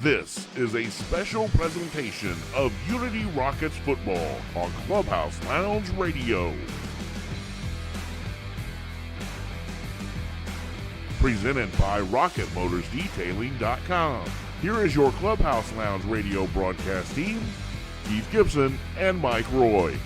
This is a special presentation of Unity Rockets football on Clubhouse Lounge Radio. Presented by RocketMotorsDetailing.com. Here is your Clubhouse Lounge Radio broadcast team, Keith Gibson and Mike Roy.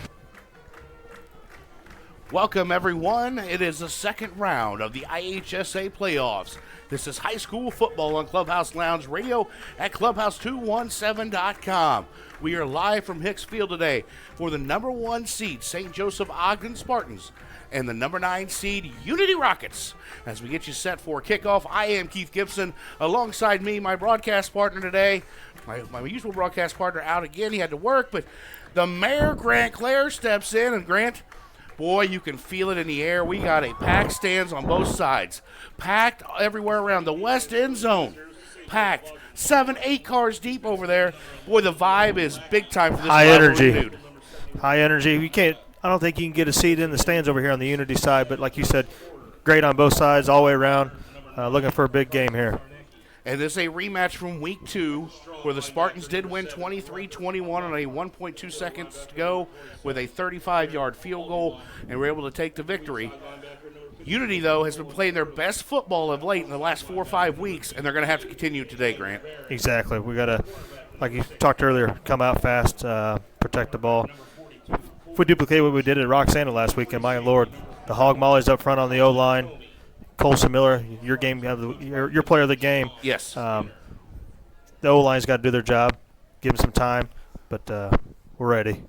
Welcome, everyone. It is the second round of the IHSA playoffs. This is high school football on Clubhouse Lounge Radio at Clubhouse217.com. We are live from Hicks Field today for the number 1 seed, St. Joseph-Ogden Spartans, and the number 9 seed, Unity Rockets. As we get you set for kickoff, I am Keith Gibson. Alongside me, my broadcast partner today, my usual broadcast partner out again. He had to work, but the mayor, Grant Cler, steps in. And Grant, boy, you can feel it in the air. We got a packed stands on both sides. Packed everywhere around the west end zone. Packed. 7-8 cars deep over there. Boy, the vibe is big time for this high energy. Dude. High energy. I don't think you can get a seat in the stands over here on the Unity side, but like you said, great on both sides all the way around. Looking for a big game here. And this is a rematch from week 2 where the Spartans did win 23-21 on a 1.2 seconds to go with a 35-yard field goal and were able to take the victory. Unity, though, has been playing their best football of late in the last 4 or 5 weeks, and they're going to have to continue today, Grant. Exactly. We got to, like you talked earlier, come out fast, protect the ball. If we duplicate what we did at Roxana last weekend, my Lord, the hog mollies up front on the O-line. Colson Miller, your player of the game. Yes. The O-line's got to do their job, give them some time, but we're ready.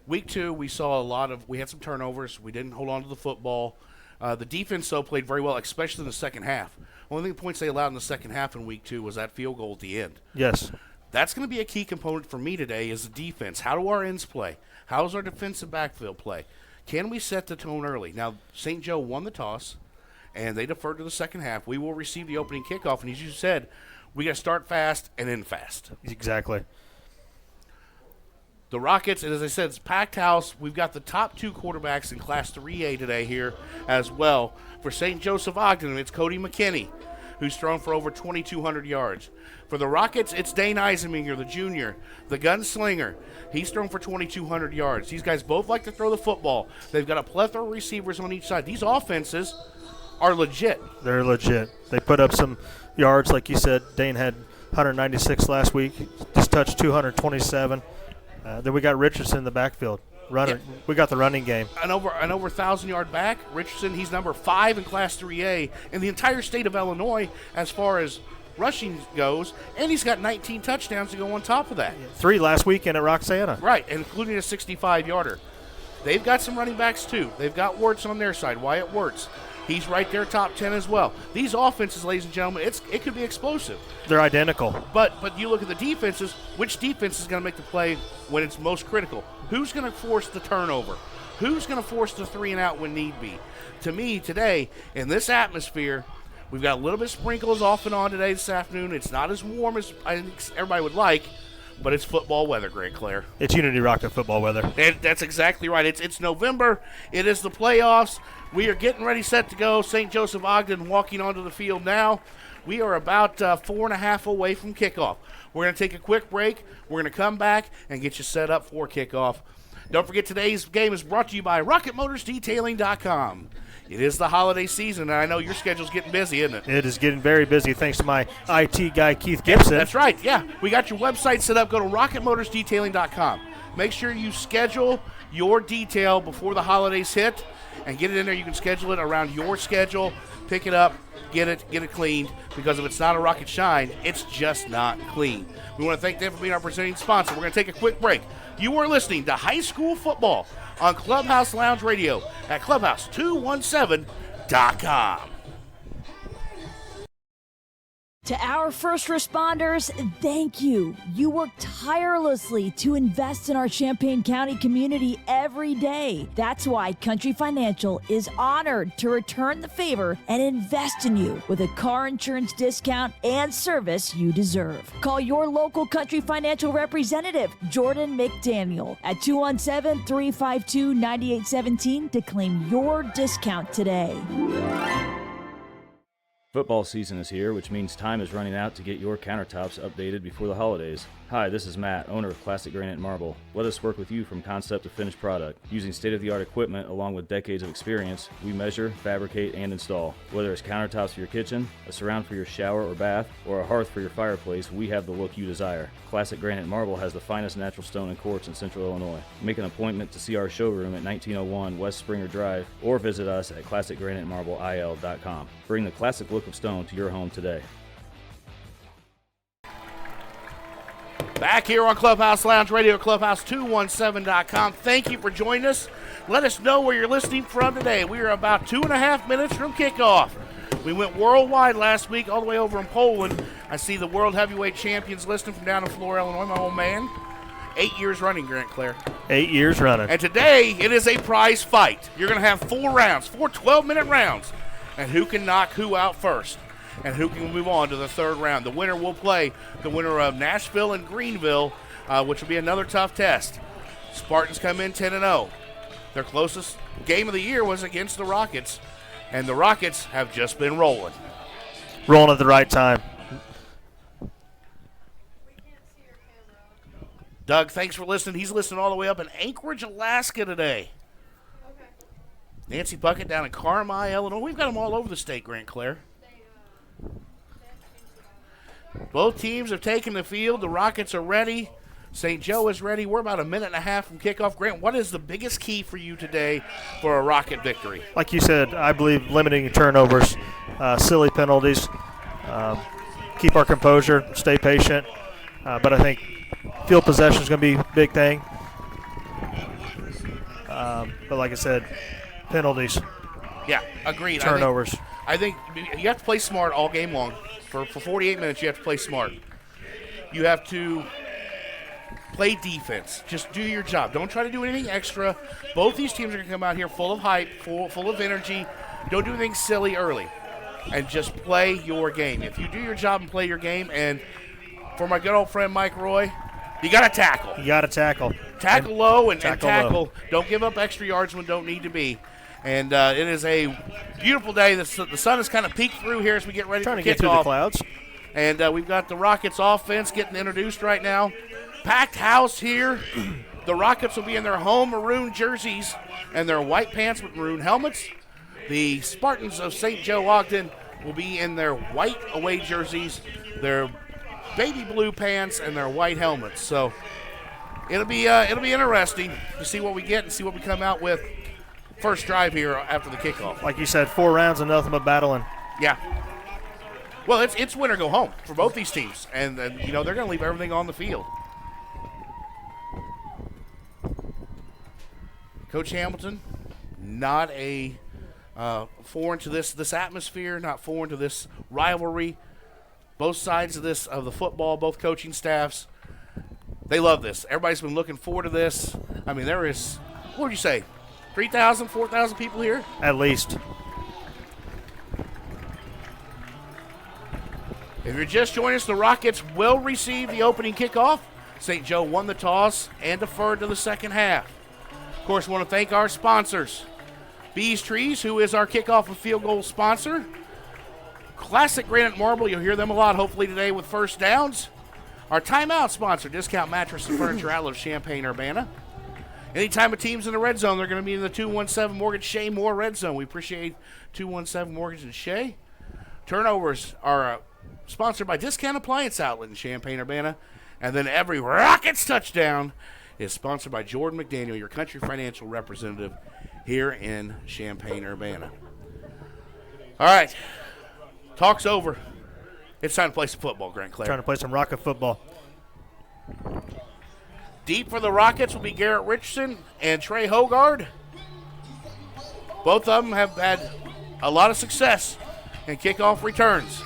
Week 2, we saw we had some turnovers. We didn't hold on to the football. The defense, though, played very well, especially in the second half. Only points they allowed in the second half in week 2 was that field goal at the end. Yes. That's going to be a key component for me today is the defense. How do our ends play? How does our defensive backfield play? Can we set the tone early? Now, St. Joe won the toss, and they deferred to the second half. We will receive the opening kickoff, and as you said, we got to start fast and end fast. Exactly. The Rockets, and as I said, it's a packed house. We've got the top 2 quarterbacks in Class 3A today here as well. For St. Joseph-Ogden, it's Cody McKinney, who's thrown for over 2,200 yards. For the Rockets, it's Dane Eisenminger, the junior, the gunslinger. He's thrown for 2,200 yards. These guys both like to throw the football. They've got a plethora of receivers on each side. These offenses are legit. They're legit. They put up some yards, like you said. Dane had 196 last week. Just touched 227. Then we got Richardson in the backfield. Running. Yeah. We got the running game. An over 1,000-yard back. Richardson, he's number 5 in Class 3A in the entire state of Illinois as far as rushing goes, and he's got 19 touchdowns to go on top of that. 3 last weekend at Roxana. Right, including a 65-yarder. They've got some running backs, too. They've got Wirtz on their side, Wyatt Wirtz. He's right there, top 10 as well. These offenses, ladies and gentlemen, it could be explosive. They're identical. But you look at the defenses, which defense is going to make the play when it's most critical? Who's going to force the turnover? Who's going to force the 3-and-out when need be? To me, today, in this atmosphere, we've got a little bit of sprinkles off and on today this afternoon. It's not as warm as I think everybody would like, but it's football weather, Grant Cler. It's Unity Rocket football weather. And that's exactly right. It's November. It is the playoffs. We are getting ready, set to go. St. Joseph-Ogden walking onto the field now. We are about 4.5 away from kickoff. We're going to take a quick break. We're going to come back and get you set up for kickoff. Don't forget, today's game is brought to you by RocketMotorsDetailing.com. It is the holiday season, and I know your schedule's getting busy, isn't it? It is getting very busy thanks to my IT guy, Keith Gibson. That's right, yeah. We got your website set up. Go to RocketMotorsDetailing.com. Make sure you schedule your detail before the holidays hit and get it in there. You can schedule it around your schedule, pick it up, get it cleaned, because if it's not a Rocket Shine, it's just not clean. We want to thank them for being our presenting sponsor. We're going to take a quick break. You are listening to High School Football on Clubhouse Lounge Radio at Clubhouse217.com. To our first responders, thank you. You work tirelessly to invest in our Champaign County community every day. That's why Country Financial is honored to return the favor and invest in you with a car insurance discount and service you deserve. Call your local Country Financial representative, Jordan McDaniel, at 217-352-9817 to claim your discount today. Football season is here, which means time is running out to get your countertops updated before the holidays. Hi, this is Matt, owner of Classic Granite Marble. Let us work with you from concept to finished product. Using state-of-the-art equipment along with decades of experience, we measure, fabricate, and install. Whether it's countertops for your kitchen, a surround for your shower or bath, or a hearth for your fireplace, we have the look you desire. Classic Granite Marble has the finest natural stone and quartz in Central Illinois. Make an appointment to see our showroom at 1901 West Springer Drive or visit us at ClassicGraniteMarbleIL.com. Bring the classic look of stone to your home today. Back here on Clubhouse Lounge Radio, Clubhouse217.com. Thank you for joining us. Let us know where you're listening from today. We are about 2.5 minutes from kickoff. We went worldwide last week, all the way over in Poland. I see the World Heavyweight Champions listening from down in Florida, Illinois, my old man. 8 years running, Grant Cler. 8 years running. And today, it is a prize fight. You're going to have 4 rounds, 4 12-minute rounds. And who can knock who out first? And who can move on to the third round? The winner will play the winner of Nashville and Greenville, which will be another tough test. Spartans come in 10-0. Their closest game of the year was against the Rockets, and the Rockets have just been rolling. Rolling at the right time. Doug, thanks for listening. He's listening all the way up in Anchorage, Alaska today. Nancy Puckett down in Carmi, Illinois. We've got them all over the state, Grant Cler. Both teams have taken the field. The Rockets are ready. St. Joe is ready. We're about a minute and a half from kickoff. Grant, what is the biggest key for you today for a Rocket victory? Like you said, I believe limiting turnovers, silly penalties, keep our composure, stay patient. But I think field possession is going to be a big thing. But like I said, penalties. Yeah, agreed. Turnovers. I think you have to play smart all game long. For 48 minutes, you have to play smart. You have to play defense. Just do your job. Don't try to do anything extra. Both these teams are going to come out here full of hype, full of energy. Don't do anything silly early. And just play your game. If you do your job and play your game, and for my good old friend Mike Roy, you got to tackle. You got to tackle. Tackle low and tackle. Low. Don't give up extra yards when don't need to be. And it is a beautiful day. The sun is kind of peeked through here as we get ready for kickoff. Trying to get through the clouds. And we've got the Rockets offense getting introduced right now. Packed house here. The Rockets will be in their home maroon jerseys and their white pants with maroon helmets. The Spartans of St. Joe Ogden will be in their white away jerseys, their baby blue pants, and their white helmets. So it'll be interesting to see what we get and see what we come out with. First drive here after the kickoff. Like you said, 4 rounds and nothing but battling. Yeah. Well, it's win or go home for both these teams. And they're going to leave everything on the field. Coach Hamilton, not a foreign to this atmosphere, not foreign to this rivalry. Both sides of the football, both coaching staffs, they love this. Everybody's been looking forward to this. I mean, there is, what would you say, 3,000, 4,000 people here? At least. If you're just joining us, the Rockets will receive the opening kickoff. St. Joe won the toss and deferred to the second half. Of course, we want to thank our sponsors. Bees Trees, who is our kickoff and field goal sponsor. Classic Granite Marble, you'll hear them a lot hopefully today with first downs. Our timeout sponsor, Discount Mattress and Furniture Outlet of Champaign-Urbana. Anytime a team's in the red zone, they're going to be in the 217 Mortgage Shea Moore red zone. We appreciate 217 Mortgage and Shea. Turnovers are sponsored by Discount Appliance Outlet in Champaign-Urbana. And then every Rockets touchdown is sponsored by Jordan McDaniel, your country financial representative here in Champaign-Urbana. All right. Talk's over. It's time to play some football, Grant Cler. Trying to play some Rocket football. Deep for the Rockets will be Garrett Richardson and Trey Hogard. Both of them have had a lot of success in kickoff returns.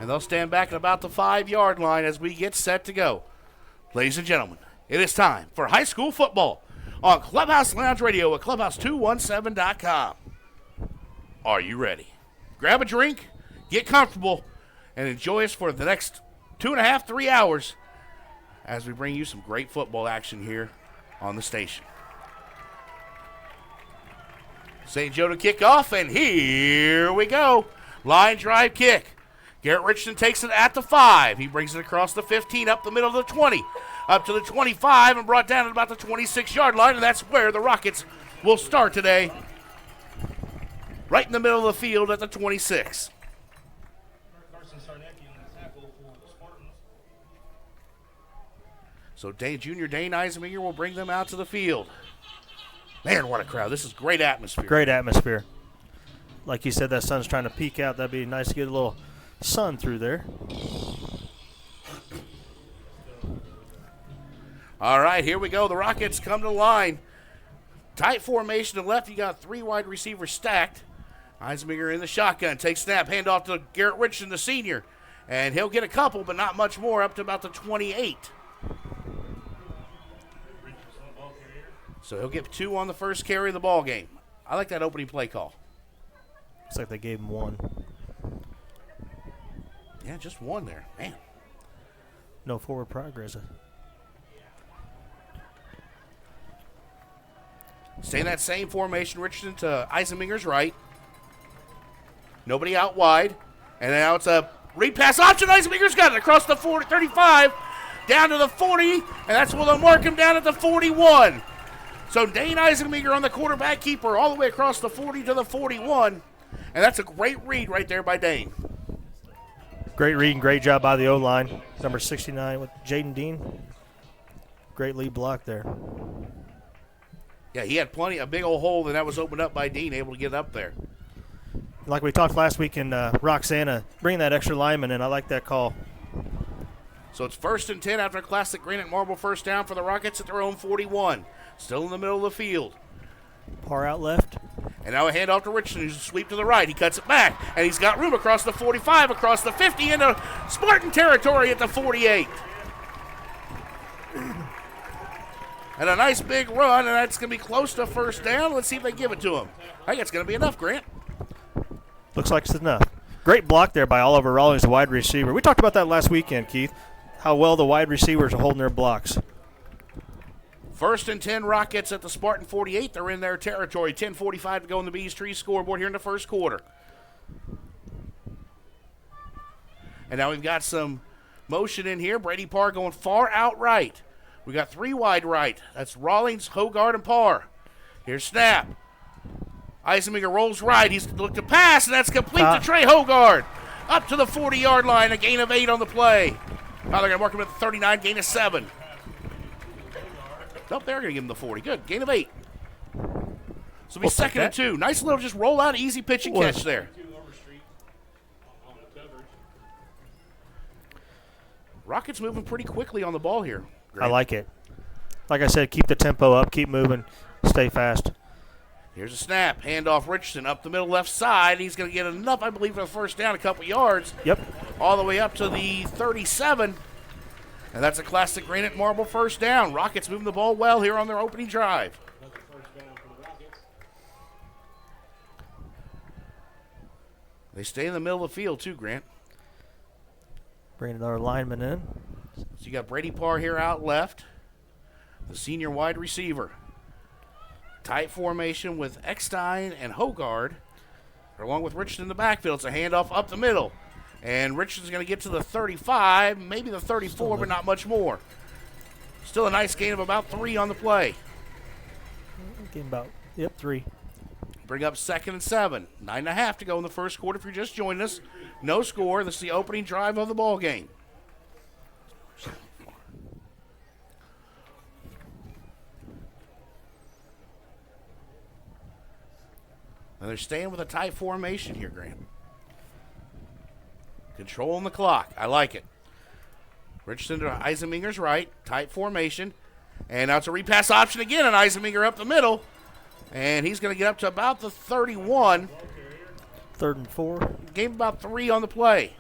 And they'll stand back at about the 5-yard line as we get set to go. Ladies and gentlemen, it is time for high school football on Clubhouse Lounge Radio at Clubhouse217.com. Are you ready? Grab a drink, get comfortable, and enjoy us for the next 2.5, 3 hours as we bring you some great football action here on the station. St. Joe to kick off, and here we go. Line drive kick. Garrett Richardson takes it at the 5. He brings it across the 15, up the middle of the 20, up to the 25, and brought down at about the 26-yard line, and that's where the Rockets will start today. Right in the middle of the field at the 26. So Junior Dane Eisenmenger will bring them out to the field. Man, what a crowd. This is great atmosphere. Great atmosphere. Like you said, that sun's trying to peek out. That'd be nice to get a little sun through there. All right, here we go. The Rockets come to the line. Tight formation to the left. You got 3 wide receivers stacked. Eisenmenger in the shotgun. Takes snap. Hand off to Garrett Richardson, the senior. And he'll get a couple, but not much more, up to about the 28. So he'll get 2 on the first carry of the ball game. I like that opening play call. Looks like they gave him 1. Yeah, just 1 there. Man. No forward progress. Stay in that same formation. Richardson to Eisenmenger's right. Nobody out wide. And now it's a read pass option. Eisenmenger's got it across the 40, 35, down to the 40, and that's where they'll mark him down at the 41. So Dane Eisenmenger on the quarterback keeper all the way across the 40 to the 41. And that's a great read right there by Dane. Great read and great job by the O-line. Number 69 with Jaden Dean. Great lead block there. Yeah, he had a big old hole, and that was opened up by Dean, able to get up there. Like we talked last week in Roxana, bringing that extra lineman in. I like that call. So it's 1st and 10 after a classic granite marble first down for the Rockets at their own 41. Still in the middle of the field. Par out left. And now a handoff to Richardson, who's a sweep to the right. He cuts it back, and he's got room across the 45, across the 50, into Spartan territory at the 48. And a nice big run, and that's going to be close to first down. Let's see if they give it to him. I think it's going to be enough, Grant. Looks like it's enough. Great block there by Oliver Rawlings, the wide receiver. We talked about that last weekend, Keith, how well the wide receivers are holding their blocks. 1st and 10 Rockets at the Spartan 48. They're in their territory. 10:45 to go on the Bees Tree scoreboard here in the first quarter. And now we've got some motion in here. Brady Parr going far out right. We got 3 wide right. That's Rawlings, Hogard, and Parr. Here's snap. Eisenmenger rolls right. He's looked to pass, and that's complete to Trey Hogard. Up to the 40-yard line, a gain of 8 on the play. Now they're going to mark him at the 39, gain of 7. Nope, they're going to give him the 40. Good, gain of 8. So it'll be 2nd and 2. Nice little just roll out, easy pitch and catch there. Rockets moving pretty quickly on the ball here. Great. I like it. Like I said, keep the tempo up, keep moving, stay fast. Here's a snap. Handoff Richardson up the middle left side. He's going to get enough, I believe, for the first down, a couple yards. Yep. All the way up to the 37. And that's a classic granite marble first down. Rockets moving the ball well here on their opening drive. They stay in the middle of the field too, Grant. Bring another lineman in. So you got Brady Parr here out left, the senior wide receiver. Tight formation with Eckstein and Hogard, along with Richardson in the backfield. It's a handoff up the middle. And Richardson's going to get to the 35, maybe the 34, but not much more. Still a nice gain of about 3 on the play. Gain about, 3. Bring up 2nd and 7. 9.5 to go in the first quarter if you're just joining us. No score. This is the opening drive of the ball game. And they're staying with a tight formation here, Graham. Controlling the clock. I like it. Richardson to Eisenmenger's right. Tight formation. And now it's a repass option again, and Eisenmenger up the middle. And he's going to get up to about the 31. 3rd and 4. Gave about 3 on the play.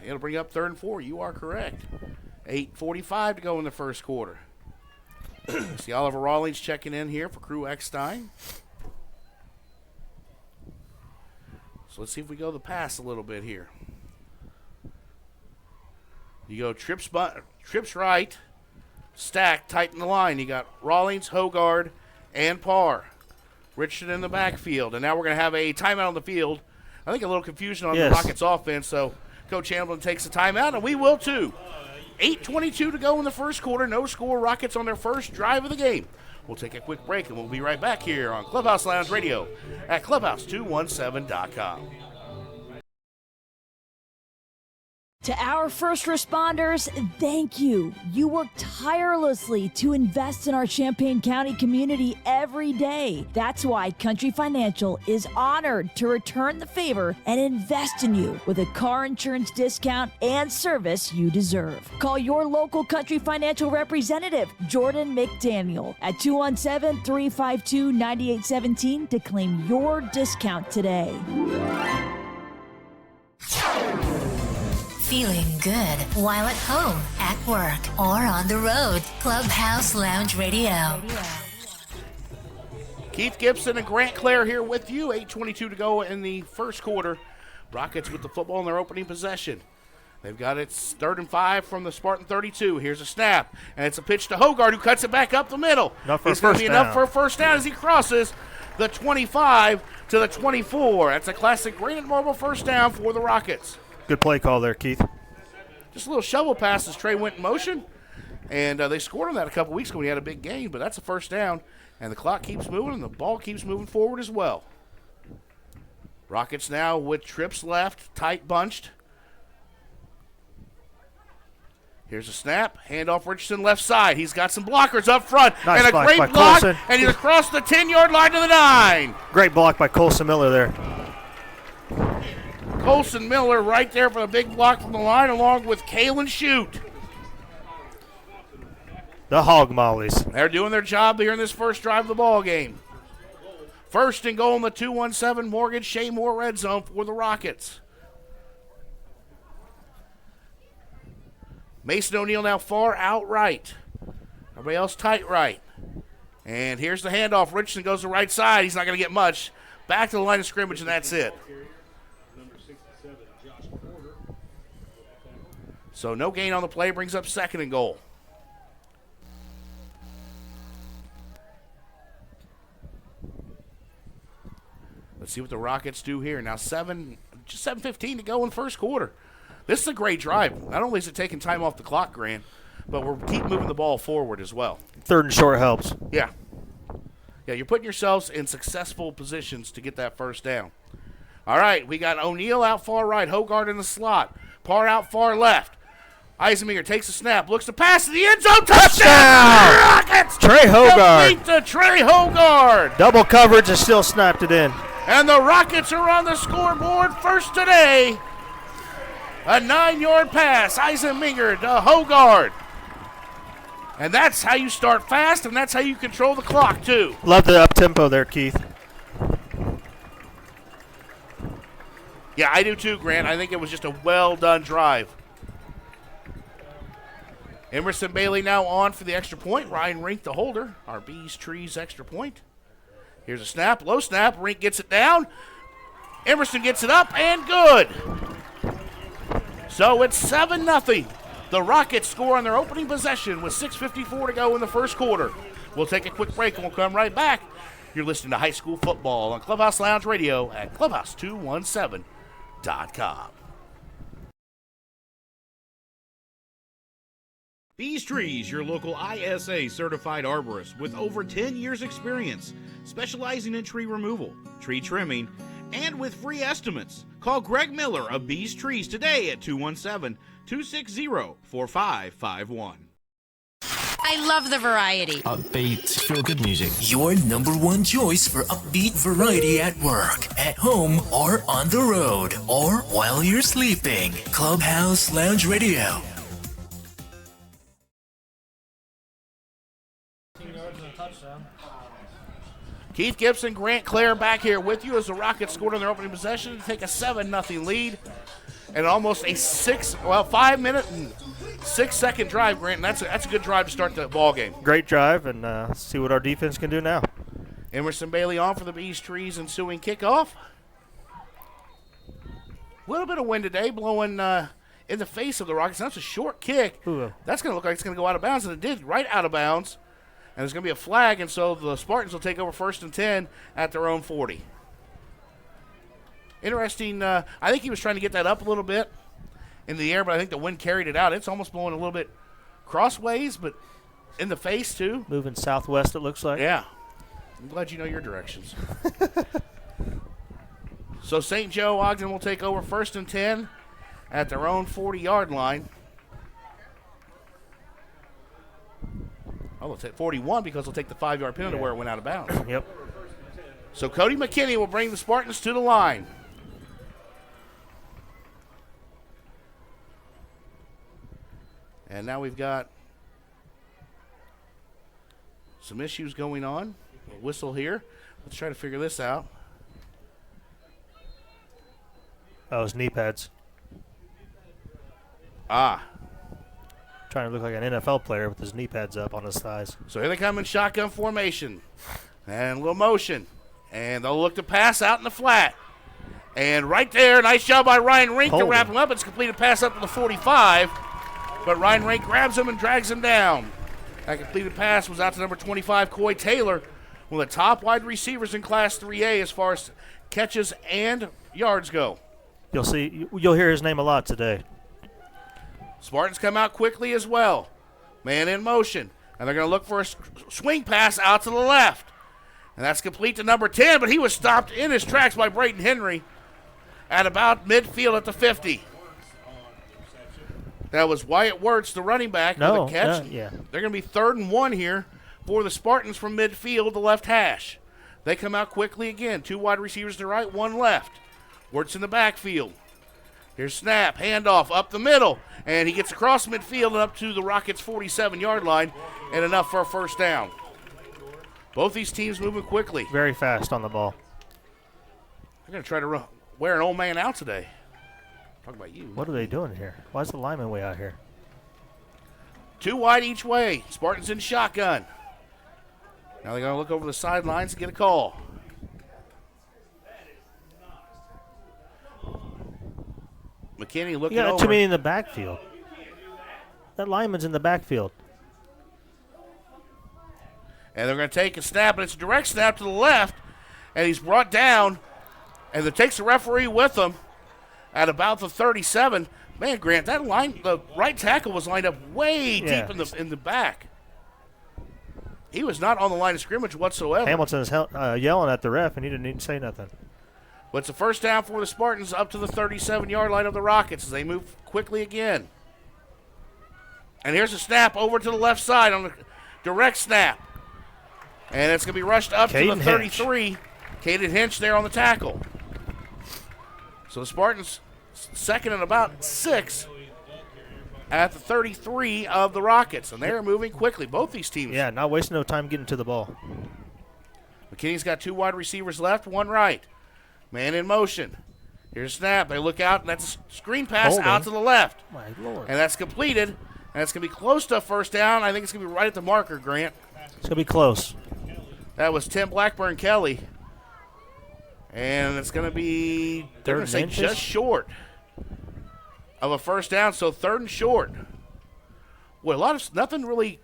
It'll bring up 3rd and 4. You are correct. 8:45 to go in the first quarter. See Oliver Rawlings checking in here for Crew Eckstein. So let's see if we go the pass a little bit here. You go trips right. stacked tight in the line. You got Rawlings, Hogard, and Parr. Richardson in the backfield. And now we're going to have a timeout on the field. I think a little confusion on the Rockets offense, so Coach Hamlin takes a timeout, and we will too. 8:22 to go in the first quarter. No score. Rockets on their first drive of the game. We'll take a quick break, and we'll be right back here on Clubhouse Lounge Radio at clubhouse217.com. To our first responders, thank you. You work tirelessly to invest in our Champaign County community every day. That's why Country Financial is honored to return the favor and invest in you with a car insurance discount and service you deserve. Call your local Country Financial representative, Jordan McDaniel, at 217-352-9817 to claim your discount today. Feeling good while at home, at work, or on the road. Clubhouse Lounge Radio. Keith Gibson and Grant Cler here with you. 8:22 to go in the first quarter. Rockets with the football in their opening possession. They've got it 3rd and 5 from the Spartan 32. Here's a snap, and it's a pitch to Hogard, who cuts it back up the middle. It's going to be enough for a first down as he crosses the 25 to the 24. That's a classic granite marble first down for the Rockets. Good play call there, Keith. Just a little shovel pass as Trey went in motion, and they scored on that a couple weeks ago when he had a big game, but that's a first down, and the clock keeps moving, and the ball keeps moving forward as well. Rockets now with trips left, tight bunched. Here's a snap, handoff Richardson left side. He's got some blockers up front, nice and a great block, Colson. And he's across the 10-yard line to the 9. Great block by Colson Miller there. Colson Miller right there for the big block from the line, along with Kalen Shute. The Hog Mollies. They're doing their job here in this first drive of the ball game. First and goal in the 217 Morgan Shea Moore red zone for the Rockets. Mason O'Neal now far out right. Everybody else tight right. And here's the handoff. Richardson goes to the right side. He's not going to get much. Back to the line of scrimmage, and that's it. So no gain on the play, brings up 2nd and goal. Let's see what the Rockets do here. Now just 7:15 to go in the first quarter. This is a great drive. Not only is it taking time off the clock, Grant, but we're keep moving the ball forward as well. 3rd and short helps. Yeah. Yeah, you're putting yourselves in successful positions to get that first down. All right, we got O'Neal out far right, Hogard in the slot, Parr out far left. Eisenmenger takes a snap, looks to pass to the end zone, touchdown! Rockets! Trey Hogard. Complete to Trey Hogard. Double coverage and still snapped it in. And the Rockets are on the scoreboard first today. A 9-yard pass, Eisenmenger to Hogard. And that's how you start fast, and that's how you control the clock, too. Love the up-tempo there, Keith. Yeah, I do too, Grant. I think it was just a well-done drive. Emerson Bailey now on for the extra point. Ryan Rink, the holder. Our Bees Trees extra point. Here's a snap, low snap. Rink gets it down. Emerson gets it up, and good. So it's 7-0. The Rockets score on their opening possession with 6:54 to go in the first quarter. We'll take a quick break, and we'll come right back. You're listening to high school football on Clubhouse Lounge Radio at clubhouse217.com. Bees Trees, your local ISA certified arborist with over 10 years experience, specializing in tree removal, tree trimming, and with free estimates. Call Greg Miller of Bees Trees today at 217-260-4551. I love the variety. Upbeat, feel-good music. Your number one choice for upbeat variety at work, at home, or on the road, or while you're sleeping. Clubhouse Lounge Radio. Keith Gibson, Grant Cler back here with you as the Rockets scored on their opening possession to take a 7-0 lead. And almost a 5-minute and 6-second drive, Grant. And that's a good drive to start the ball game. Great drive, and see what our defense can do now. Emerson Bailey on for the Bees Trees ensuing kickoff. A little bit of wind today, blowing in the face of the Rockets. That's a short kick. Ooh. That's going to look like it's going to go out of bounds, and it did right out of bounds. And there's going to be a flag, and so the Spartans will take over 1st and 10 at their own 40. Interesting. I think he was trying to get that up a little bit in the air, but I think the wind carried it out. It's almost blowing a little bit crossways, but in the face, too. Moving southwest, it looks like. Yeah. I'm glad you know your directions. So St. Joe Ogden will take over 1st and 10 at their own 40-yard line. Oh, they'll take 41 because they'll take the 5-yard penalty where it went out of bounds. Yep. So Cody McKinney will bring the Spartans to the line. And now we've got some issues going on. A whistle here. Let's try to figure this out. Oh, his knee pads. Ah. Trying to look like an NFL player with his knee pads up on his thighs. So here they come in shotgun formation. And a little motion. And they'll look to pass out in the flat. And right there, nice job by Ryan Rink to wrap him up. It's a completed pass up to the 45. But Ryan Rink grabs him and drags him down. That completed pass was out to number 25, Coy Taylor, one of the top wide receivers in Class 3A as far as catches and yards go. You'll hear his name a lot today. Spartans come out quickly as well. Man in motion. And they're going to look for a swing pass out to the left. And that's complete to number 10, but he was stopped in his tracks by Braden Henry at about midfield at the 50. That was Wyatt Wirtz, the running back, with a catch. Yeah. They're going to be 3rd and 1 here for the Spartans from midfield, the left hash. They come out quickly again. 2 wide receivers to the right, 1 left. Wirtz in the backfield. Here's snap, handoff up the middle, and he gets across midfield and up to the Rockets' 47-yard line, and enough for a 1st down. Both these teams moving quickly. Very fast on the ball. They're going to try to wear an old man out today. Talk about you. What are they doing here? Why is the lineman way out here? 2 wide each way. Spartans in shotgun. Now they're going to look over the sidelines and get a call. McKinney looking over. You got too many in the backfield. That lineman's in the backfield. And they're going to take a snap, and it's a direct snap to the left, and he's brought down, and it takes the referee with him at about the 37. Man, Grant, the right tackle was lined up way deep in the back. He was not on the line of scrimmage whatsoever. Hamilton's yelling at the ref, and he didn't even say nothing. But it's a 1st down for the Spartans up to the 37-yard line of the Rockets as they move quickly again. And here's a snap over to the left side on the direct snap. And it's going to be rushed up to the 33. Caden Hinch there on the tackle. So the Spartans 2nd and about 6 at the 33 of the Rockets. And they are moving quickly, both these teams. Yeah, not wasting no time getting to the ball. McKinney's got 2 wide receivers left, 1 right. Man in motion. Here's a snap. They look out, and that's a screen pass out to the left. My Lord. And that's completed. And it's going to be close to a 1st down. I think it's going to be right at the marker, Grant. It's going to be close. That was Tim Blackburn Kelly. And it's going to be, they're going to say just short of a 1st down, so 3rd and short. Well, nothing really,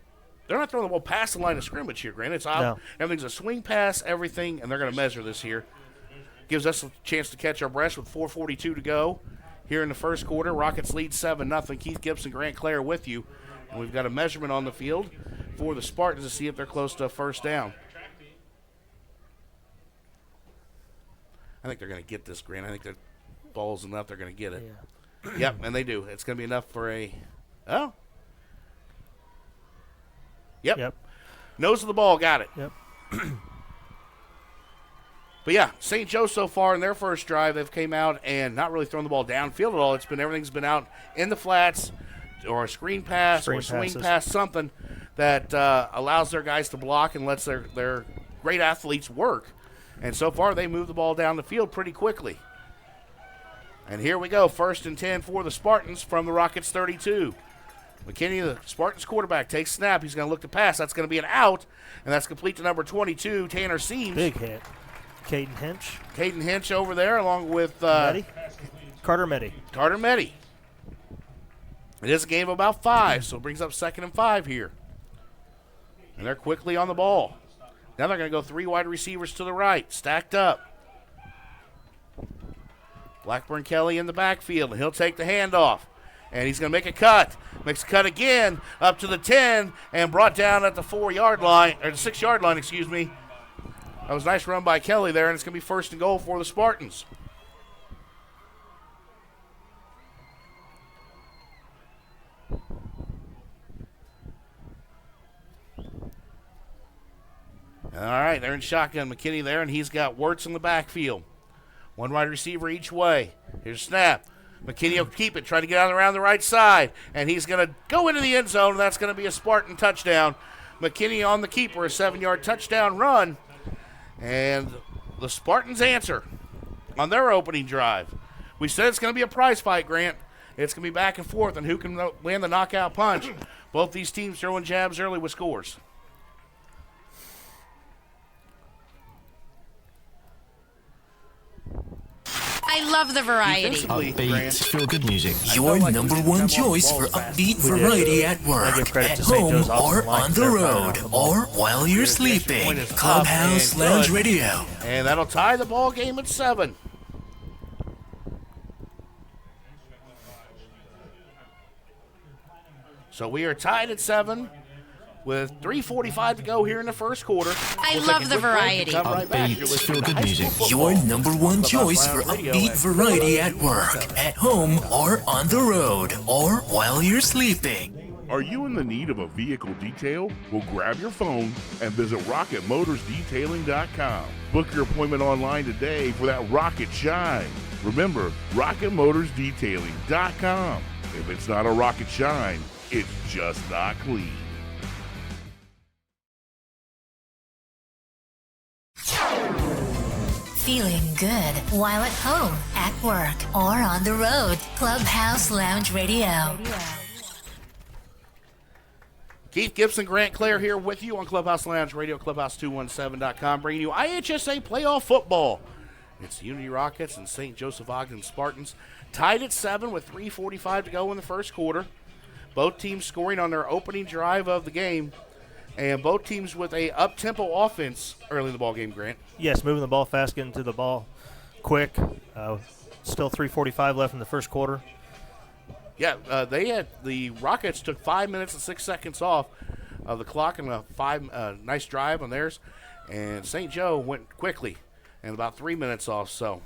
they're not throwing the ball past the line of scrimmage here, Grant. It's out. No. Everything's a swing pass, everything, and they're going to measure this here. Gives us a chance to catch our breath with 4:42 to go here in the 1st quarter. Rockets lead 7-0. Keith Gibson, Grant Cler with you. And we've got a measurement on the field for the Spartans to see if they're close to a 1st down. I think they're going to get this, Grant. I think their ball's enough. They're going to get it. Yeah. Yep, and they do. It's going to be enough for a – oh. Yep. Nose of the ball, got it. Yep. But, yeah, St. Joe so far in their first drive, they've came out and not really thrown the ball downfield at all. Everything's been out in the flats or a screen pass or a swing pass, something that allows their guys to block and lets their great athletes work. And so far, they move the ball down the field pretty quickly. And here we go, 1st and 10 for the Spartans from the Rockets 32. McKinney, the Spartans quarterback, takes snap. He's going to look to pass. That's going to be an out, and that's complete to number 22, Tanner Seams. Big hit. Caden Hinch. Caden Hinch over there along with Carter Meddy. Carter Meddy. It is a game of about 5, so it brings up 2nd and 5 here. And they're quickly on the ball. Now they're going to go 3 wide receivers to the right, stacked up. Blackburn Kelly in the backfield, and he'll take the handoff. And he's going to make a cut. Makes a cut again up to the 10 and brought down at the 4-yard line, or the 6-yard line, excuse me. That was a nice run by Kelly there, and it's going to be 1st and goal for the Spartans. All right, they're in shotgun. McKinney there, and he's got Wirtz in the backfield. 1 wide receiver each way. Here's a snap. McKinney will keep it, trying to get out around the right side, and he's going to go into the end zone, and that's going to be a Spartan touchdown. McKinney on the keeper, a 7-yard touchdown run, and the Spartans answer on their opening drive. We said it's going to be a prize fight, Grant. It's going to be back and forth on who can land the knockout punch. Both these teams throwing jabs early with scores. I love the variety. Upbeat, feel good music. Your number one choice for upbeat variety at work, at home, or on the road, or while you're sleeping. Clubhouse Lounge Radio. And that'll tie the ball game at 7. So we are tied at 7 with 3:45 to go here in the first quarter. I love the variety. Upbeat, feel good music. Your number one choice for upbeat variety at work, at home, or on the road, or while you're sleeping. Are you in the need of a vehicle detail? Well, grab your phone and visit RocketMotorsDetailing.com. Book your appointment online today for that rocket shine. Remember, RocketMotorsDetailing.com. If it's not a rocket shine, it's just not clean. Feeling good while at home, at work, or on the road. Clubhouse Lounge Radio. Keith Gibson, Grant Cler here with you on Clubhouse Lounge Radio, Clubhouse217.com, bringing you IHSA playoff football. It's the Unity Rockets and St. Joseph-Ogden Spartans tied at 7 with 3:45 to go in the first quarter. Both teams scoring on their opening drive of the game, and both teams with a up-tempo offense early in the ball game, Grant. Yes, moving the ball fast, getting to the ball quick. Still 3:45 left in the first quarter. Yeah, the Rockets took 5 minutes and 6 seconds off of the clock and a nice drive on theirs, and St. Joe went quickly and about 3 minutes off. So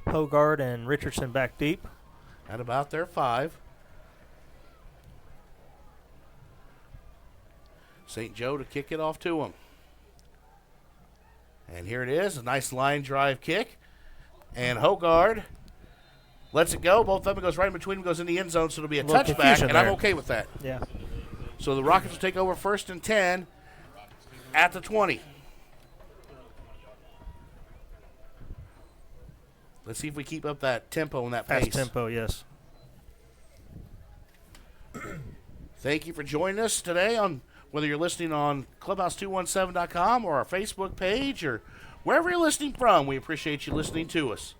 Hogard and Richardson back deep at about their 5. St. Joe to kick it off to him. And here it is, a nice line drive kick. And Hogard lets it go. Both of them goes right in between them, goes in the end zone, so it'll be a touchback, and I'm okay with that. Yeah. So the Rockets will take over 1st and 10 at the 20. Let's see if we keep up that tempo and that pace. Fast tempo, yes. Thank you for joining us today on whether you're listening on Clubhouse217.com or our Facebook page or wherever you're listening from. We appreciate you listening to us.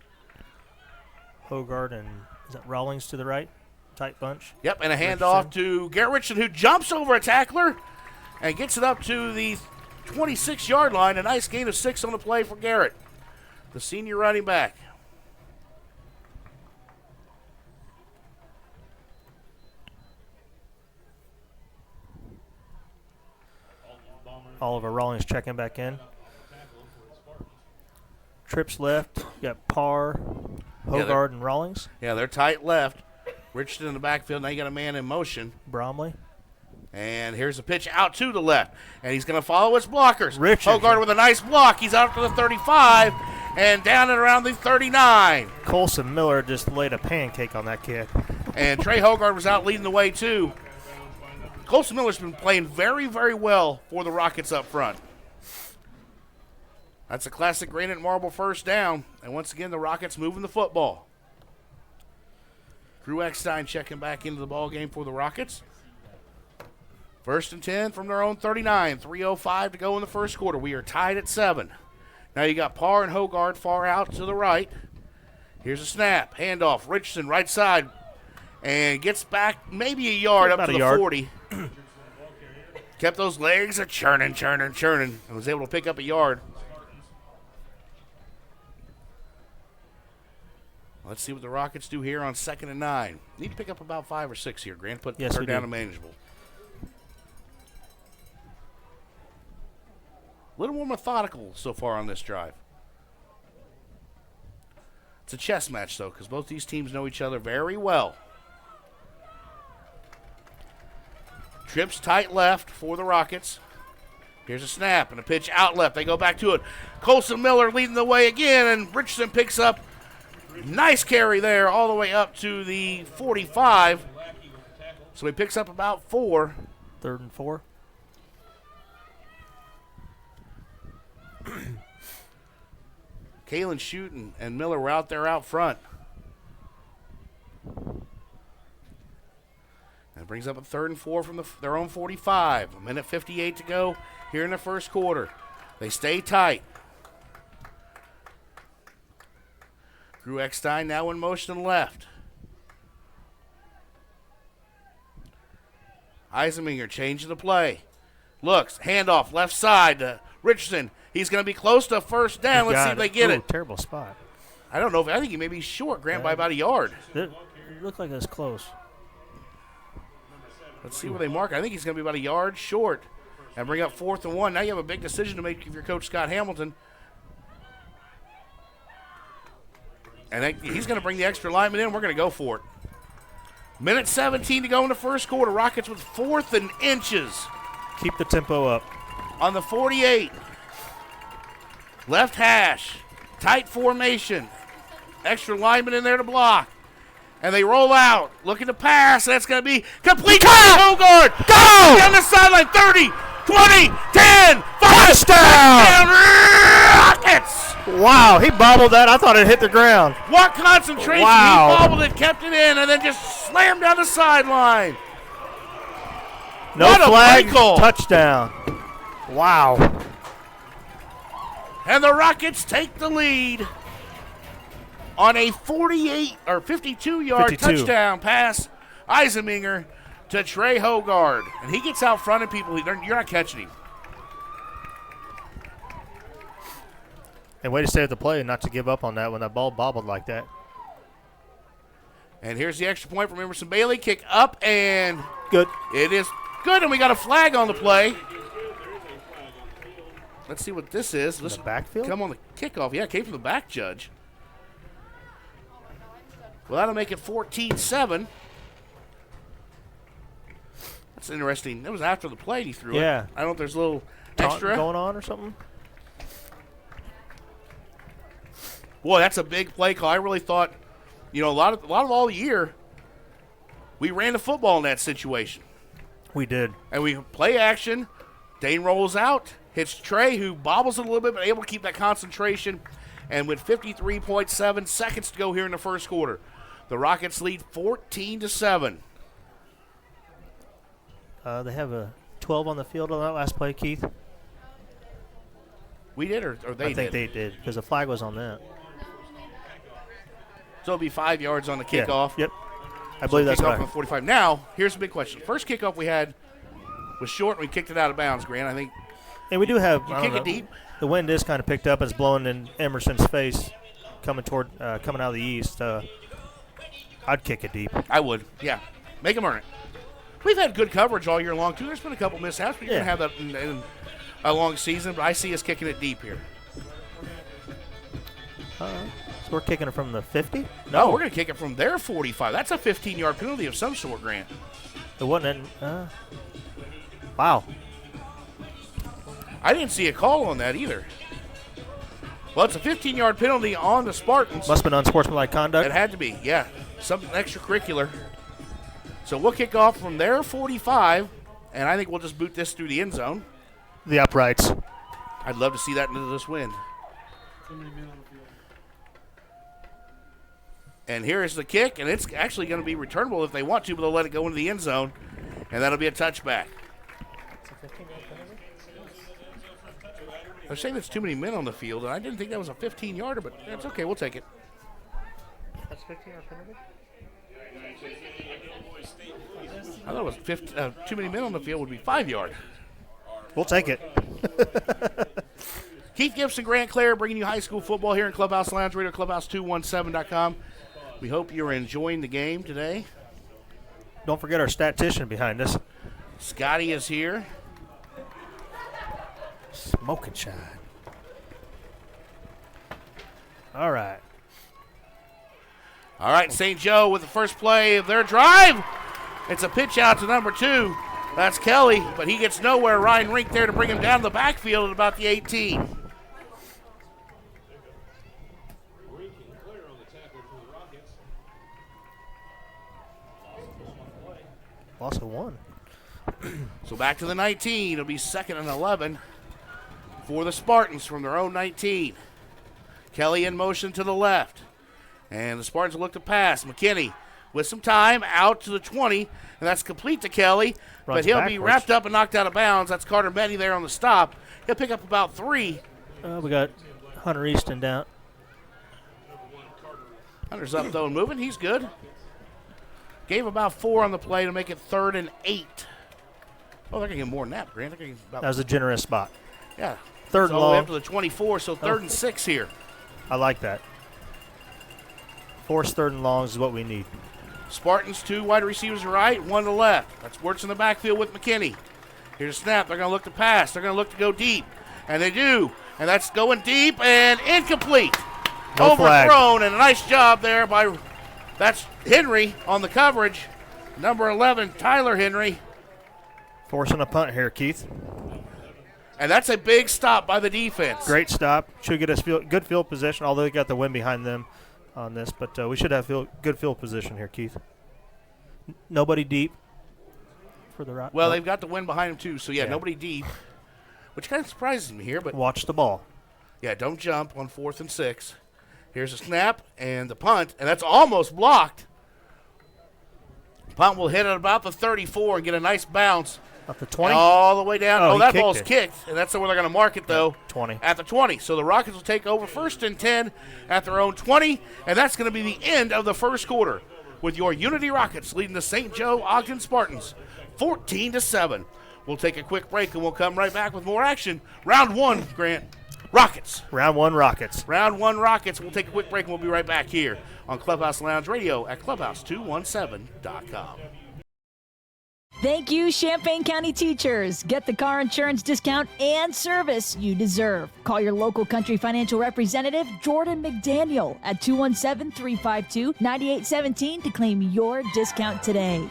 Hogard and is that Rawlings to the right? Tight bunch. Yep, and a handoff to Garrett Richardson, who jumps over a tackler and gets it up to the 26-yard line. A nice gain of 6 on the play for Garrett, the senior running back. Oliver Rawlings checking back in. Trips left. You got Parr, Hogard, and Rawlings. Yeah, they're tight left. Richardson in the backfield. Now you got a man in motion. Bromley. And here's a pitch out to the left. And he's going to follow his blockers. Hogard with a nice block. He's out to the 35 and down at around the 39. Colson Miller just laid a pancake on that kid. And Trey Hogard was out leading the way, too. Colson Miller's been playing very, very well for the Rockets up front. That's a classic granite marble first down. And once again, the Rockets moving the football. Drew Eckstein checking back into the ball game for the Rockets. 1st and 10 from their own 39. 3:05 to go in the first quarter. We are tied at 7. Now you got Parr and Hogard far out to the right. Here's a snap. Handoff. Richardson right side. and gets back maybe a yard up to the 40. Kept those legs a churning, and was able to pick up a yard. Let's see what the Rockets do here on 2nd and 9. Need to pick up about 5 or 6 here, Grant. Put her down to manageable. A little more methodical so far on this drive. It's a chess match, though, because both these teams know each other very well. Trips tight left for the Rockets. Here's a snap and a pitch out left. They go back to it. Colson Miller leading the way again, and Richardson picks up. Nice carry there all the way up to the 45. So he picks up about 4. 3rd and 4. Kalen Shute and Miller were out there out front. That brings up a 3rd and 4 from their own 45. 1:58 to go here in the first quarter. They stay tight. Drew Eckstein now in motion left. Eisenminger changing the play. Looks, handoff left side to Richardson. He's going to be close to first down. Let's see if they get it. Terrible spot. I don't know. I think he may be short, Grant, by about a yard. It looked like it was close. Let's see where they mark. I think he's going to be about a yard short and bring up 4th and 1. Now you have a big decision to make if you're Coach Scott Hamilton. And he's going to bring the extra lineman in. We're going to go for it. 1:17 to go in the first quarter. Rockets with 4th and inches. Keep the tempo up. On the 48. Left hash. Tight formation. Extra lineman in there to block. And they roll out. Looking to pass. That's going to be complete. Hogard. Go! Down the sideline. 30, 20, 10, 5. Touchdown! Rockets! Wow, he bobbled that. I thought it hit the ground. What concentration. Wow. He bobbled it, kept it in, and then just slammed down the sideline. No what flag. A call. Touchdown. Wow. And the Rockets take the lead on a 48 or 52-yard touchdown pass. Eisenminger to Trey Hogard. And he gets out front of people. You're not catching him. And way to save the play and not to give up on that when that ball bobbled like that. And here's the extra point from Emerson Bailey. Kick up and good. It is good, and we got a flag on the play. Let's see what this is. The backfield? Come on the kickoff. Yeah, it came from the back judge. Well, that'll make it 14-7. That's interesting. That was after the play he threw it. I don't know if there's a little extra going on or something. Boy, that's a big play call. I really thought, a lot of all year, we ran the football in that situation. We did. And we play action. Dane rolls out, hits Trey, who bobbles it a little bit, but able to keep that concentration. And with 53.7 seconds to go here in the first quarter, the Rockets lead 14-7. They have a 12 on the field on that last play, Keith. We did, or they did? I think they did, because the flag was on that. So it'll be 5 yards on the kickoff. Yeah. Yep. I believe that's right. Kickoff on 45. Now, here's the big question. First kickoff we had was short, and we kicked it out of bounds, Grant. I think. And we do have. You kick it deep. The wind is kind of picked up. It's blowing in Emerson's face, coming out of the east. I'd kick it deep. I would. Yeah. Make them earn it. We've had good coverage all year long too. There's been a couple mishaps, but you're gonna have that in a long season. But I see us kicking it deep here. So we're kicking it from the 50? No, we're going to kick it from their 45. That's a 15-yard penalty of some sort, Grant. It wasn't. Wow. I didn't see a call on that either. Well, it's a 15-yard penalty on the Spartans. Must have been unsportsmanlike conduct. It had to be, yeah. Something extracurricular. So we'll kick off from their 45, and I think we'll just boot this through the end zone. The uprights. I'd love to see that into this wind. And here is the kick, and it's actually going to be returnable if they want to, but they'll let it go into the end zone, and that'll be a touchback. They're saying there's too many men on the field, and I didn't think that was a 15-yarder, but that's okay. We'll take it. That's 15-yard penalty? I thought it was too many men on the field would be 5 yard. We'll take it. Keith Gibson, Grant Cler, bringing you high school football here in Clubhouse Lounge Radio, clubhouse217.com. We hope you're enjoying the game today. Don't forget our statistician behind us. Scotty is here. Smoking shine. All right. All right, St. Joe with the first play of their drive. It's a pitch out to number 2. That's Kelly, but he gets nowhere. Ryan Rink there to bring him down the backfield at about the 18. Loss of 1. So back to the 19. It'll be 2nd and 11 for the Spartans from their own 19. Kelly in motion to the left. And the Spartans will look to pass. McKinney with some time out to the 20. And that's complete to Kelly. But he'll be wrapped up and knocked out of bounds. That's Carter Benny there on the stop. He'll pick up about 3. We got Hunter Easton down. Hunter's up, though, and moving. He's good. Gave about 4 on the play to make it 3rd and 8. Oh, they're going to get more than that, Grant. They're gonna get about That was a generous spot. Yeah. 3rd and all the way long. up to the 24, so 3rd and 6 here. I like that. Force 3rd and longs is what we need. Spartans 2 wide receivers right, 1 to the left. That's Wirtz in the backfield with McKinney. Here's a snap. They're going to look to pass. They're going to look to go deep. And they do. And that's going deep and incomplete. No flag. Overthrown, and a nice job there by, that's Henry on the coverage. Number 11, Tyler Henry. Forcing a punt here, Keith. And that's a big stop by the defense. Great stop. Should get us good field position, although they got the wind behind them on this. But we should have good field position here, Keith. Nobody deep for the right. Well, they've got the wind behind them, too. So, yeah, Yeah. nobody deep, which kind of surprises me here. But watch the ball. Yeah, don't jump on 4th and 6. Here's a snap and the punt, and that's almost blocked. Punt will hit at about the 34 and get a nice bounce. Up the 20? All the way down. Oh, that ball's kicked, and that's where they're going to mark it, though. 20. At the 20. So the Rockets will take over 1st and 10 at their own 20, and that's going to be the end of the first quarter with your Unity Rockets leading the St. Joe-Ogden Spartans 14-7. We'll take a quick break, and we'll come right back with more action. Round 1, Grant. Rockets. Round 1 Rockets. Round 1 Rockets. We'll take a quick break, and we'll be right back here on Clubhouse Lounge Radio at clubhouse217.com. Thank you, Champaign County teachers. Get the car insurance discount and service you deserve. Call your local Country Financial representative, Jordan McDaniel, at 217-352-9817 to claim your discount today.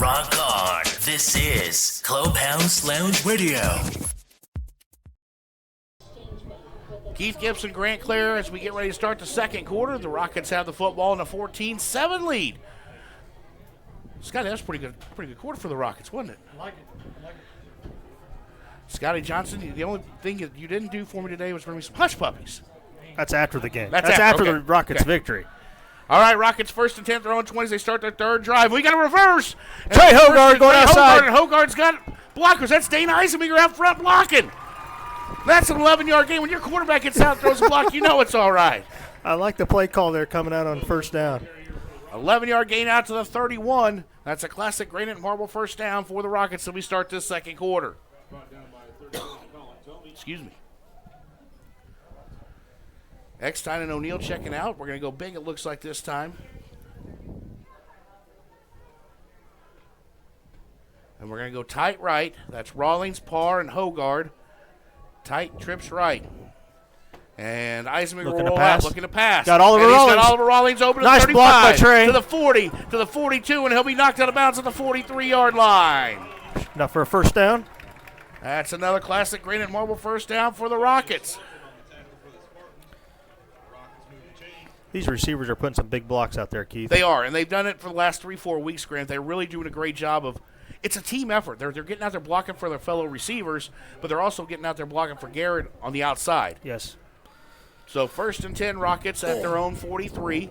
Rock on. This is Clubhouse Lounge Radio. Keith Gibson, Grant Cler, as we get ready to start the second quarter. The Rockets have the football in a 14-7 lead. Scotty, that's pretty good quarter for the Rockets, wasn't it? I like it. Scotty Johnson, the only thing that you didn't do for me today was bring me some hush puppies. That's after the game. That's after okay. the Rockets' victory. All right, Rockets 1st and 10, their own 20s. They start their third drive. We got a reverse. Trey Hogard going outside. And Hogard's got blockers. That's Dane Eisenmenger out front blocking. That's an 11-yard gain. When your quarterback gets out and throws a block, you know it's all right. I like the play call there coming out on 1st down. 11-yard gain out to the 31. That's a classic granite marble 1st down for the Rockets as we start this second quarter. Excuse me. Eckstein and O'Neal checking out. We're going to go big, it looks like this time. And we're going to go tight right. That's Rawlings, Parr, and Hogard. Tight trips right. And Eisenman will roll out, looking to pass. Got Oliver Rawlings. He's got Oliver Rawlings open to nice 35. Block by Trey. To the 40, to the 42, and he'll be knocked out of bounds at the 43-yard line. Now for a 1st down. That's another classic granite marble 1st down for the Rockets. These receivers are putting some big blocks out there, Keith. They are, and they've done it for the last 3-4 weeks, Grant. They're really doing a great job of – it's a team effort. They're getting out there blocking for their fellow receivers, but they're also getting out there blocking for Garrett on the outside. Yes. So 1st and 10 Rockets at their own 43.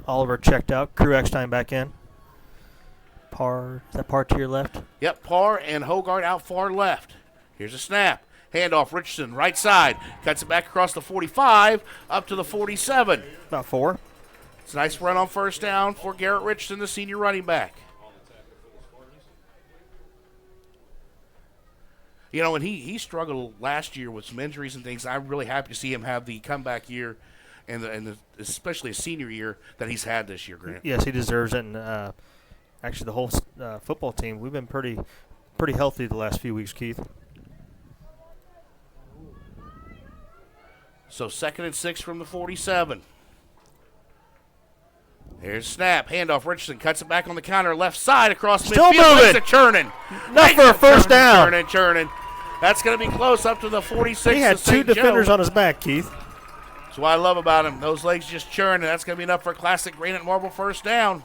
Oliver checked out. Crew Eckstein back in. Parr, is that Parr to your left? Yep, Parr and Hogard out far left. Here's a snap. Handoff, Richardson, right side. Cuts it back across the 45, up to the 47. About 4. It's a nice run on 1st down for Garrett Richardson, the senior running back. You know, and he struggled last year with some injuries and things. I'm really happy to see him have the comeback year and especially a senior year that he's had this year, Grant. Yes, he deserves it. And actually, the whole football team, we've been pretty healthy the last few weeks, Keith. So 2nd and 6 from the 47. Here's snap. Handoff. Richardson cuts it back on the counter. Left side across Still midfield. moving. It's a churning. Enough for a first down. Churning. That's going to be close up to the 46. He had of St. 2 defenders Joe. on his back, Keith. That's what I love about him. Those legs just churn, and that's going to be enough for a classic Granite Marble first down.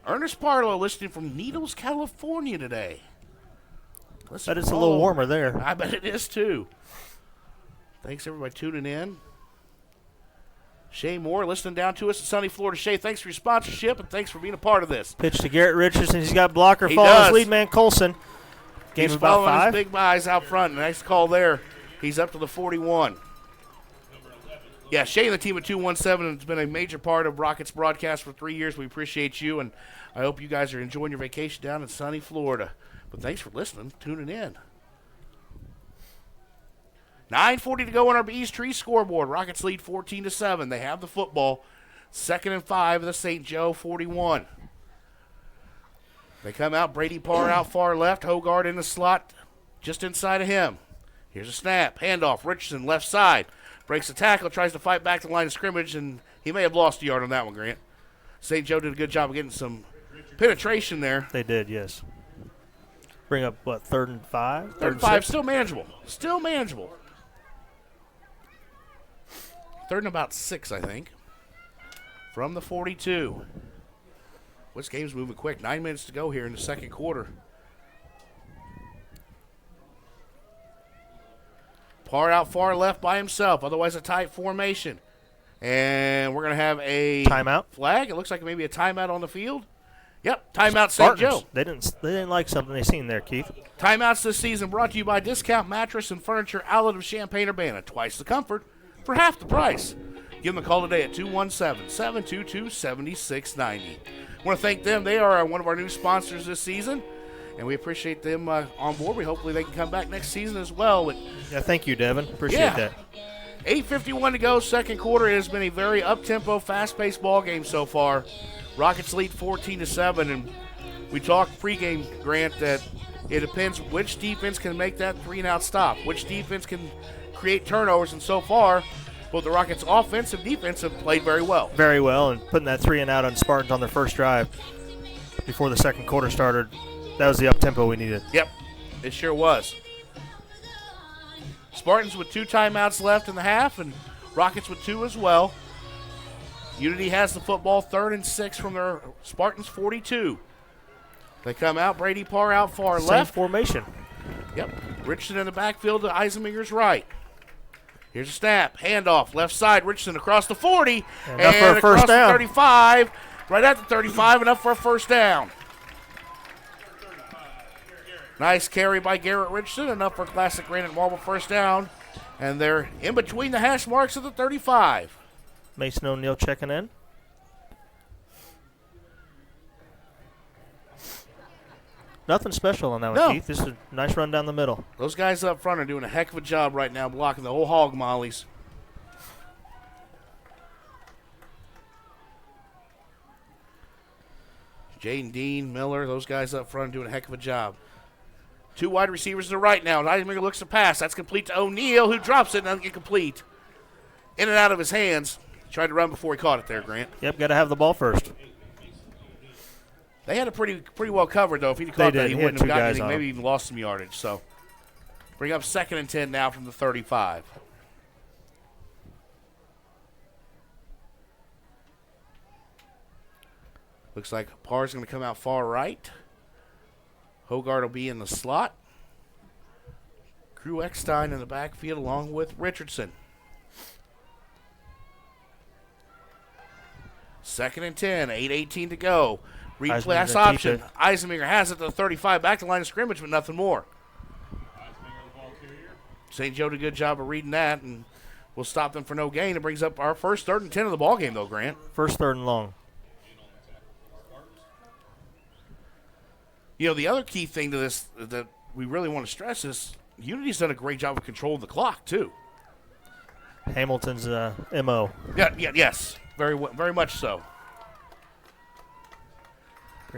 Ernest Parlow listening from Needles, California today. But it's a little warmer there. I bet it is, too. Thanks, everybody, tuning in. Shay Moore listening down to us in sunny Florida. Shay, thanks for your sponsorship, and thanks for being a part of this. Pitch to Garrett Richardson. He's got blocker He following does. his lead man, Colson. Game's He's about following 5. his big guys out front. Nice call there. He's up to the 41. Yeah, Shay and the team at 217 has been a major part of Rockets broadcast for 3 years. We appreciate you, and I hope you guys are enjoying your vacation down in sunny Florida. But thanks for listening, tuning in. 9:40 to go on our East Tree scoreboard. Rockets lead 14-7. They have the football. 2nd and 5 of the St. Joe 41. They come out. Brady Parr out far left. Hogard in the slot just inside of him. Here's a snap. Handoff. Richardson left side. Breaks the tackle. Tries to fight back to the line of scrimmage, and he may have lost a yard on that one, Grant. St. Joe did a good job of getting some penetration there. They did, yes. Bring up, what, 3rd and 5? 3rd and 5, still manageable. Still manageable. 3rd and about 6, I think. From the 42. This game's moving quick. 9 minutes to go here in the 2nd quarter. Parr out far left by himself. Otherwise a tight formation. And we're going to have a timeout flag. It looks like maybe a timeout on the field. Yep, timeout St. Joe. They didn't like something they seen there, Keith. Timeouts this season brought to you by Discount Mattress and Furniture Outlet of Champaign-Urbana. Twice the comfort for half the price. Give them a call today at 217-722-7690. I want to thank them. They are one of our new sponsors this season, and we appreciate them on board. Hopefully they can come back next season as well. Yeah, thank you, Devin. Appreciate that. 8:51 to go, 2nd quarter. It has been a very up-tempo, fast-paced ball game so far. Rockets lead 14-7, and we talked pregame, Grant, that it depends which defense can make that 3-and-out stop, which defense can create turnovers, and so far, both the Rockets' offense and defense have played very well. Very well, and putting that 3-and-out on Spartans on their first drive before the 2nd quarter started, that was the up-tempo we needed. Yep, it sure was. Spartans with 2 timeouts left in the half, and Rockets with 2 as well. Unity has the football, 3rd and 6 from their Spartans 42. They come out, Brady Parr out far left. Same formation. Yep, Richardson in the backfield to Eisenminger's right. Here's a snap, handoff, left side, Richardson across the 40, and up for a across first down. The 35, right at the 35, and up for a first down. Nice carry by Garrett Richardson, enough for classic Granite Marble first down. And they're in between the hash marks of the 35. Mason O'Neill checking in. Nothing special on that one, Keith. This is a nice run down the middle. Those guys up front are doing a heck of a job right now blocking the whole hog mollies. Jaden Dean, Miller, those guys up front are doing a heck of a job. 2 wide receivers to the right now. Eisenminger looks to pass. That's complete to O'Neill, who drops it and incomplete. In and out of his hands. Tried to run before he caught it there, Grant. Yep, got to have the ball first. They had it pretty well covered, though. If he'd caught that, he wouldn't have gotten anything, maybe even lost some yardage. So bring up 2nd and 10 now from the 35. Looks like Parr's going to come out far right. Hogard will be in the slot. Crew Eckstein in the backfield along with Richardson. 2nd and 10, 8:18 to go. Replay option. Eisenmenger has it to the 35, back to the line of scrimmage, but nothing more. St. Joe did a good job of reading that, and we'll stop them for no gain. It brings up our first 3rd and 10 of the ball game, though, Grant. First 3rd and long. You know, the other key thing to this that we really want to stress is Unity's done a great job of controlling the clock, too. Hamilton's MO. Yes, very much so.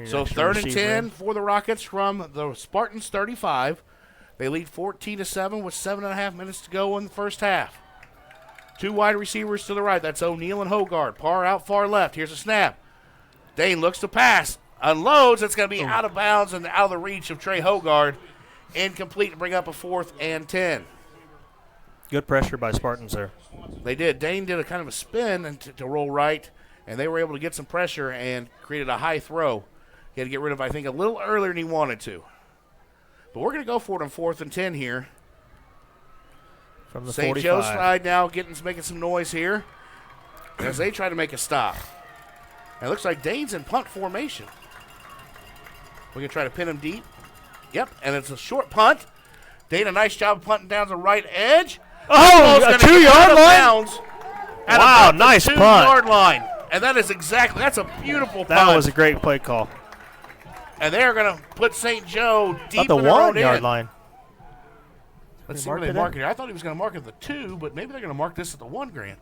So 3rd and 10 for the Rockets from the Spartans 35. They lead 14-7 with 7.5 minutes to go in the first half. 2 wide receivers to the right. That's O'Neal and Hogard. Parr out far left. Here's a snap. Dane looks to pass. Unloads. It's going to be out of bounds and out of the reach of Trey Hogard. Incomplete to bring up a 4th and 10. Good pressure by Spartans there. They did. Dane did a kind of a spin and to roll right, and they were able to get some pressure and created a high throw. He had to get rid of, I think, a little earlier than he wanted to. But we're going to go for it on 4th and 10 here. From the St. 45. Joe's side now making some noise here as they try to make a stop. And it looks like Dane's in punt formation. We're going to try to pin him deep. Yep, and it's a short punt. Dane, a nice job of punting down the right edge. Oh, a 2-yard line? Wow, nice punt. 2-yard line. And that's a beautiful punt. That was a great play call. And they're going to put St. Joe deep in their own 1-yard line. Let's see where they mark it here. I thought he was going to mark it at the 2, but maybe they're going to mark this at the 1, Grant.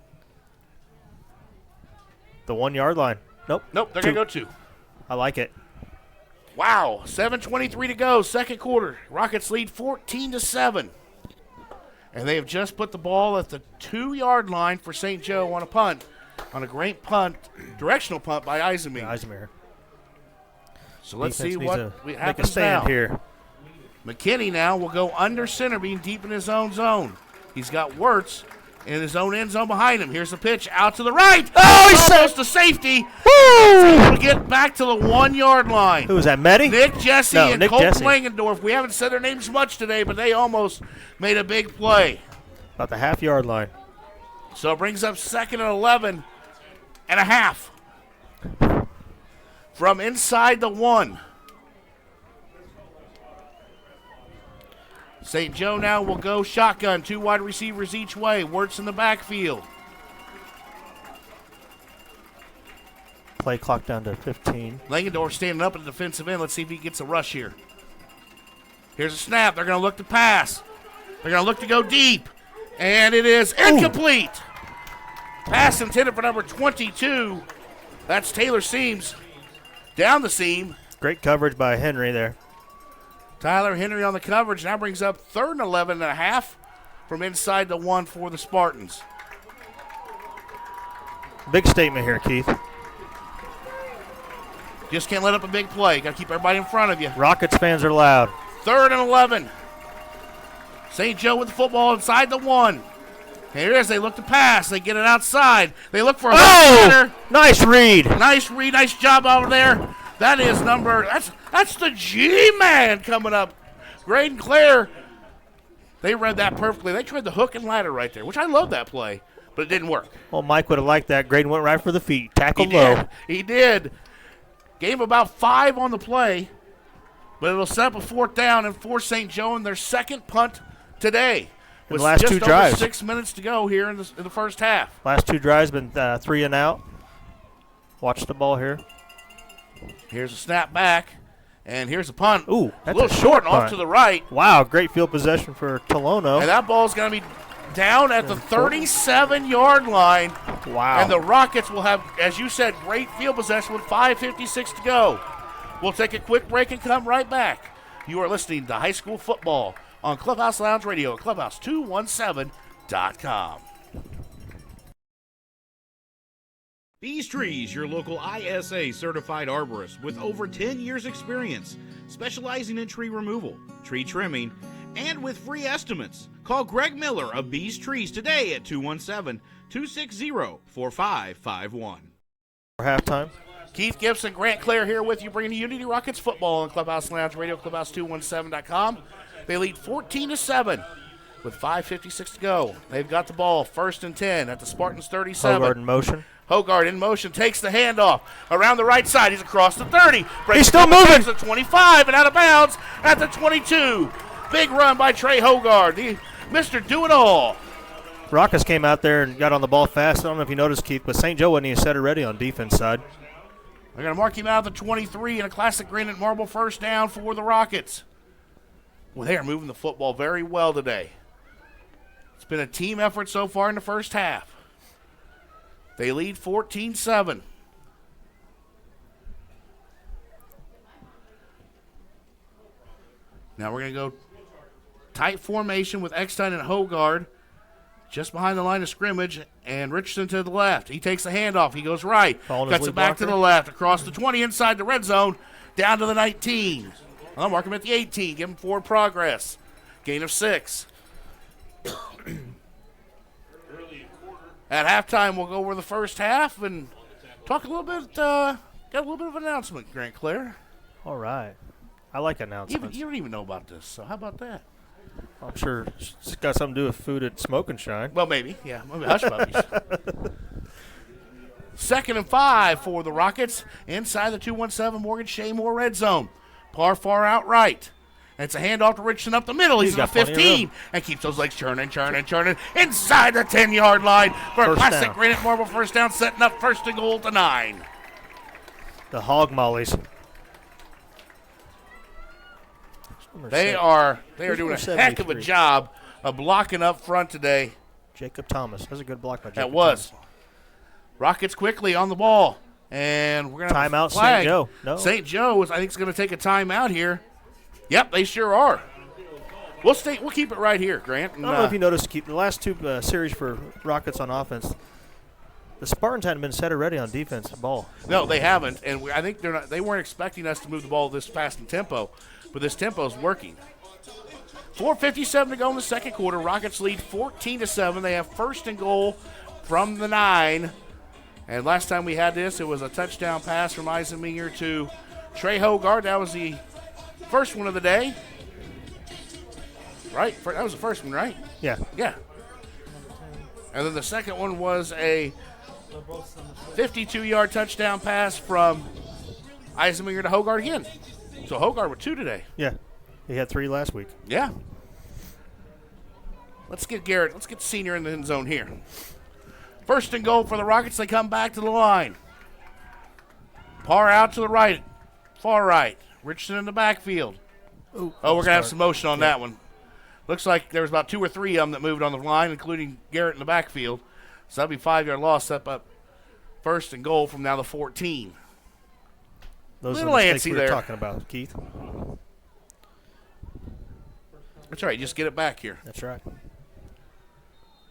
The 1-yard line. Nope, they're going to go 2. I like it. Wow, 7:23 to go, second quarter. Rockets lead 14-7. And they have just put the ball at the 2-yard line for St. Joe on a punt. On a great punt, directional punt by Eisenmenger. Eisenmenger. So let's see what happens make a stand now. Here. McKinney now will go under center, being deep in his own zone. He's got Wirtz in his own end zone behind him. Here's the pitch out to the right. Oh, he's almost a safety. Woo! Able to get back to the 1-yard line. Who was that, Meddy? Nick Jesse and Nick Colton Jesse. Langendorf. We haven't said their names much today, but they almost made a big play. About the half-yard line. So it brings up 2nd and 11 and a half. From inside the 1. St. Joe now will go shotgun. 2 wide receivers each way. Wirtz in the backfield. Play clock down to 15. Langendorf standing up at the defensive end. Let's see if he gets a rush here. Here's a snap. They're going to look to pass. They're going to look to go deep. And it is incomplete. Pass intended for number 22. That's Taylor Seams. Down the seam. Great coverage by Henry there. Tyler Henry on the coverage. Now brings up 3rd and 11 and a half from inside the 1 for the Spartans. Big statement here, Keith. Just can't let up a big play. Got to keep everybody in front of you. Rockets fans are loud. 3rd and 11. St. Joe with the football inside the 1. Here it is. They look to pass. They get it outside. They look for a hitter. Nice read. Nice read. Nice job over there. That is that's the G-Man coming up. Graydon Cler. They read that perfectly. They tried the hook and ladder right there, which I love that play, but it didn't work. Well, Mike would have liked that. Graydon went right for the feet. Tackled low. He did. Gave him about 5 on the play, but it'll set up a 4th down and force St. Joe in their second punt today. With last just 2 over drives. 6 minutes to go here in the first half. Last 2 drives been 3 and out. Watch the ball here. Here's a snap back, and here's a punt. Ooh, a little short and off to the right. Wow, great field possession for Tolono. And that ball's going to be down at the 37-yard line. Wow. And the Rockets will have, as you said, great field possession with 5:56 to go. We'll take a quick break and come right back. You are listening to High School Football on Clubhouse Lounge Radio at clubhouse217.com. Bees Trees, your local ISA certified arborist with over 10 years experience, specializing in tree removal, tree trimming, and with free estimates. Call Greg Miller of Bees Trees today at 217-260-4551. For halftime. Keith Gibson, Grant Cler here with you, bringing you Unity Rockets football on Clubhouse Lounge Radio, clubhouse217.com. They lead 14-7 with 5:56 to go. They've got the ball 1st and 10 at the Spartans 37. Hogard in motion. Hogard in motion, takes the handoff around the right side. He's across the 30. He's still moving. The 25 and out of bounds at the 22. Big run by Trey Hogard, the Mr. Do-It-All. Rockets came out there and got on the ball fast. I don't know if you noticed, Keith, but St. Joe wasn't even set ready on defense side. They're going to mark him out at the 23 and a classic granite marble first down for the Rockets. Well, they are moving the football very well today. It's been a team effort so far in the first half. They lead 14-7. Now we're going to go tight formation with Eckstein and Hogard just behind the line of scrimmage, and Richardson to the left. He takes the handoff. He goes right. Cuts it back to the left, across the 20, inside the red zone, down to the 19. I'll mark him at the 18. Give him forward progress. Gain of 6. At halftime, we'll go over the first half and talk a little bit, got a little bit of an announcement, Grant Cler. All right. I like announcements. You don't even know about this, so how about that? I'm sure it's got something to do with food at Smoke and Shine. Well, maybe. Yeah, maybe Hush Puppies. 2nd and 5 for the Rockets inside the 217 Morgan Shaymore red zone. Par far out right. And it's a handoff to Richardson up the middle. He's at the 15 and keeps those legs churning inside the 10-yard line for a classic granite marble first down, setting up 1st and goal to 9. The Hog Mollies. They are doing a heck of a job of blocking up front today. Jacob Thomas. That's a good block by Jacob That was. Thomas. Rockets quickly on the ball. And we're going to have timeout, a flag. St. Joe. No. St. Joe I think is going to take a timeout here. Yep, they sure are. We'll keep it right here, Grant. And, I don't know if you noticed, Keith, the last two series for Rockets on offense, the Spartans hadn't been set already on defense ball. No, they haven't, and I think they weren't expecting us to move the ball this fast in tempo, but this tempo is working. 4:57 to go in the second quarter. Rockets lead 14-7. They have 1st and goal from the 9. And last time we had this, it was a touchdown pass from Eisenmenger to Trey Hogard. That was the first one of the day. Right? That was the first one, right? Yeah. Yeah. And then the second one was a 52-yard touchdown pass from Eisenmenger to Hogard again. So Hogard with 2 today. Yeah. He had 3 last week. Yeah. Let's get Garrett. Let's get Senior in the end zone here. 1st and goal for the Rockets. They come back to the line. Par out to the right. Far right. Richardson in the backfield. Ooh, we're going to have some motion on that one. Looks like there was about 2 or 3 of them that moved on the line, including Garrett in the backfield. So that'll be 5-yard loss, step up 1st and goal from now the 14. Those little are the mistakes antsy we were there. talking about, Keith. That's all right. Just get it back here. That's right.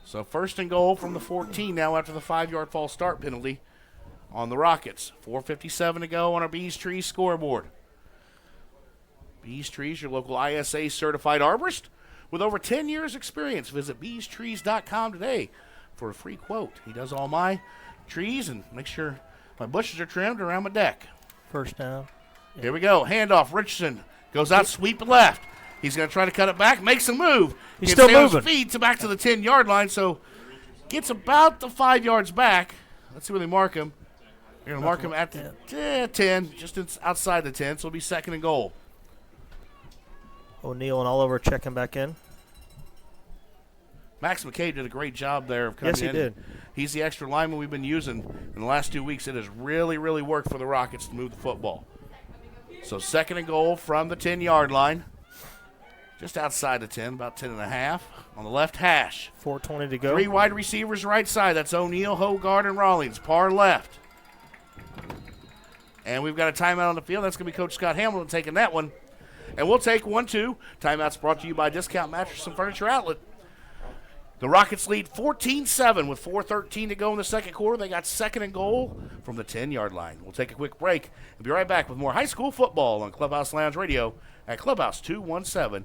So 1st and goal from the 14 now after the 5-yard false start penalty on the Rockets. 4:57 to go on our Bees Trees scoreboard. Bees Trees, your local ISA certified arborist with over 10 years experience. Visit beestrees.com today for a free quote. He does all my trees and make sure my bushes are trimmed around my deck. 1st down. Yeah. Here we go. Handoff. Richardson goes out, sweep left. He's going to try to cut it back, makes a move. He's still moving. On his feet to back to the 10-yard line, so gets about the 5 yards back. Let's see where they mark him. They're going to mark him at the 10, just outside the 10, so it'll be 2nd and goal. O'Neal and Oliver checking back in. Max McKay did a great job there of coming in. Yes, he did. He's the extra lineman we've been using in the last 2 weeks. It has really, really worked for the Rockets to move the football. So 2nd and goal from the 10-yard line. Just outside the 10, about 10.5 on the left hash. 4:20 to go. 3 wide receivers right side. That's O'Neal, Hogard, and Rawlings. Par left. And we've got a timeout on the field. That's going to be Coach Scott Hamilton taking that one. And we'll take 1-2. Timeout's brought to you by Discount Mattress and Furniture Outlet. The Rockets lead 14-7 with 4:13 to go in the second quarter. They got 2nd and goal from the 10-yard line. We'll take a quick break and be right back with more high school football on Clubhouse Lounge Radio at clubhouse217.com.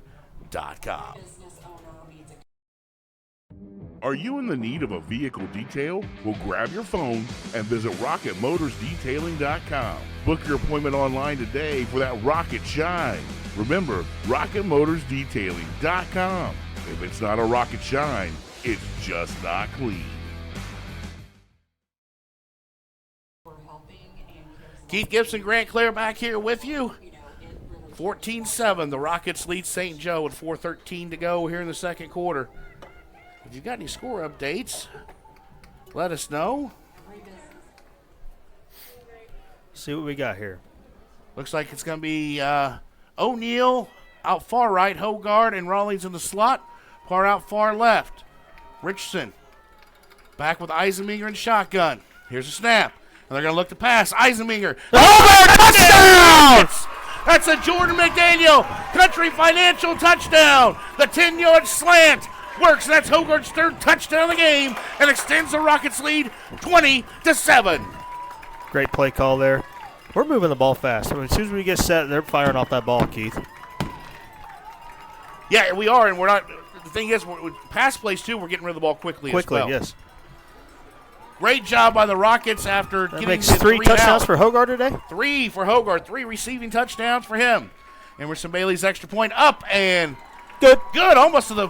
Are you in the need of a vehicle detail? Well, grab your phone and visit RocketMotorsDetailing.com. Book your appointment online today for that rocket shine. Remember, RocketMotorsDetailing.com. If it's not a rocket shine, it's just not clean. Keith Gibson, Grant Cler back here with you. 14-7, the Rockets lead St. Joe with 4:13 to go here in the second quarter. If you've got any score updates, let us know. See what we got here. Looks like it's going to be O'Neal out far right, Hogard and Rawlings in the slot. Far out far left. Richardson back with Eisenmenger and shotgun. Here's a snap. And they're going to look to pass. Eisenmenger. Touchdown! That's a Jordan McDaniel Country Financial touchdown. The 10-yard slant works. That's Hogard's third touchdown of the game and extends the Rockets lead 20-7. Great play call there. We're moving the ball fast. I mean, as soon as we get set, they're firing off that ball, Keith. Yeah, we are, and we're not. The thing is, with pass plays too, we're getting rid of the ball quickly as well. Yes. Great job by the Rockets after That getting makes the 3 touchdowns for Hogard today? 3 for Hogard, 3 receiving touchdowns for him. Emerson Bailey's extra point up and good, almost to the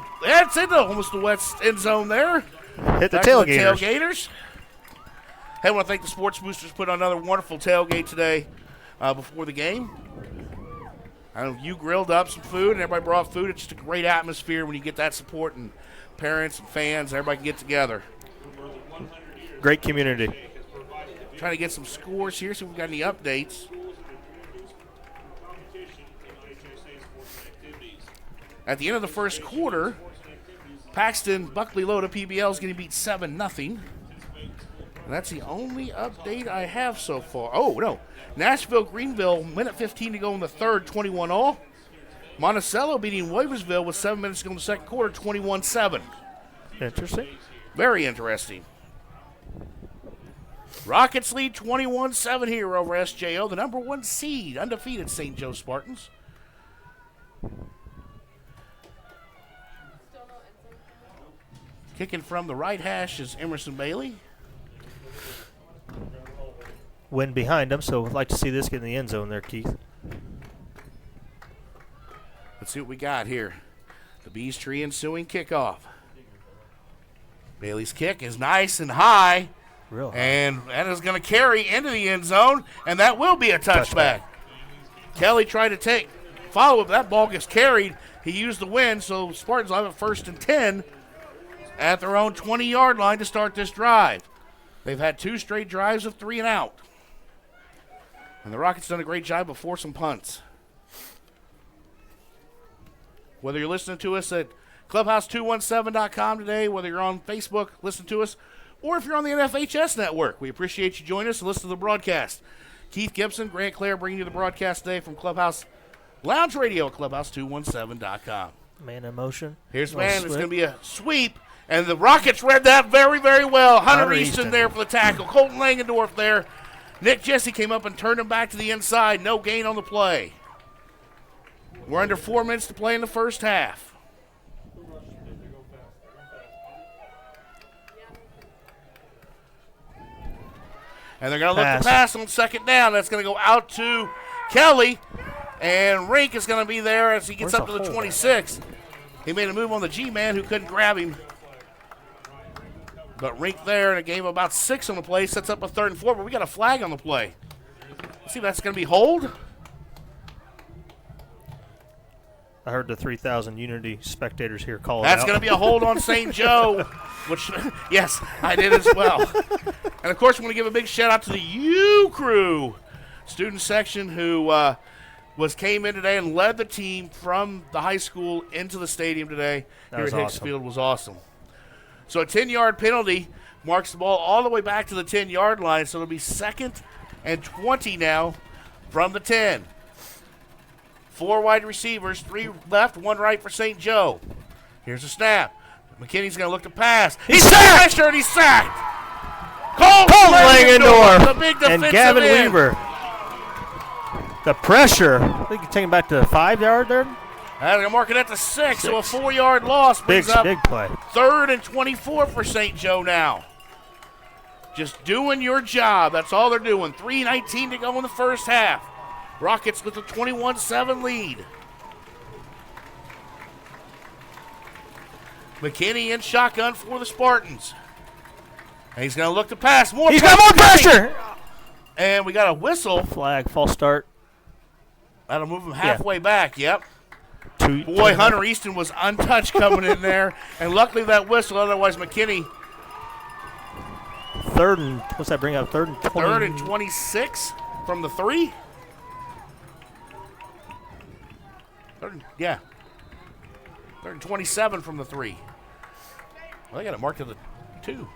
almost the west end zone there. Hit the Back to tailgaters. Tailgaters. Hey, I want to thank the Sports Boosters. Put on another wonderful tailgate today before the game. I know you grilled up some food and everybody brought food. It's just a great atmosphere when you get that support and parents and fans. Everybody can get together. Great community. Trying to get some scores here, see if we've got any updates. At the end of the first quarter, Paxton Buckley Loda PBL is getting beat 7-0. And that's the only update I have so far. Oh, no. Nashville Greenville, minute 15 to go in the third, 21-all. Monticello beating Williamsville with 7 minutes to go in the second quarter, 21-7. Interesting. Very interesting. Rockets lead 21-7 here over SJO, the number 1 seed, undefeated St. Joe Spartans. Kicking from the right hash is Emerson Bailey. Wind behind them, so I'd like to see this get in the end zone there, Keith. Let's see what we got here. The Bees Tree ensuing kickoff. Bailey's kick is nice and high. Real high. And that is going to carry into the end zone, and that will be a touchback. Kelly tried to follow up. That ball gets carried. He used the wind, so Spartans will have it 1st and 10 at their own 20-yard line to start this drive. They've had 2 straight drives of 3 and out. And the Rockets done a great job of forcing punts. Whether you're listening to us at Clubhouse217.com today, whether you're on Facebook, listen to us, or if you're on the NFHS network, we appreciate you joining us and listen to the broadcast. Keith Gibson, Grant Cler bringing you the broadcast today from Clubhouse Lounge Radio at Clubhouse217.com. Man in motion. Here's man. It's going to be a sweep, and the Rockets read that very, very well. Hunter Easton there for the tackle. Colton Langendorf there. Nick Jesse came up and turned him back to the inside. No gain on the play. We're under 4 minutes to play in the first half. And they're going to look to pass on second down. That's going to go out to Kelly. And Rink is going to be there as he gets up to the 26. He made a move on the G-man who couldn't grab him. But Rink there in a game of about 6 on the play sets up a 3rd and 4. But we got a flag on the play. Let's see if that's going to be hold. I heard the 3,000 Unity spectators here call it That's out. going to be a hold on St. Joe, which, yes, I did as well. And, of course, we want to give a big shout-out to the U Crew student section who came in today and led the team from the high school into the stadium today here at Hicks Field. Was awesome. So a 10-yard penalty marks the ball all the way back to the 10-yard line, so it'll be 2nd and 20 now from the 10. 4 wide receivers, 3 left, 1 right for St. Joe. Here's a snap. McKinney's going to look to pass. He's sacked! And he's sacked! Colton Langendorf, the big defensive and Gavin end. Weaver. The pressure. I think you take him back to the 5-yard there. They're going to mark it at the 6, so a 4-yard loss brings up big play. 3rd and 24 for St. Joe now. Just doing your job. That's all they're doing. 3:19 to go in the first half. Rockets with a 21-7 lead. McKinney in shotgun for the Spartans. And he's going to look to pass. He's got more pressure. And we got a whistle. Flag, false start. That'll move him halfway back. Yep. Boy, Hunter Easton was untouched coming in there. And luckily that whistle, otherwise McKinney. 3rd and, what's that bring up? 3rd and 20. 3rd and 26 from the 3. Yeah. 3rd and 27 from the 3. Well, they got it marked to the 2.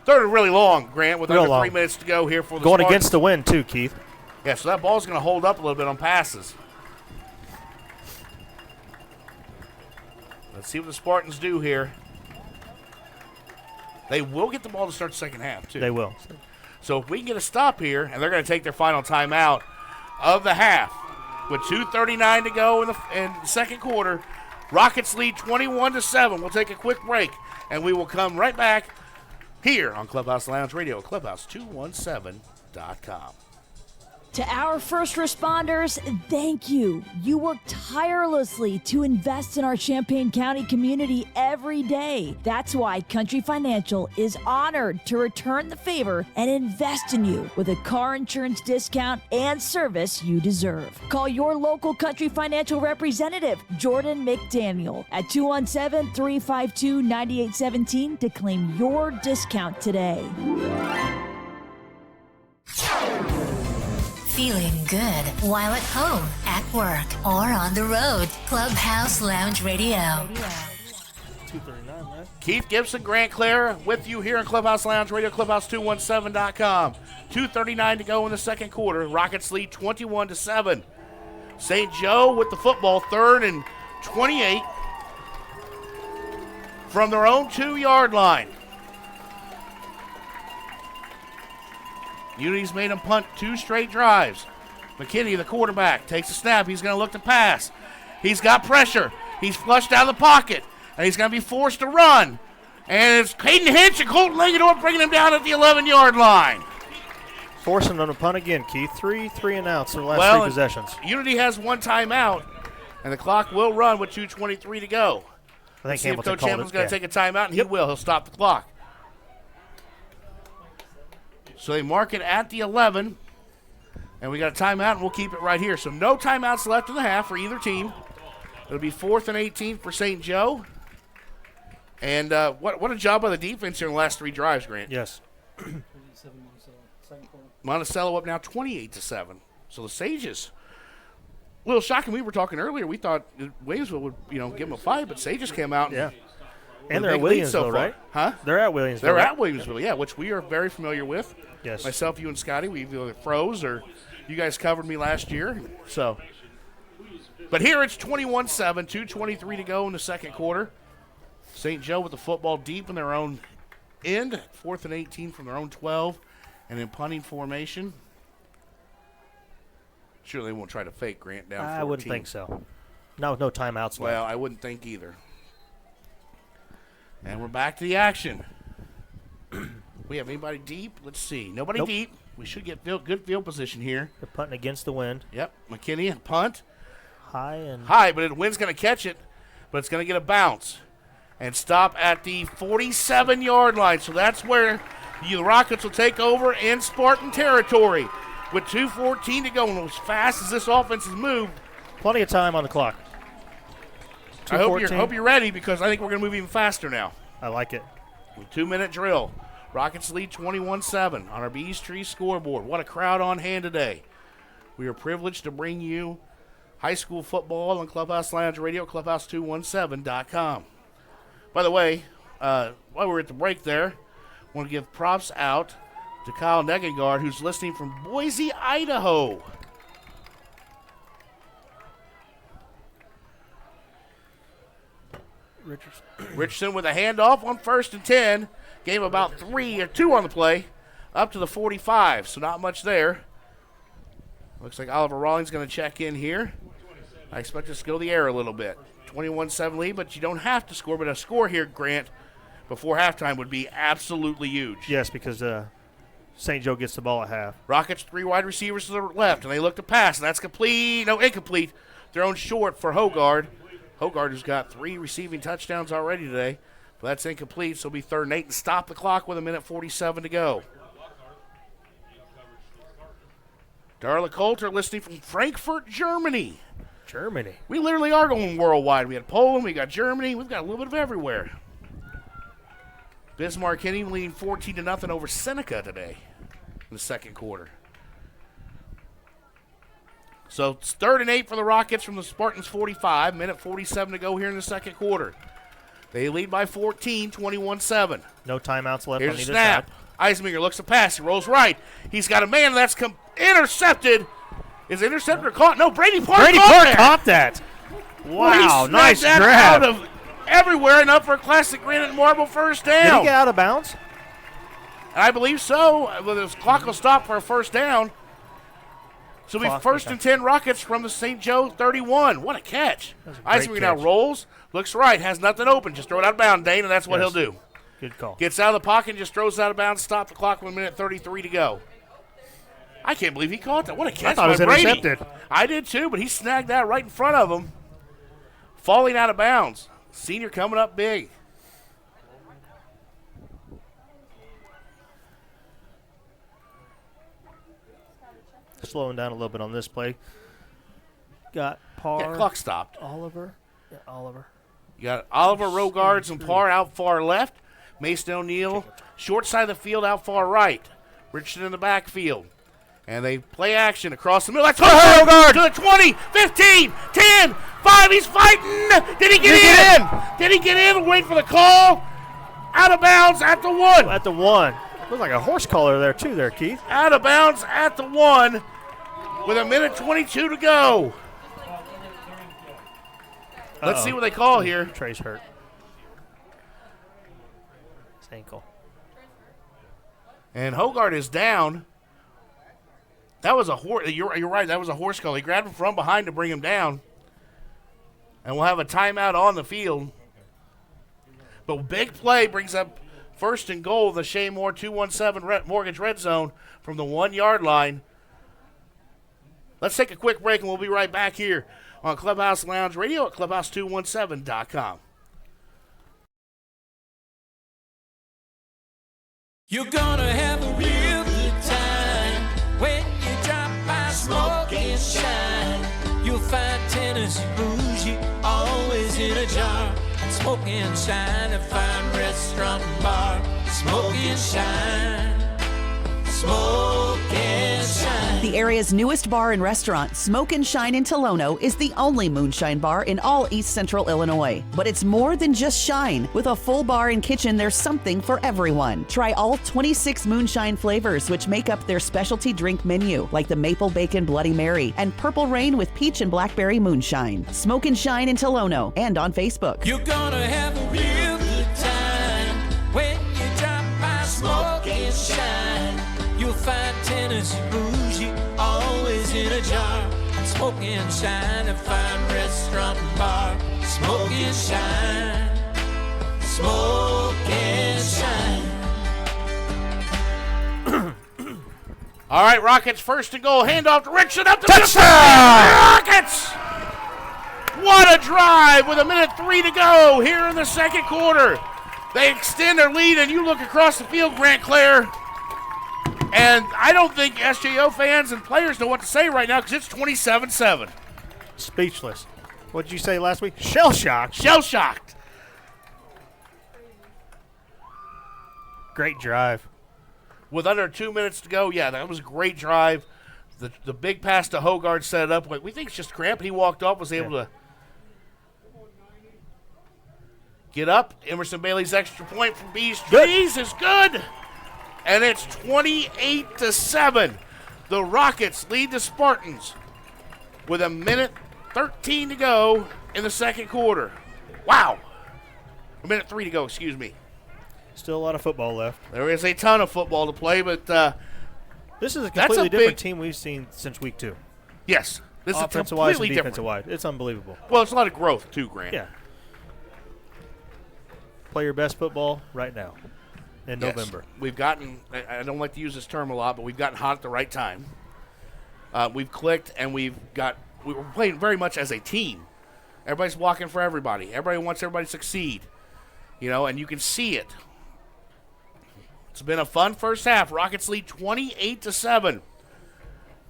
3rd and really long, Grant, with under 3 minutes to go here for the Going Spartans. against the wind, too, Keith. Yeah, so that ball's going to hold up a little bit on passes. Let's see what the Spartans do here. They will get the ball to start the second half, too. They will. So if we can get a stop here, and they're going to take their final timeout of the half with 2:39 to go in the second quarter, Rockets lead 21-7. We'll take a quick break, and we will come right back here on Clubhouse Lounge Radio, Clubhouse217.com. To our first responders, thank you. You work tirelessly to invest in our Champaign County community every day. That's why Country Financial is honored to return the favor and invest in you with a car insurance discount and service you deserve. Call your local Country Financial representative, Jordan McDaniel, at 217-352-9817 to claim your discount today. Feeling good while at home, at work, or on the road. Clubhouse Lounge Radio. 2:39, right? Keith Gibson, Grant Cler with you here in Clubhouse Lounge Radio, Clubhouse217.com. 2:39 to go in the second quarter. Rockets lead 21-7. St. Joe with the football, 3rd and 28 from their own 2-yard line. Unity's made him punt 2 straight drives. McKinney, the quarterback, takes a snap. He's going to look to pass. He's got pressure. He's flushed out of the pocket, and he's going to be forced to run. And it's Caden Hinch and Colton Langador bringing him down at the 11-yard line. Forcing them to punt again, Keith. 3 and outs in the last 3 possessions. Unity has 1 timeout, and the clock will run with 2:23 to go. I think see if Coach Hamlin's going to take a timeout, and he will. He'll stop the clock. So they mark it at the 11, and we got a timeout, and we'll keep it right here. So no timeouts left in the half for either team. It'll be 4th and 18 for St. Joe. And what a job by the defense here in the last 3 drives, Grant. Yes. Monticello up now 28-7. So the Sages, a little shocking. We were talking earlier. We thought Williamsville would, give them a fight, but Sages came out. And they're at Williamsville, right? Huh? They're at Williamsville. They're at Williamsville, yeah, which we are very familiar with. Yes. Myself, you, and Scotty, we either froze or you guys covered me last year. So, but here it's 21-7, 2:23 to go in the second quarter. St. Joe with the football deep in their own end, 4th and 18 from their own 12, and in punting formation. Surely they won't try to fake Grant down 14. I wouldn't think so. Not with no timeouts left. Well, I wouldn't think either. And we're back to the action. We have anybody deep? Let's see. Nobody deep. We should get good field position here. They're punting against the wind. Yep. McKinney, punt. High, but the wind's going to catch it, but it's going to get a bounce and stop at the 47-yard line. So that's where the Rockets will take over in Spartan territory with 2:14 to go. And as fast as this offense has moved, plenty of time on the clock. I hope you're ready, because I think we're going to move even faster now. I like it. 2-minute drill. Rockets lead 21-7 on our Bees Tree scoreboard. What a crowd on hand today. We are privileged to bring you high school football on Clubhouse Lounge Radio, Clubhouse217.com. By the way, while we're at the break there, I want to give props out to Kyle Negengard, who's listening from Boise, Idaho. Richardson with a handoff on 1st and 10. Gave about 3 or 2 on the play up to the 45, so not much there. Looks like Oliver Rawlings going to check in here. I expect us to go the air a little bit. 21-7 lead, but you don't have to score. But a score here, Grant, before halftime would be absolutely huge. Yes, because St. Joe gets the ball at half. Rockets 3 wide receivers to the left, and they look to pass, and that's complete. No, incomplete. Thrown short for Hogard. Hogard, who's got 3 receiving touchdowns already today. But that's incomplete, so it'll be 3rd and 8 and stop the clock with 1:47 to go. Darla Coulter listening from Frankfurt, Germany. Germany. We literally are going worldwide. We had Poland, we got Germany, we've got a little bit of everywhere. Bismarck Hitting leading 14-0 over Seneca today in the second quarter. So it's 3rd and 8 for the Rockets from the Spartans 45. 1:47 to go here in the second quarter. They lead by 14, 21-7. No timeouts left Here's on a either snap. side. Eisminger looks to pass. He rolls right. He's got a man that's intercepted. Is it intercepted or caught? No, Brady Park caught that. Wow, he nice that grab. out of everywhere and up for a classic granite and marble first down. Did he get out of bounds? I believe so. Well, the clock will stop for a first down. So it'll be 1st and 10 Rockets from the St. Joe 31. What a catch. Eisminger now rolls, looks right, has nothing open. Just throw it out of bounds, Dane, and that's what he'll do. Good call. Gets out of the pocket and just throws it out of bounds, stop the clock with 1:33 to go. I can't believe he caught that. What a catch I thought it was by Brady. intercepted. I did too, but he snagged that right in front of him. Falling out of bounds. Senior coming up big. Slowing down a little bit on this play. Got Parr. Yeah, clock stopped. Oliver. Yeah, Oliver. You got Oliver, Rogards, and Parr out far left. Mason O'Neill, short side of the field out far right. Richardson in the backfield. And they play action across the middle. That's Hogard to the 20, 15, 10, 5. He's fighting. Did he get in? Did he get in? Wait for the call. Out of bounds at the 1. At the 1. Looks like a horse collar there, too, there, Keith. Out of bounds at the 1 with 1:22 to go. Let's see what they call here. Trey's hurt. His ankle. And Hogard is down. That was a horse. You're right. That was a horse collar. He grabbed him from behind to bring him down. And we'll have a timeout on the field. But big play brings up 1st and goal. The Shea Moore 217 Mortgage Red Zone from the 1-yard line. Let's take a quick break, and we'll be right back here on Clubhouse Lounge Radio at clubhouse217.com. You're gonna have a real good time when you drop by Smoke and Shine. You'll find Tennessee bougie always in a jar. Smoke and Shine, a fine restaurant and bar. Smoke and Shine. Smoke and Shine. The area's newest bar and restaurant, Smoke and Shine in Tolono, is the only moonshine bar in all East Central Illinois. But it's more than just shine. With a full bar and kitchen, there's something for everyone. Try all 26 moonshine flavors, which make up their specialty drink menu, like the Maple Bacon Bloody Mary and Purple Rain with Peach and Blackberry Moonshine. Smoke and Shine in Tolono and on Facebook. You're gonna have a real good time when you drop by Smoke and Shine. You'll find Tennessee bougie always in a jar. Smoke and Shine, a fine restaurant and bar. Smoke and Shine. Smoke and Shine. All right, Rockets 1st and goal. Handoff to Richardson up the touchdown! Rockets! What a drive with 1:03 to go here in the second quarter. They extend their lead, and you look across the field, Grant Cler, and I don't think SJO fans and players know what to say right now because it's 27-7. Speechless. What did you say last week? Shell-shocked. Shell-shocked. Great drive. With under 2 minutes to go, yeah, that was a great drive. The big pass to Hogard set it up. We think it's just cramp. He walked off, was able to get up. Emerson Bailey's extra point from Bees Trees is good. And it's 28-7. The Rockets lead the Spartans with 1:13 to go in the second quarter. Wow. 1:03 to go, excuse me. Still a lot of football left. There is a ton of football to play, but this is a completely different team we've seen since week 2. Yes. This is offensive-wise and completely different. defensive-wise. It's unbelievable. Well, it's a lot of growth too, Grant. Yeah. Play your best football right now in November. We've gotten, I don't like to use this term a lot, but we've gotten hot at the right time. We've clicked, and we were playing very much as a team. Everybody's walking for everybody. Everybody wants everybody to succeed, and you can see it. It's been a fun first half. Rockets lead 28-7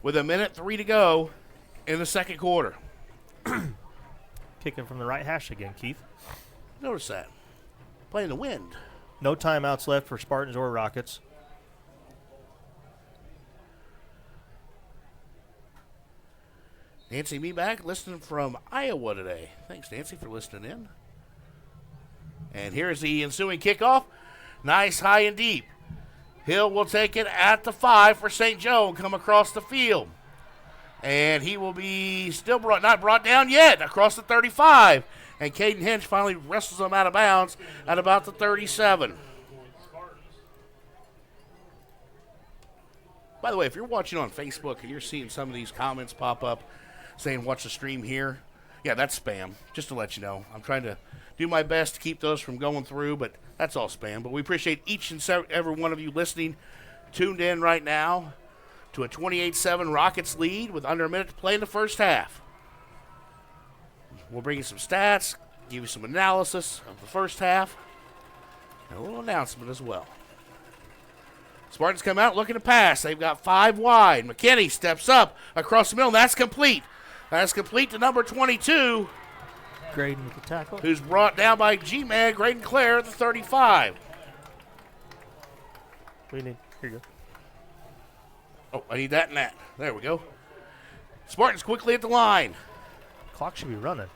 with 1:03 to go in the second quarter. Kicking from the right hash again, Keith. Notice that. Playing the wind. No timeouts left for Spartans or Rockets. Nancy Meback listening from Iowa today. Thanks, Nancy, for listening in. And here's the ensuing kickoff. Nice, high, and deep. Hill will take it at the 5 for St. Joe and come across the field. And he will be still not brought down yet, across the 35. And Caden Hinch finally wrestles him out of bounds at about the 37. By the way, if you're watching on Facebook and you're seeing some of these comments pop up saying watch the stream here, yeah, that's spam, just to let you know. I'm trying to do my best to keep those from going through, but that's all spam. But we appreciate each and every one of you listening, tuned in right now to a 28-7 Rockets lead with under a minute to play in the first half. We'll bring you some stats, give you some analysis of the first half, and a little announcement as well. Spartans come out looking to pass. They've got 5 wide. McKinney steps up across the middle, and that's complete. That's complete to number 22. Graydon with the tackle. Who's brought down by G-Man, Graydon Cler at the 35. Here you go. Oh, I need that and that. There we go. Spartans quickly at the line. Clock should be running.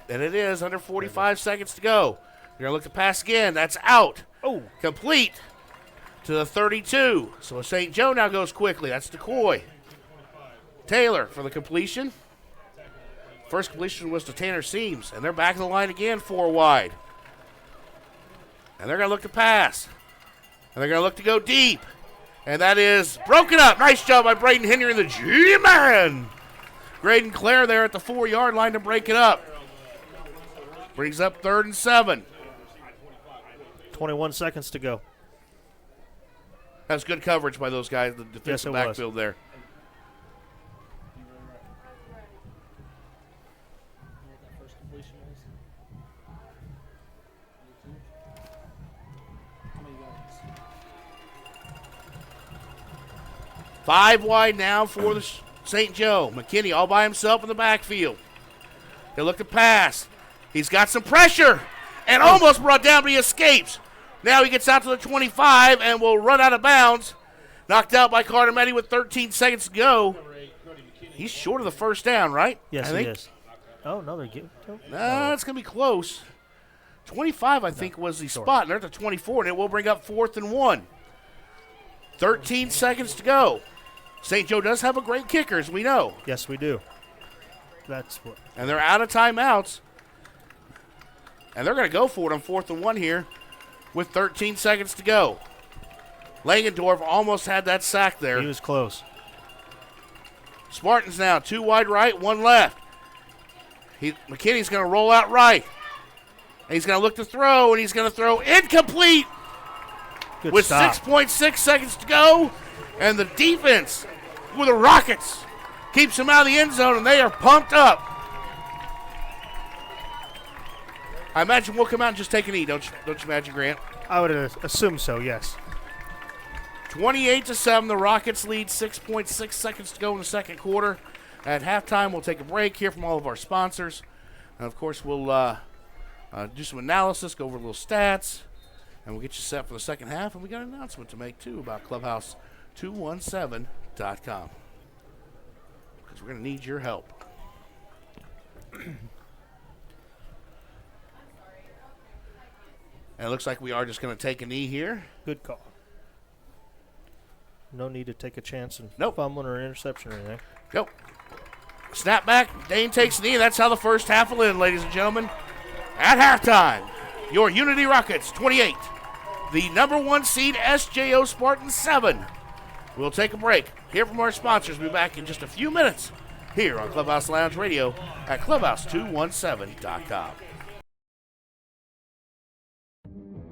And it is, under 45 seconds to go. They're going to look to pass again. That's out. Oh. Complete to the 32. So St. Joe now goes quickly. That's DeCoy. Taylor for the completion. First completion was to Tanner Seams. And they're back in the line again, 4 wide. And they're going to look to pass. And they're going to look to go deep. And that is broken up. Nice job by Braden Henry and the G-Man. Graydon Cler there at the 4-yard line to break it up. Brings up 3rd and 7. 21 seconds to go. That's good coverage by those guys, the defensive backfield there. Five wide now for the St. Joe. McKinney all by himself in the backfield. They look to pass. He's got some pressure and almost brought down, but he escapes. Now he gets out to the 25 and will run out of bounds. Knocked out by Carter Meddy with 13 seconds to go. He's short of the first down, right? Yes, he is. Oh, no, they're getting. No, it's going to be close. 25, I think, was the spot. And they're at the 24, and it will bring up 4th and 1. 13 seconds to go. St. Joe does have a great kicker, as we know. Yes, we do. That's what. And they're out of timeouts. And they're going to go for it on 4th and 1 here with 13 seconds to go. Langendorf almost had that sack there. He was close. Spartans now, 2 wide right, 1 left. McKinney's going to roll out right. And he's going to look to throw, and he's going to throw incomplete. Good with stop. 6.6 seconds to go. And the defense with the Rockets keeps him out of the end zone, and they are pumped up. I imagine we'll come out and just take a knee, don't you imagine, Grant? I would assume so, yes. 28-7, the Rockets lead, 6.6 seconds to go in the second quarter. At halftime, we'll take a break, hear from all of our sponsors. And, of course, we'll do some analysis, go over a little stats, and we'll get you set for the second half. And we got an announcement to make, too, about Clubhouse217.com. Because we're going to need your help. And it looks like we are just going to take a knee here. Good call. No need to take a chance and nope. fumbling or interception or anything. Nope. Snap back. Dane takes the knee. That's how the first half will end, ladies and gentlemen. At halftime, your Unity Rockets 28. The number 1 seed SJO Spartans 7. We'll take a break. Hear from our sponsors. We'll be back in just a few minutes here on Clubhouse Lounge Radio at clubhouse217.com.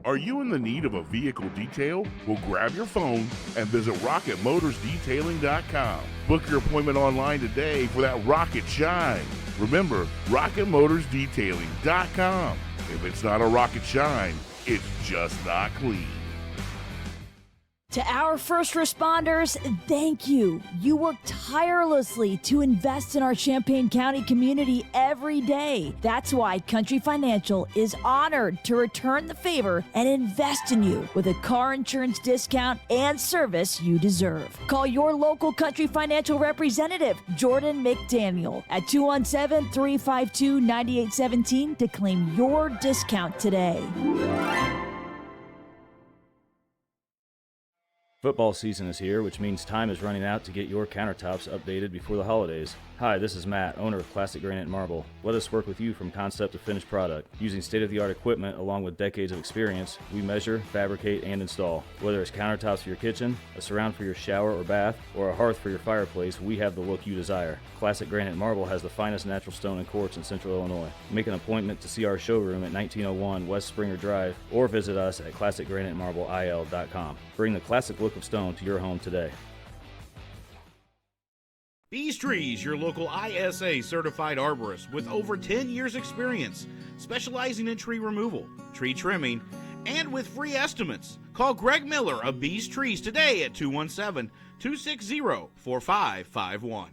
Are you in the need of a vehicle detail? Well, grab your phone and visit rocketmotorsdetailing.com. Book your appointment online today for that rocket shine. Remember, rocketmotorsdetailing.com. If it's not a rocket shine, it's just not clean. To our first responders, thank you. You work tirelessly to invest in our Champaign County community every day. That's why Country Financial is honored to return the favor and invest in you with a car insurance discount and service you deserve. Call your local Country Financial representative, Jordan McDaniel, at 217-352-9817 to claim your discount today. Football season is here, which means time is running out to get your countertops updated before the holidays. Hi, this is Matt, owner of Classic Granite and Marble. Let us work with you from concept to finished product. Using state-of-the-art equipment along with decades of experience, we measure, fabricate, and install. Whether it's countertops for your kitchen, a surround for your shower or bath, or a hearth for your fireplace, we have the look you desire. Classic Granite and Marble has the finest natural stone and quartz in Central Illinois. Make an appointment to see our showroom at 1901 West Springer Drive or visit us at classicgranitemarble.il.com. Bring the classic look of stone to your home today. Bees Trees, your local ISA certified arborist with over 10 years experience, specializing in tree removal, tree trimming, and with free estimates. Call Greg Miller of Bees Trees today at 217-260-4551.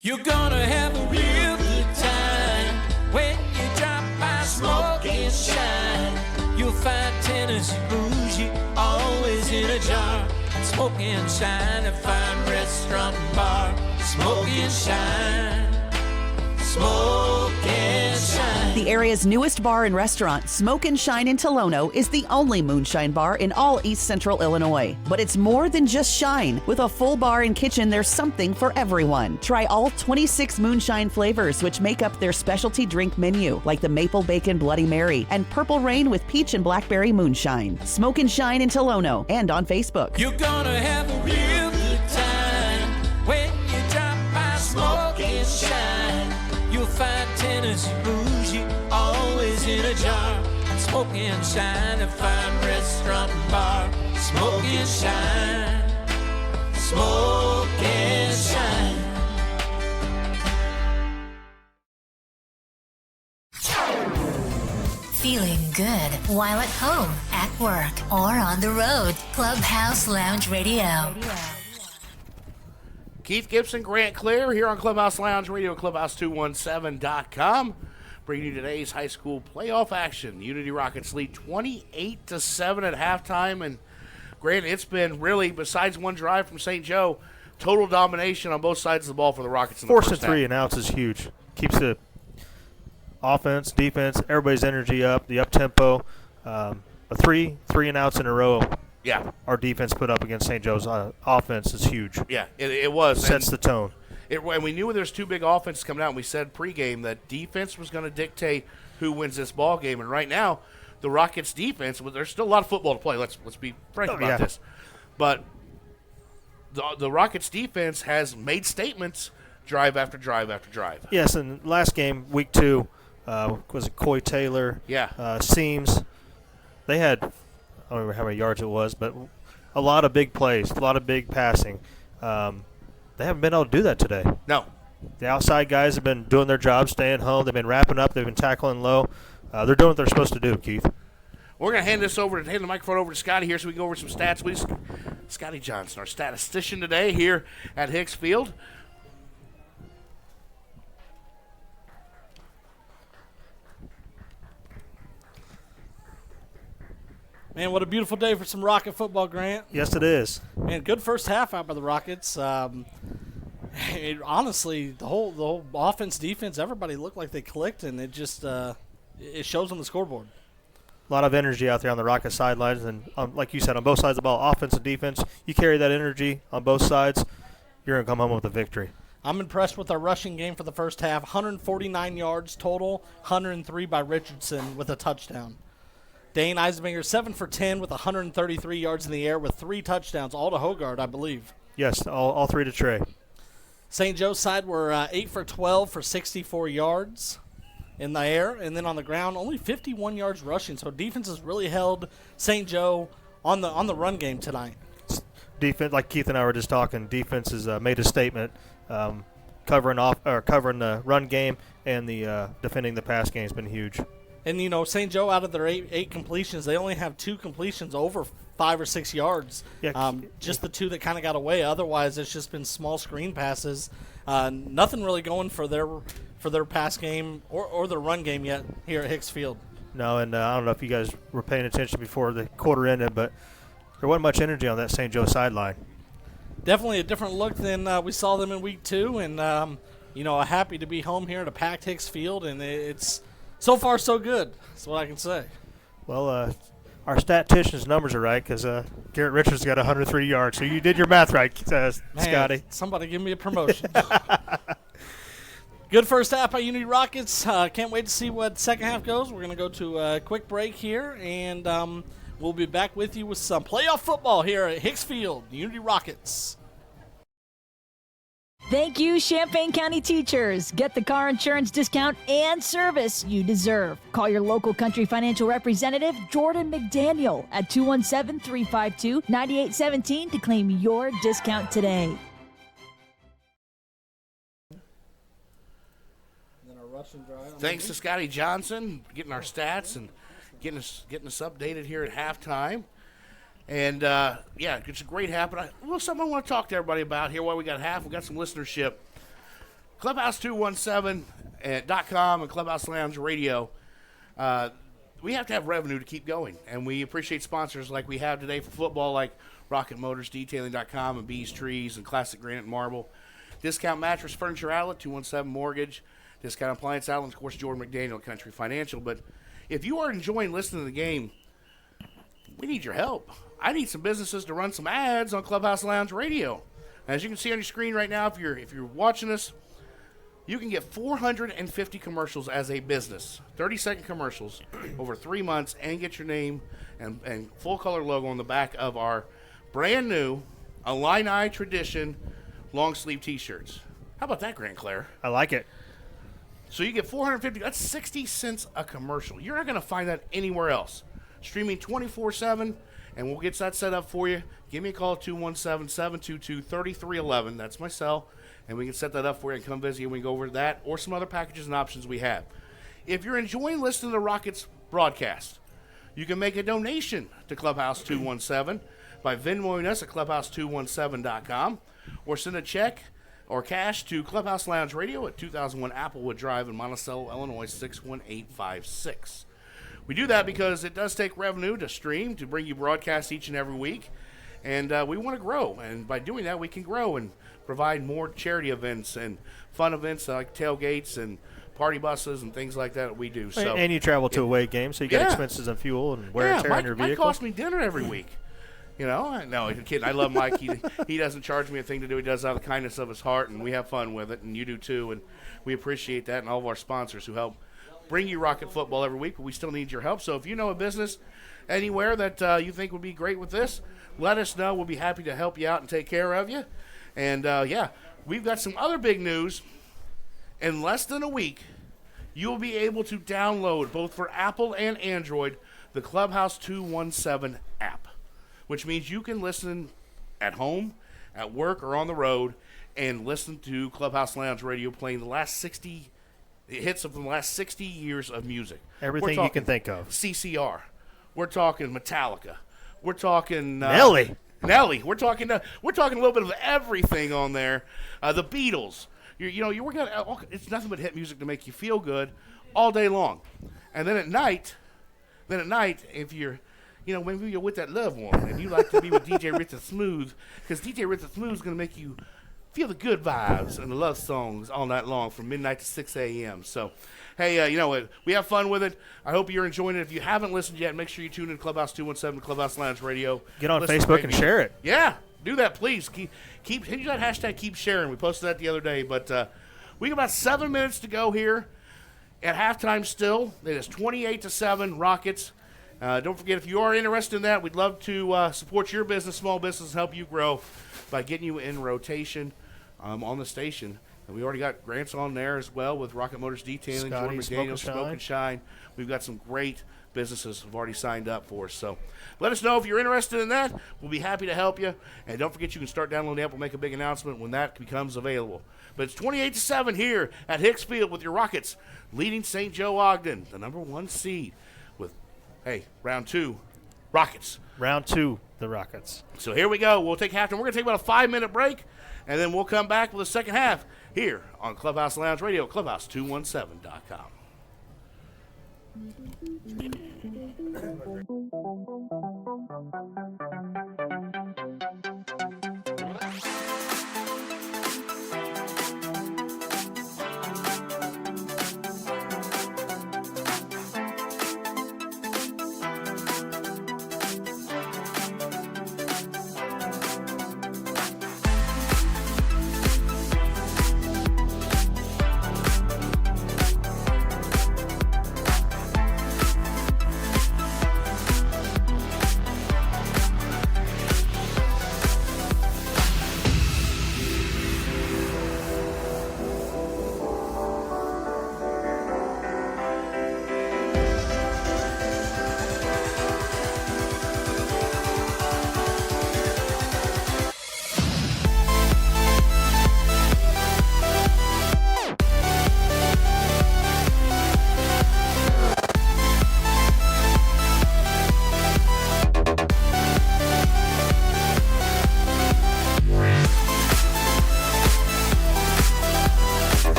You're gonna have a real good time when you drop by Smoke and Shine. You'll find Tennessee bougie always in a jar. Smoke and Shine, a fine restaurant and bar. Smoke and Shine, Smoke and Shine. The area's newest bar and restaurant, Smoke and Shine in Tolono, is the only moonshine bar in all East Central Illinois. But it's more than just shine. With a full bar and kitchen, there's something for everyone. Try all 26 moonshine flavors, which make up their specialty drink menu, like the Maple Bacon Bloody Mary and Purple Rain with Peach and Blackberry Moonshine. Smoke and Shine in Tolono and on Facebook. You're gonna have a real good time when you drop by Smoke and Shine. You'll find Tennessee bougie always in a jar. Smoke and Shine, a fine restaurant and bar. Smoke and Shine, Smoke and Shine. Feeling good while at home, at work, or on the road. Clubhouse Lounge Radio. Keith Gibson, Grant Cler here on Clubhouse Lounge Radio, clubhouse217.com. Bringing you today's high school playoff action. Unity Rockets lead 28-7 at halftime. And Grant, it's been really, besides one drive from St. Joe, total domination on both sides of the ball for the Rockets in the first half. 4 and outs is huge. Keeps the offense, defense, everybody's energy up, the up-tempo. A three and outs in a row. Yeah. Our defense put up against St. Joe's offense is huge. Yeah, it was. Sets the tone. And we knew there's two big offenses coming out, and we said pregame that defense was going to dictate who wins this ball game. And right now, the Rockets' defense, there's still a lot of football to play. Let's be frank about this. But the Rockets' defense has made statements drive after drive after drive. Yes, and last game, week 2, was it Coy Taylor? Yeah. Seams. They had, I don't remember how many yards it was, but a lot of big plays, a lot of big passing. They haven't been able to do that today. No. The outside guys have been doing their job, staying home. They've been wrapping up. They've been tackling low. They're doing what they're supposed to do, Keith. We're going to hand the microphone over to Scotty here so we can go over some stats. Scotty Johnson, our statistician today here at Hicks Field. Man, what a beautiful day for some Rocket football, Grant. Yes, it is. Man, good first half out by the Rockets. Honestly, the whole offense, defense, everybody looked like they clicked, and it just it shows on the scoreboard. A lot of energy out there on the Rocket sidelines, and like you said, on both sides of the ball, offense and defense, you carry that energy on both sides, you're going to come home with a victory. I'm impressed with our rushing game for the first half. 149 yards total, 103 by Richardson with a touchdown. Dane Eisenbinger, 7 for 10 with 133 yards in the air with 3 touchdowns, all to Hogard, I believe. Yes, all 3 to Trey. St. Joe's side were 8 for 12 for 64 yards in the air, and then on the ground, only 51 yards rushing. So defense has really held St. Joe on the run game tonight. Defense, like Keith and I were just talking, defense has made a statement, covering the run game, and the defending the pass game has been huge. And St. Joe, out of their eight completions, they only have 2 completions over 5 or 6 yards. Yeah, just the 2 that kind of got away. Otherwise, it's just been small screen passes. Nothing really going for their pass game or their run game yet here at Hicks Field. No, and I don't know if you guys were paying attention before the quarter ended, but there wasn't much energy on that St. Joe sideline. Definitely a different look than we saw them in week 2, and happy to be home here at a packed Hicks Field, and it's so far so good. That's what I can say. Well, our statistician's numbers are right because Garrett Richards got 103 yards, so you did your math right, Scotty. Somebody give me a promotion. Good first half by Unity Rockets. Can't wait to see what the second half goes. We're going to go to a quick break here, and we'll be back with you with some playoff football here at Hicks Field, Unity Rockets. Thank you, Champaign County teachers. Get the car insurance discount and service you deserve. Call your local Country Financial representative, Jordan McDaniel, at 217-352-9817 to claim your discount today. Thanks to Scotty Johnson getting our stats and getting us updated here at halftime. And, it's a great half. But something I want to talk to everybody about here while we got half. We got some listenership. Clubhouse217.com and Clubhouse Lounge Radio. We have to have revenue to keep going. And we appreciate sponsors like we have today for football, like Rocket Motors, Detailing.com, and Bees Trees, and Classic Granite and Marble. Discount Mattress Furniture Outlet, 217 Mortgage. Discount Appliance Outlet, of course, Jordan McDaniel, Country Financial. But if you are enjoying listening to the game, we need your help. I need some businesses to run some ads on Clubhouse Lounge Radio. As you can see on your screen right now, if you're watching us, you can get 450 commercials as a business, 30-second commercials over 3 months, and get your name and full-color logo on the back of our brand-new Illini Tradition long-sleeve T-shirts. How about that, Grant Cler? I like it. So you get 450. That's 60 cents a commercial. You're not going to find that anywhere else. Streaming 24/7, and we'll get that set up for you. Give me a call at 217-722-3311. That's my cell, and we can set that up for you and come visit you. We can go over that or some other packages and options we have. If you're enjoying listening to the Rockets broadcast, you can make a donation to Clubhouse 217 by Venmoing us at clubhouse217.com, or send a check or cash to Clubhouse Lounge Radio at 2001 Applewood Drive in Monticello, Illinois, 61856. We do that because it does take revenue to stream, to bring you broadcasts each and every week, and we want to grow. And by doing that, we can grow and provide more charity events and fun events like tailgates and party buses and things like that we do. So, and you travel to away games, so you get expenses on fuel and wear and tear on your vehicle. Mike costs me dinner every week. No, I'm kidding. I love Mike. He doesn't charge me a thing to do. He does out of the kindness of his heart, and we have fun with it, and you do too. And we appreciate that, and all of our sponsors who help bring you Rocket football every week, but we still need your help. So if you know a business anywhere that you think would be great with this, let us know. We'll be happy to help you out and take care of you. And, we've got some other big news. In less than a week, you'll be able to download, both for Apple and Android, the Clubhouse 217 app, which means you can listen at home, at work, or on the road and listen to Clubhouse Lounge Radio playing the last 60 hits of the last 60 years of music. Everything you can think of. CCR. We're talking Metallica. We're talking Nelly. We're talking a little bit of everything on there. The Beatles. You're working on, it's nothing but hit music to make you feel good all day long. And then at night, if you're, maybe you're with that loved one and you like to be with DJ Richard Smooth, because DJ Richard Smooth is going to make you feel the good vibes and the love songs all night long from midnight to 6 a.m. So, hey, we have fun with it. I hope you're enjoying it. If you haven't listened yet, make sure you tune in to Clubhouse 217, Clubhouse Lounge Radio. Get on Facebook and share it. Yeah, do that, please. Keep hit that hashtag. Keep sharing. We posted that the other day, but we got about 7 minutes to go here at halftime. Still, it is 28-7 Rockets. Don't forget, if you are interested in that, we'd love to support your business, small business, and help you grow by getting you in rotation on the station. And we already got Grants on there as well with Rocket Motors Detailing, Scotty, Jordan McDaniel, Smoke and Shine. We've got some great businesses who've already signed up for us. So let us know if you're interested in that. We'll be happy to help you. And don't forget, you can start downloading the app. We'll make a big announcement when that becomes available. But it's 28-7 here at Hicks Field with your Rockets leading St. Joe Ogden, the number 1 seed, with, round 2, Rockets. Round 2, the Rockets. So here we go. We'll take halftime. We're going to take about a 5-minute break, and then we'll come back with the second half here on Clubhouse Lounge Radio, clubhouse217.com.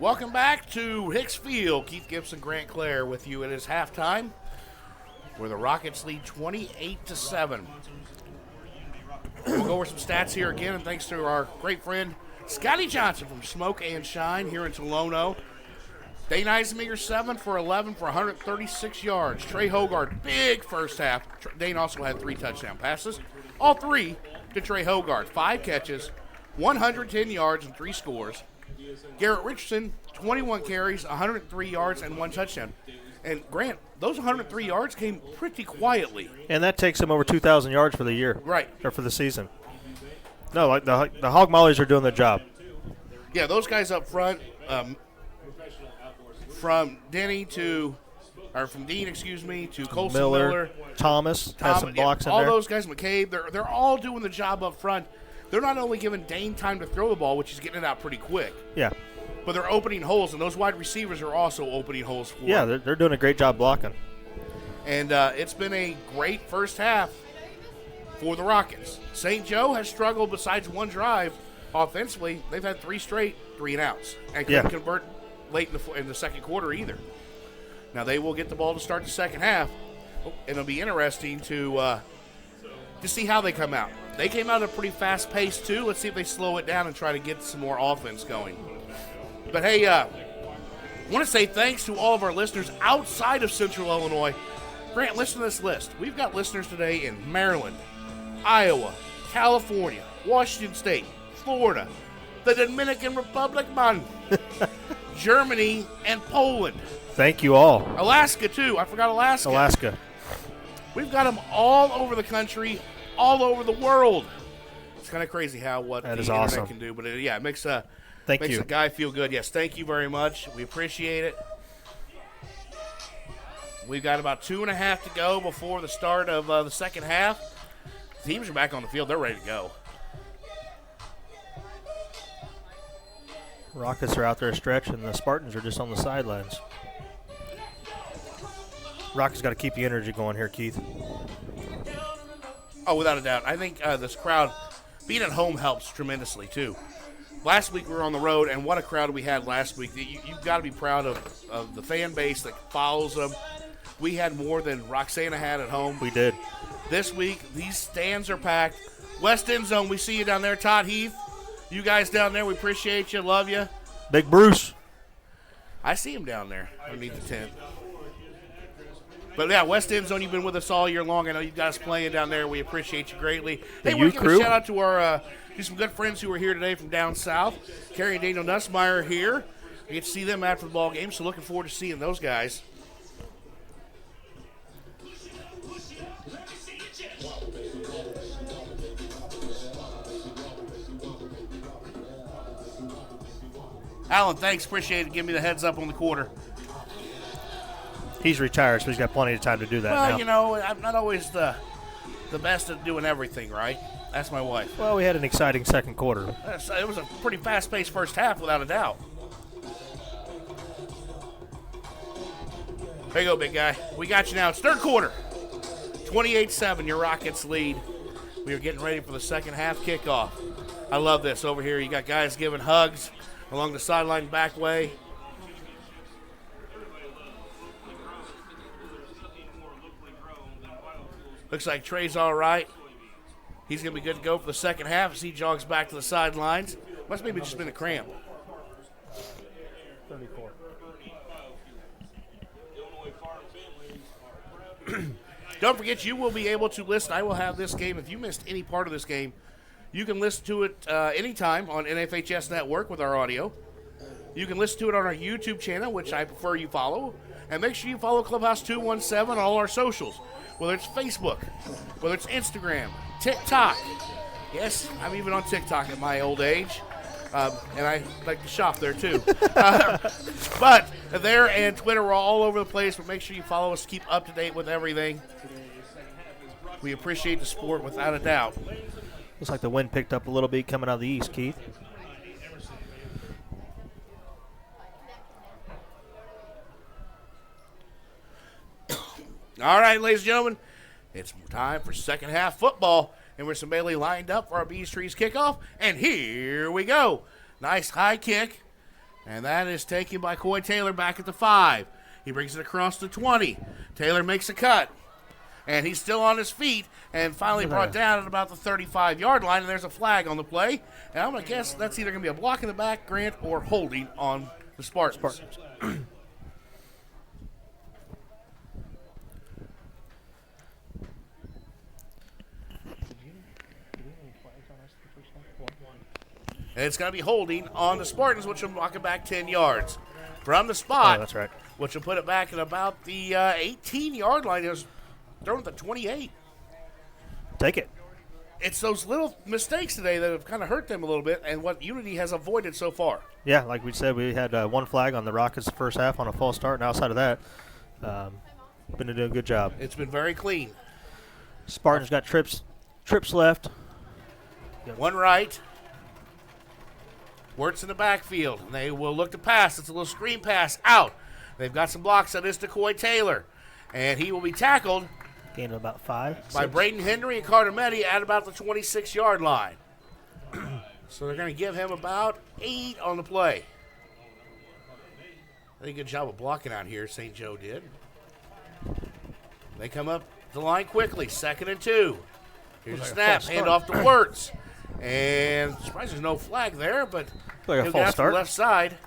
Welcome back to Hicks Field. Keith Gibson, Grant Cler with you. It is halftime, where the Rockets lead 28-7. We'll go over some stats here again, and thanks to our great friend Scotty Johnson from Smoke and Shine here in Tolono. Dane Eisenmeyer, 7 for 11 for 136 yards. Trey Hogard, big first half. Dane also had 3 touchdown passes. All 3 to Trey Hogard. 5 catches, 110 yards, and 3 scores. Garrett Richardson, 21 carries, 103 yards, and 1 touchdown. And Grant, those 103 yards came pretty quietly. And that takes him over 2,000 yards for the year. Right. Or for the season. No, like the Hog Mollies are doing their job. Yeah, those guys up front, from Dean, to Colson Miller. Thomas has some blocks in all there. All those guys, McCabe, they're all doing the job up front. They're not only giving Dane time to throw the ball, which is getting it out pretty quick. Yeah. But they're opening holes, and those wide receivers are also opening holes for Yeah, him. they're doing a great job blocking. And it's been a great first half for the Rockets. St. Joe has struggled besides one drive offensively. They've had 3 straight 3-and-outs and couldn't convert late in the second quarter either. Now they will get the ball to start the second half. It'll be interesting to see how they come out. They came out at a pretty fast pace too. Let's see if they slow it down and try to get some more offense going. But hey, I want to say thanks to all of our listeners outside of Central Illinois. Grant, listen to this list. We've got listeners today in Maryland, Iowa, California, Washington State, Florida, the Dominican Republic, Germany, and Poland. Thank you all. Alaska, too. I forgot Alaska. Alaska. We've got them all over the country, all over the world. It's kind of crazy what the internet can do. But, it makes a guy feel good. Yes, thank you very much. We appreciate it. We've got about 2.5 to go before the start of the second half. Teams are back on the field. They're ready to go. Rockets are out there stretching, and the Spartans are just on the sidelines. Rockets got to keep the energy going here, Keith. Oh, without a doubt. I think this crowd, being at home helps tremendously, too. Last week we were on the road, and what a crowd we had last week. You've got to be proud of the fan base that follows them. We had more than Roxana had at home. We did. This week, these stands are packed. West End Zone, we see you down there. Todd Heath, you guys down there, we appreciate you, love you. Big Bruce. I see him down there underneath the tent. But, yeah, West End Zone, you've been with us all year long. I know you guys playing down there. We appreciate you greatly. Hey, we're going to give a shout-out to our some good friends who are here today from down south. Carrie and Daniel Nussmeyer here. We get to see them after the ball game, so looking forward to seeing those guys. Alan, thanks. Appreciate it. Give me the heads up on the quarter. He's retired, so he's got plenty of time to do that now. Well, I'm not always the best at doing everything, right? That's my wife. Well, we had an exciting second quarter. It was a pretty fast-paced first half, without a doubt. There you go, big guy. We got you now. It's third quarter. 28-7, your Rockets lead. We are getting ready for the second half kickoff. I love this over here. You got guys giving hugs along the sideline back way. Looks like Trey's all right. He's going to be good to go for the second half as he jogs back to the sidelines. Must maybe just been a cramp. 34. Don't forget, you will be able to listen. I will have this game. If you missed any part of this game, you can listen to it anytime on NFHS Network with our audio. You can listen to it on our YouTube channel, which I prefer you follow. And make sure you follow Clubhouse 217 on all our socials, whether it's Facebook, whether it's Instagram, TikTok. Yes, I'm even on TikTok at my old age. And I like to shop there, too. But there and Twitter, we're all over the place. But make sure you follow us to keep up to date with everything. We appreciate the sport without a doubt. Looks like the wind picked up a little bit coming out of the east, Keith. All right, ladies and gentlemen, it's time for second half football. And we're lined up for our Bees Trees kickoff. And here we go. Nice high kick. And that is taken by Coy Taylor back at the 5. He brings it across the 20. Taylor makes a cut. And he's still on his feet and finally brought down at about the 35-yard line. And there's a flag on the play. And I'm going to guess that's either going to be a block in the back, Grant, or holding on the Spartans. And it's going to be holding on the Spartans, which will block it back 10 yards. From the spot, that's right. Which will put it back at about the 18-yard line. It was thrown at the 28. Take it. It's those little mistakes today that have kind of hurt them a little bit, and what Unity has avoided so far. Yeah, like we said, we had one flag on the Rockets the first half on a false start, and outside of that, been doing a good job. It's been very clean. Spartans got trips left. One right. Wirtz in the backfield. And they will look to pass. It's a little screen pass out. They've got some blocks. That is to Coy Taylor. And he will be tackled. Gain of about 5. By Braden Henry and Carter Meddy at about the 26-yard line. So they're going to give him about 8 on the play. I think a good job of blocking out here, St. Joe did. They come up the line quickly. 2nd and 2. Here's a snap. Hand off to Wirtz. And surprised there's no flag there, but like he'll a get out to the start. left side.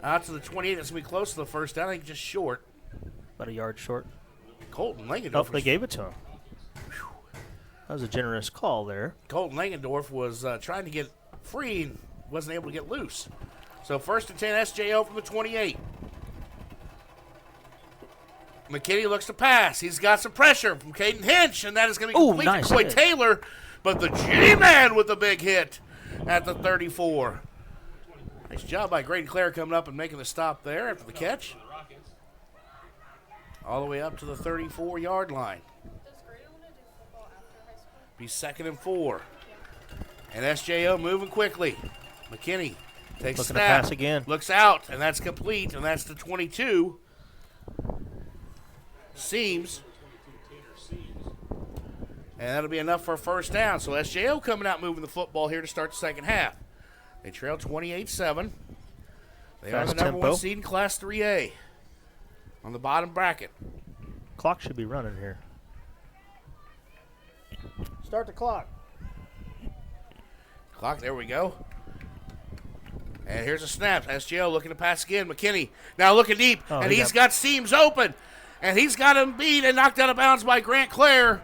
Out to the 28. That's going to be close to the first down. I think just short. About a yard short. Colton Langendorf. Oh, they gave it to him. That was a generous call there. Colton Langendorf was trying to get free and wasn't able to get loose. So 1st and 10 SJO from the 28. McKinney looks to pass. He's got some pressure from Caden Hinch, and that is going to be complete to Coy Taylor. But the G-Man with the big hit at the 34. Nice job by Graydon Cler coming up and making the stop there after the catch. All the way up to the 34-yard line. Be 2nd and 4. And SJO moving quickly. McKinney takes a snap. Looking to pass again. Looks out, and that's complete, and that's the 22. Seams. And that'll be enough for a first down. So SJO coming out moving the football here to start the second half. They trail 28-7. They are the number 1 seed in Class 3A on the bottom bracket. Clock should be running here. Start the clock. Clock, there we go. And here's a snap. SJO looking to pass again. McKinney now looking deep, and he's got seams open. And he's got him beat and knocked out of bounds by Graydon Cler.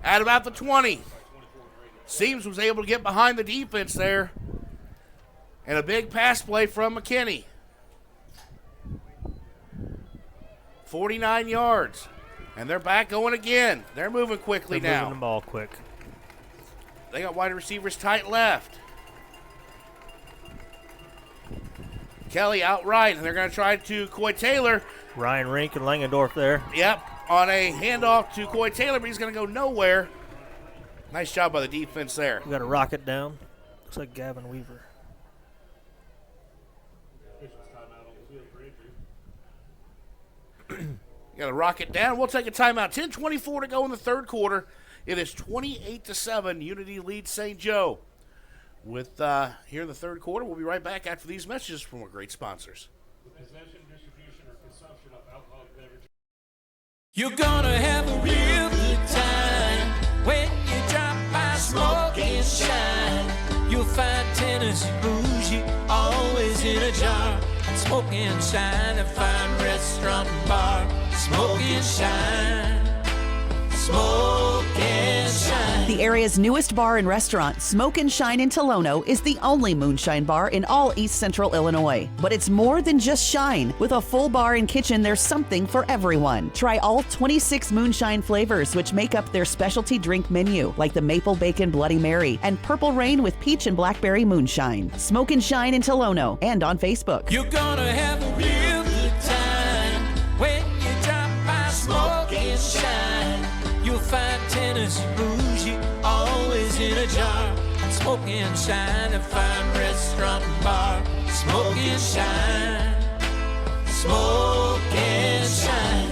At about the 20. Seams was able to get behind the defense there. And a big pass play from McKinney. 49 yards. And they're back going again. They're moving quickly now. Moving the ball quick. They got wide receivers tight left. Kelly out right, and they're going to try to Coy Taylor. Ryan Rink and Langendorf there. Yep, on a handoff to Coy Taylor, but he's going to go nowhere. Nice job by the defense there. We got a rocket down. Looks like Gavin Weaver. Got a rocket down. We'll take a timeout. 10:24 to go in the third quarter. It is 28-7. Unity leads St. Joe. With here in the third quarter, we'll be right back after these messages from our great sponsors. You're gonna have a real good time when you drop by Smoke and Shine. You'll find Tennessee bougie always in a jar. Smoke and Shine, a fine restaurant and bar. Smoke and Shine. Smoke and Shine. The area's newest bar and restaurant, Smoke and Shine in Tolono, is the only moonshine bar in all East Central Illinois. But it's more than just shine. With a full bar and kitchen, there's something for everyone. Try all 26 moonshine flavors, which make up their specialty drink menu, like the Maple Bacon Bloody Mary and Purple Rain with Peach and Blackberry Moonshine. Smoke and Shine in Tolono and on Facebook. You're gonna have a real good time when you drop by Smoke and Shine. You'll find Tennessee bougie always in a jar. Smoke and Shine, a fine restaurant and bar. Smoke and Shine. Smoke and Shine.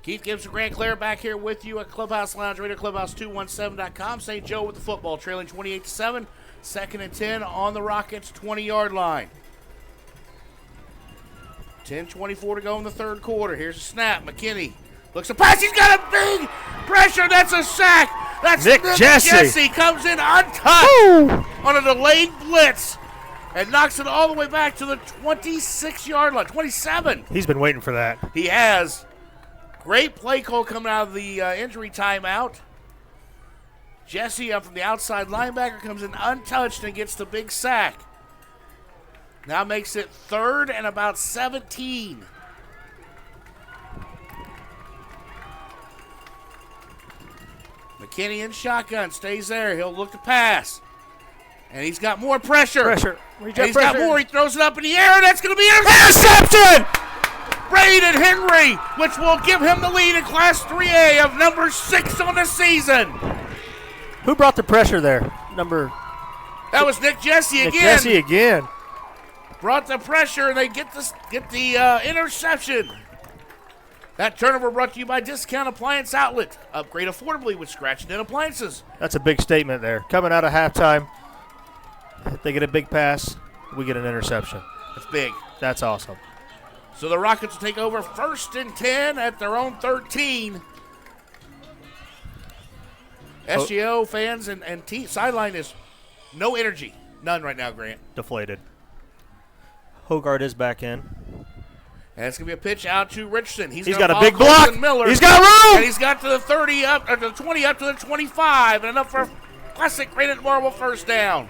Keith Gibson, Grant Cler back here with you at Clubhouse Lounge Radio, clubhouse217.com. St. Joe with the football, trailing 28-7. 2nd and 10 on the Rockets' 20-yard line. 10:24 to go in the third quarter. Here's a snap. McKinney looks a pass. He's got a big pressure. That's a sack. That's Nick Jesse. Comes in untouched on a delayed blitz and knocks it all the way back to the 26-yard line. 27. He's been waiting for that. He has. Great play call coming out of the injury timeout. Jesse up from the outside linebacker comes in untouched and gets the big sack. Now makes it 3rd and about 17. McKinney in shotgun, stays there. He'll look to pass. And he's got more pressure. He's got more. He throws it up in the air, and that's going to be an interception! Braden Henry, which will give him the lead in Class 3A of number 6 on the season. Who brought the pressure there? That was Nick Jesse again. Nick Jesse again. Brought the pressure, and they get the interception. That turnover brought to you by Discount Appliance Outlet. Upgrade affordably with scratch and appliances. That's a big statement there. Coming out of halftime, if they get a big pass, we get an interception. That's big. That's awesome. So the Rockets will take over 1st and 10 at their own 13. SJO fans and sideline is no energy. None right now, Grant. Deflated. Hogard is back in. And it's going to be a pitch out to Richardson. He's got a big block. Miller, he's got room. And he's got to the 30 up, or the 20 up to the 25. And enough for a classic Granite Marble first down.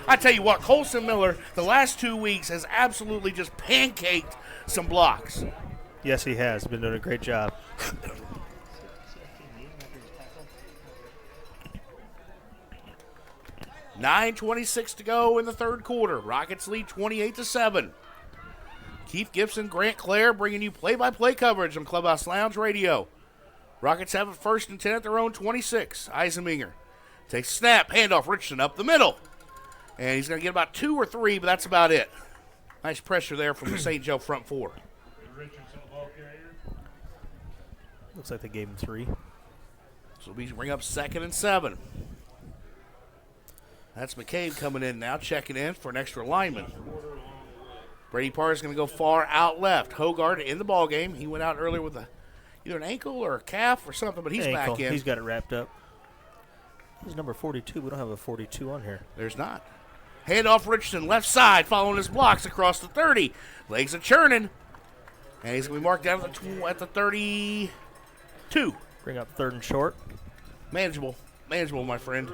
I tell you what, Colson Miller, the last 2 weeks, has absolutely just pancaked some blocks. Yes, he has. Been doing a great job. 9:26 to go in the third quarter. Rockets lead 28-7. Keith Gibson, Grant Cler bringing you play-by-play coverage on Clubhouse Lounge Radio. Rockets have it 1st and 10 at their own 26. Eisenminger takes a snap, handoff Richardson up the middle. And he's going to get about 2 or 3, but that's about it. Nice pressure there from the St. Joe front four. Looks like they gave him 3. So we bring up 2nd and 7. That's McCabe coming in now, checking in for an extra lineman. Brady Parr is going to go far out left. Hogard in the ball game. He went out earlier with either an ankle or a calf or something, but he's back in. He's got it wrapped up. He's number 42. We don't have a 42 on here. There's not. Handoff Richardson, left side, following his blocks across the 30. Legs are churning. And he's going to be marked down at the 32. Bring up 3rd and short. Manageable. Manageable, my friend.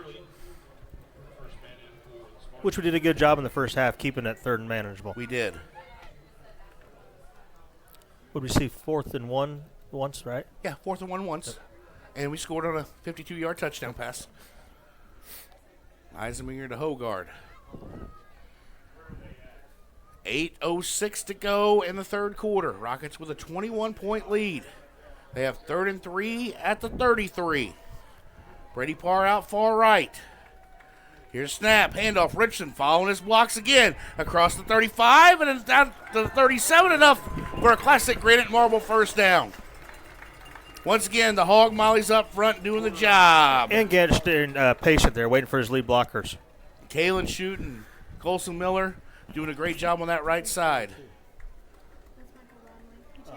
Which we did a good job in the first half, keeping that 3rd and manageable. We did. Would we see 4th and 1 once, right? Yeah, 4th and 1 once. Yep. And we scored on a 52-yard touchdown pass. Eisenminger to Hogard. 8:06 to go in the third quarter. Rockets with a 21-point lead. They have 3rd and 3 at the 33. Brady Parr out far right. Here's a snap, handoff, Richardson following his blocks again across the 35 and it's down to the 37, enough for a classic Granite Marble first down. Once again, the Hog Molly's up front doing the job. And Gadget patient there, waiting for his lead blockers. Kalen Shute and Colson Miller doing a great job on that right side. Oh,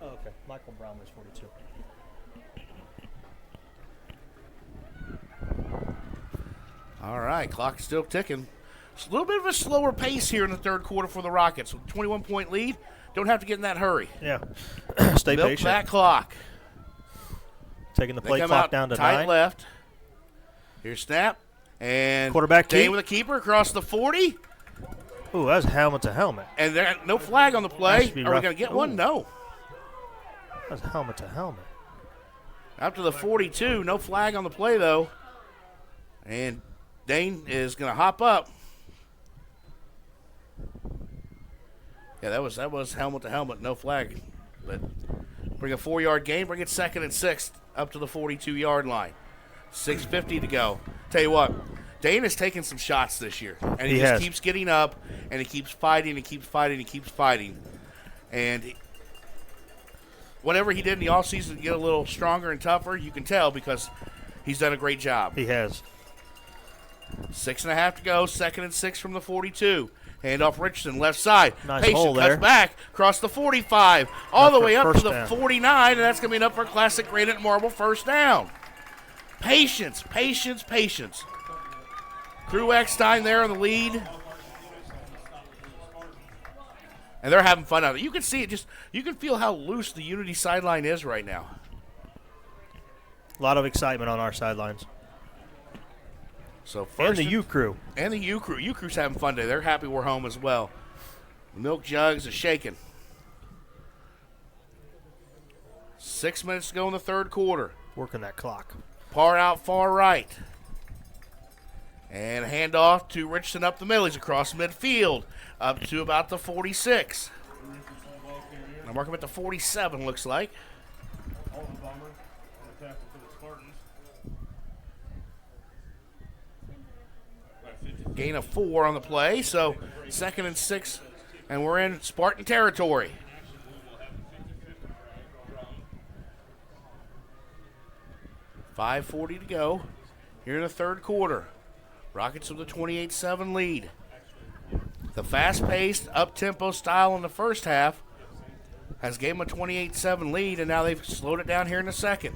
okay. Michael Brown was 42. All right, clock is still ticking. It's a little bit of a slower pace here in the third quarter for the Rockets. With a 21-point lead, don't have to get in that hurry. Yeah. Stay Milk patient. that clock. Taking the play clock down to tight 9. Left. Here's snap. And quarterback Dane with a keeper across the 40. Ooh, that's helmet to helmet. And there no flag on the play. Are we going to get one? No. That's helmet to helmet. Up to the 42. No flag on the play, though. And Dane is going to hop up. Yeah, that was helmet to helmet, no flag. But bring a 4-yard gain, bring it 2nd and 6 up to the 42-yard line. 6:50 to go. Tell you what, Dane has taken some shots this year. And he just keeps getting up, and he keeps fighting, and keeps fighting, and keeps fighting. And whatever he did in the offseason to get a little stronger and tougher, you can tell because he's done a great job. He has. 6.5 to go. 2nd and 6 from the 42. Handoff Richardson, left side. Nice Patient hole cuts there. back across the 45, all the way up to first the down. 49, and that's going to be enough for a classic granite marble first down. Patience, patience, patience. Crew Eckstein there on the lead. And they're having fun out there. You can see it you can feel how loose the Unity sideline is right now. A lot of excitement on our sidelines. So first And the U crew. And the U crew. U crew's having fun today. They're happy we're home as well. The milk jugs are shaking. 6 minutes to go in the third quarter. Working that clock. Parr out far right. And a handoff to Richardson up the middle. He's across midfield up to about the 46. I'll mark him at the 47, looks like. Gain of 4 on the play, so 2nd and 6, and we're in Spartan territory. $5:40 to go here in the third quarter. Rockets with a 28-7 lead. The fast-paced, up-tempo style in the first half has gave them a 28-7 lead, and now they've slowed it down here in the second.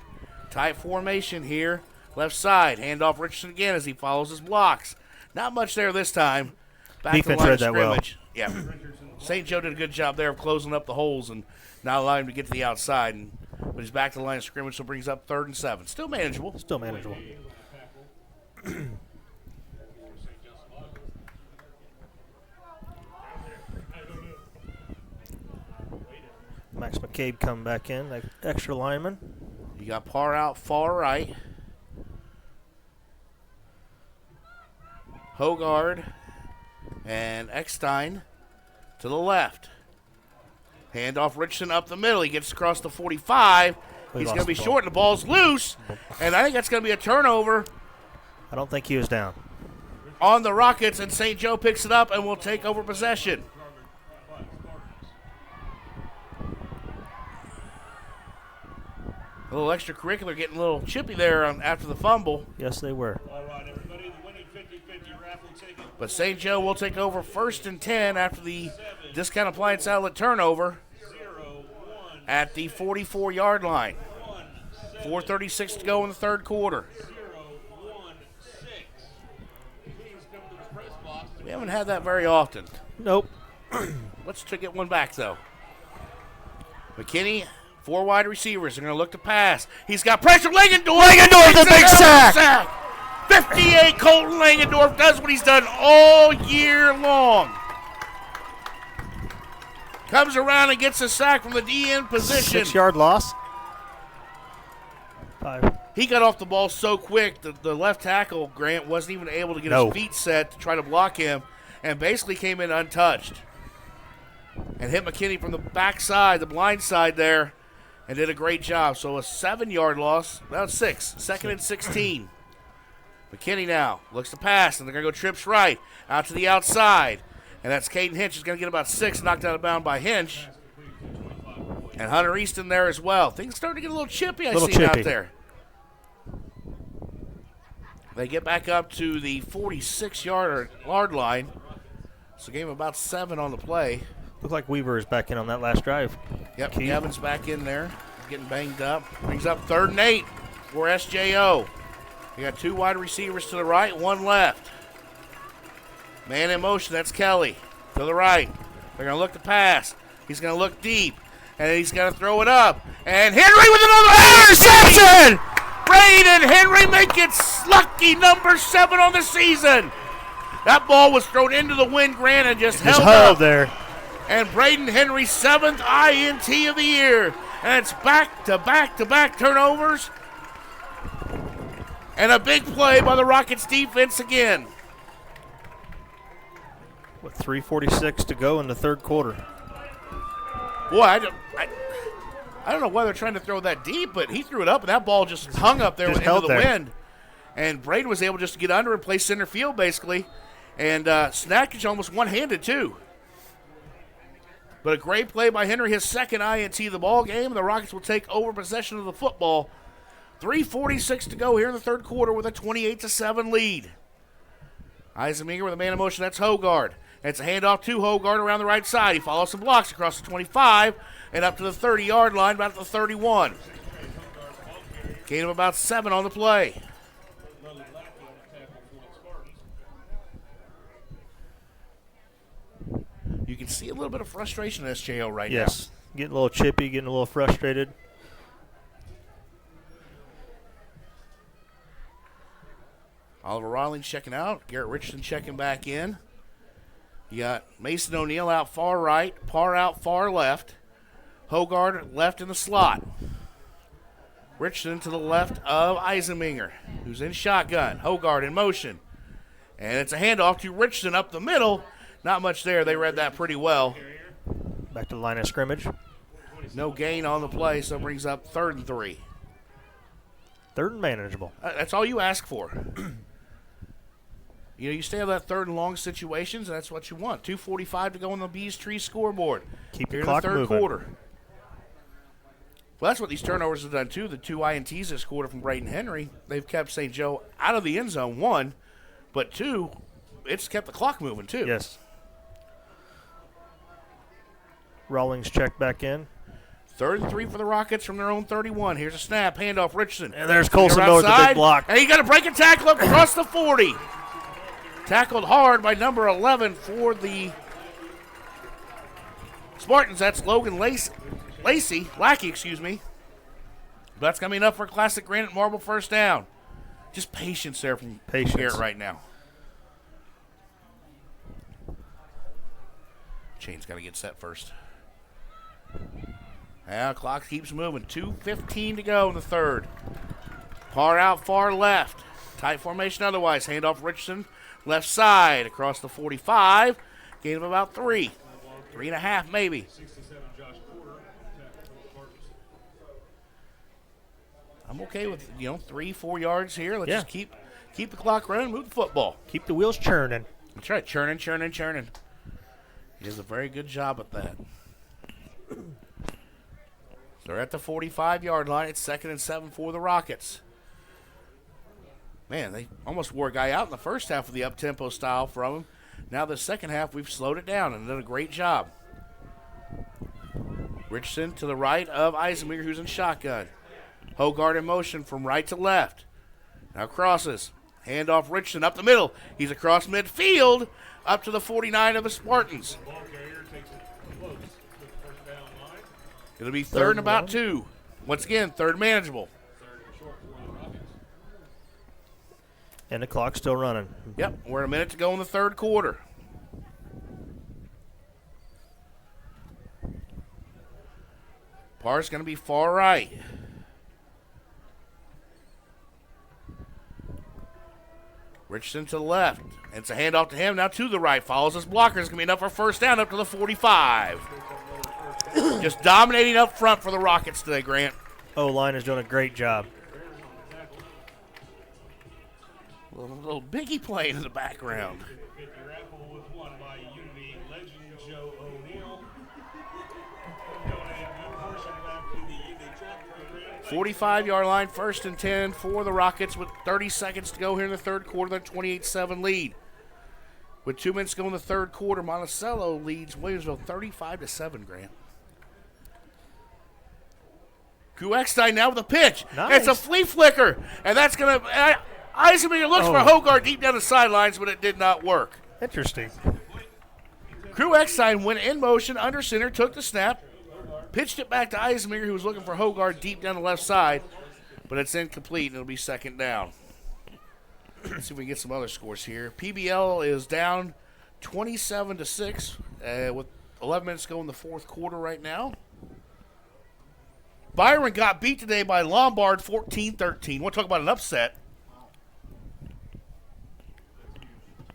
Tight formation here, left side. Handoff Richardson again as he follows his blocks. Not much there this time. Back Defense to the line read of that well. scrimmage. Yeah. St. Joe did a good job there of closing up the holes and not allowing him to get to the outside. But he's back to the line of scrimmage, so brings up 3rd and 7. Still manageable. Still manageable. Max McCabe coming back in, that extra lineman. You got Parr out far right. Hogard and Eckstein to the left. Handoff Richardson up the middle. He gets across the 45. He's going to be short, and the ball's loose. And I think that's going to be a turnover. I don't think he was down. On the Rockets, and St. Joe picks it up and will take over possession. A little extracurricular, getting a little chippy there after the fumble. Yes, they were. But St. Joe will take over 1st and 10 after the Discount Appliance Outlet turnover at the 44-yard line. 4:36 to go in the third quarter. We haven't had that very often. Nope. Let's get one back, though. McKinney, 4 wide receivers. They're going to look to pass. He's got pressure. Langendorf, the big sack. 58, Colton Langendorf does what he's done all year long. Comes around and gets a sack from the DN position. 6-yard loss. 5. He got off the ball so quick that the left tackle, Grant, wasn't even able to get his feet set to try to block him and basically came in untouched. And hit McKinney from the backside, the blind side there, and did a great job. So a 7-yard loss, about 6, 2nd and 16. McKinney now looks to pass, and they're going to go trips right, out to the outside. And that's Caden Hinch. He's going to get about 6, knocked out of bounds by Hinch. And Hunter Easton there as well. Things starting to get a little chippy, I see out there. They get back up to the 46-yard line. So game about 7 on the play. Looked like Weaver is back in on that last drive. Yep, Kevin's back in there, getting banged up. Brings up 3rd and 8 for SJO. You got 2 wide receivers to the right, 1 left. Man in motion, that's Kelly. To the right. They're going to look to pass. He's going to look deep, and he's going to throw it up. And Henry with another interception! Braden Henry make it lucky number 7 on the season. That ball was thrown into the wind, Grant, and just held up there. And Braden Henry's 7th INT of the year. And it's back-to-back-to-back turnovers. And a big play by the Rockets defense again. With 3:46 to go in the third quarter. Boy, I don't know why they're trying to throw that deep, but he threw it up, and that ball just hung up there into the wind. And Braden was able just to get under and play center field, basically. And Snackage almost one-handed, too. But a great play by Henry, his second INT of the ball game, and the Rockets will take over possession of the football. 3:46 to go here in the third quarter with a 28-7 lead. Eisenmenger with a man in motion. That's Hogard. It's a handoff to Hogard around the right side. He follows some blocks across the 25 and up to the 30-yard line, about the 31. Gain of about 7 on the play. You can see a little bit of frustration in SJO right now. Yes, getting a little chippy, getting a little frustrated. Oliver Riley checking out. Garrett Richardson checking back in. You got Mason O'Neill out far right, Parr out far left. Hogard left in the slot. Richardson to the left of Eisenmenger, who's in shotgun. Hogard in motion. And it's a handoff to Richardson up the middle. Not much there. They read that pretty well. Back to the line of scrimmage. No gain on the play, so it brings up 3rd and 3. 3rd and manageable. That's all you ask for. You stay on that 3rd and long situations, and that's what you want. 2:45 to go on the Bees Tree scoreboard. Keep the here clock in the third moving. quarter. Well, that's what these turnovers have done, too. The 2 INTs this quarter from Brayton Henry, they've kept St. Joe out of the end zone, 1. But 2, it's kept the clock moving, too. Yes. Rawlings check back in. 3rd and 3 for the Rockets from their own 31. Here's a snap, handoff, Richardson. And there's Colson Miller with the big block. And he got a break and tackle up across the 40. Tackled hard by number 11 for the Spartans. That's Logan Lackey, excuse me. That's going to be enough for a classic Granite Marble first down. Just patience there from Garrett right now. Chain's got to get set first. Now clock keeps moving. 2:15 to go in the third. Parr out far left. Tight formation otherwise. Handoff Richardson. Left side across the 45. Gain of about 3. 3.5 maybe. I'm okay with 3-4 yards here. Let's just keep the clock running, move the football. Keep the wheels churning. That's right, churning. He does a very good job at that. They're at the 45-yard line. It's 2nd and 7 for the Rockets. Man, they almost wore a guy out in the first half of the up-tempo style from him. Now the second half, we've slowed it down and done a great job. Richardson to the right of Eisenmenger, who's in shotgun. Hogard in motion from right to left. Now crosses. Handoff Richardson up the middle. He's across midfield up to the 49 of the Spartans. It'll be 3rd and about 2. Once again, 3rd manageable. And the clock's still running. Yep, we're a minute to go in the third quarter. Parr's going to be far right. Richardson to the left. It's a handoff to him. Now to the right. Follows his blocker. It's going to be enough for first down up to the 45. Just dominating up front for the Rockets today, Grant. O-line is doing a great job. A little biggie playing in the background. 45-yard line, 1st and 10 for the Rockets with 30 seconds to go here in the third quarter. They're 28-7 lead. With 2 minutes to go in the third quarter, Monticello leads Williamsville 35-7, Grant. Drew Eckstein now with a pitch. Nice. It's a flea flicker, and that's going to Eisenmenger looks for Hogard deep down the sidelines, but it did not work. Interesting. Drew Eckstein went in motion under center, took the snap, pitched it back to Eisenmenger, who was looking for Hogard deep down the left side, but it's incomplete, and it'll be 2nd down. Let's see if we can get some other scores here. PBL is down 27-6 with 11 minutes to go in the fourth quarter right now. Byron got beat today by Lombard 14-13. Want to talk about an upset?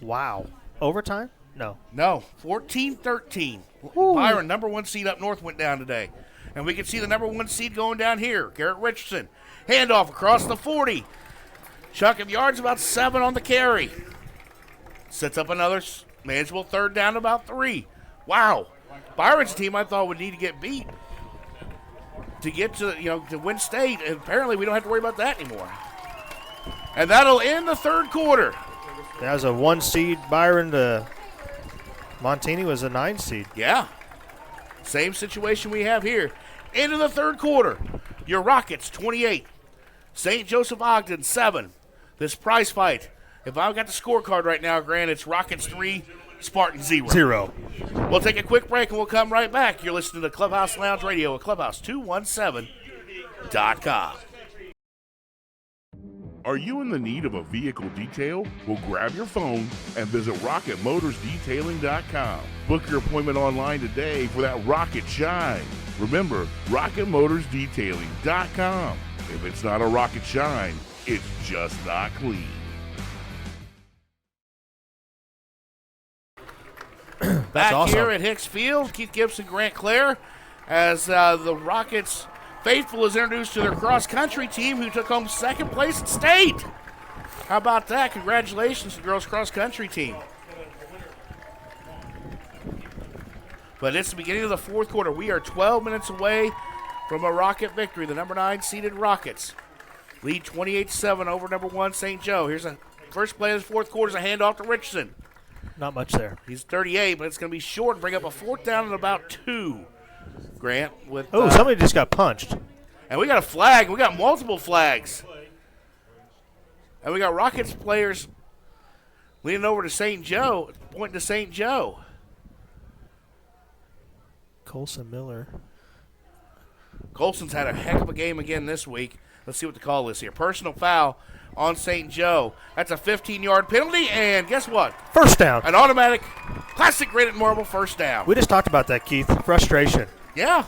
Wow. Overtime? No. No. 14-13. Byron, number 1 seed up north, went down today. And we can see the number 1 seed going down here. Garrett Richardson. Handoff across the 40. Chuck of yards, about 7 on the carry. Sets up another manageable 3rd down, about 3. Wow. Byron's team I thought would need to get beat to get to win state. And apparently we don't have to worry about that anymore. And that'll end the third quarter. That was a 1 seed. Byron to Montini was a 9 seed. Yeah. Same situation we have here. Into the third quarter. Your Rockets 28. St. Joseph-Ogden 7. This prize fight. If I've got the scorecard right now, Grant, it's Rockets 3, Spartans 0. 0. We'll take a quick break and we'll come right back. You're listening to Clubhouse Lounge Radio at Clubhouse217.com. Are you in the need of a vehicle detail? Well, grab your phone and visit RocketMotorsDetailing.com. Book your appointment online today for that rocket shine. Remember, RocketMotorsDetailing.com. If it's not a rocket shine, it's just not clean. Back awesome. here at Hicks Field, Keith Gibson, Grant Cler, as the Rockets faithful is introduced to their cross-country team who took home second place at state. How about that? Congratulations to the girls' cross-country team. But it's the beginning of the fourth quarter. We are 12 minutes away from a Rocket victory. The number 9 seeded Rockets lead 28-7 over number 1 St. Joe. Here's a first play of the fourth quarter is a handoff to Richardson. Not much there. He's 38, but it's going to be short and bring up a fourth down and about 2. Grant with. Somebody just got punched. And we got a flag. We got multiple flags. And we got Rockets players leaning over to St. Joe, pointing to St. Joe. Colson Miller. Colson's had a heck of a game again this week. Let's see what the call is here. Personal foul on St. Joe. That's a 15-yard penalty, and guess what? First down. An automatic classic graded marble first down. We just talked about that, Keith. Frustration. Yeah.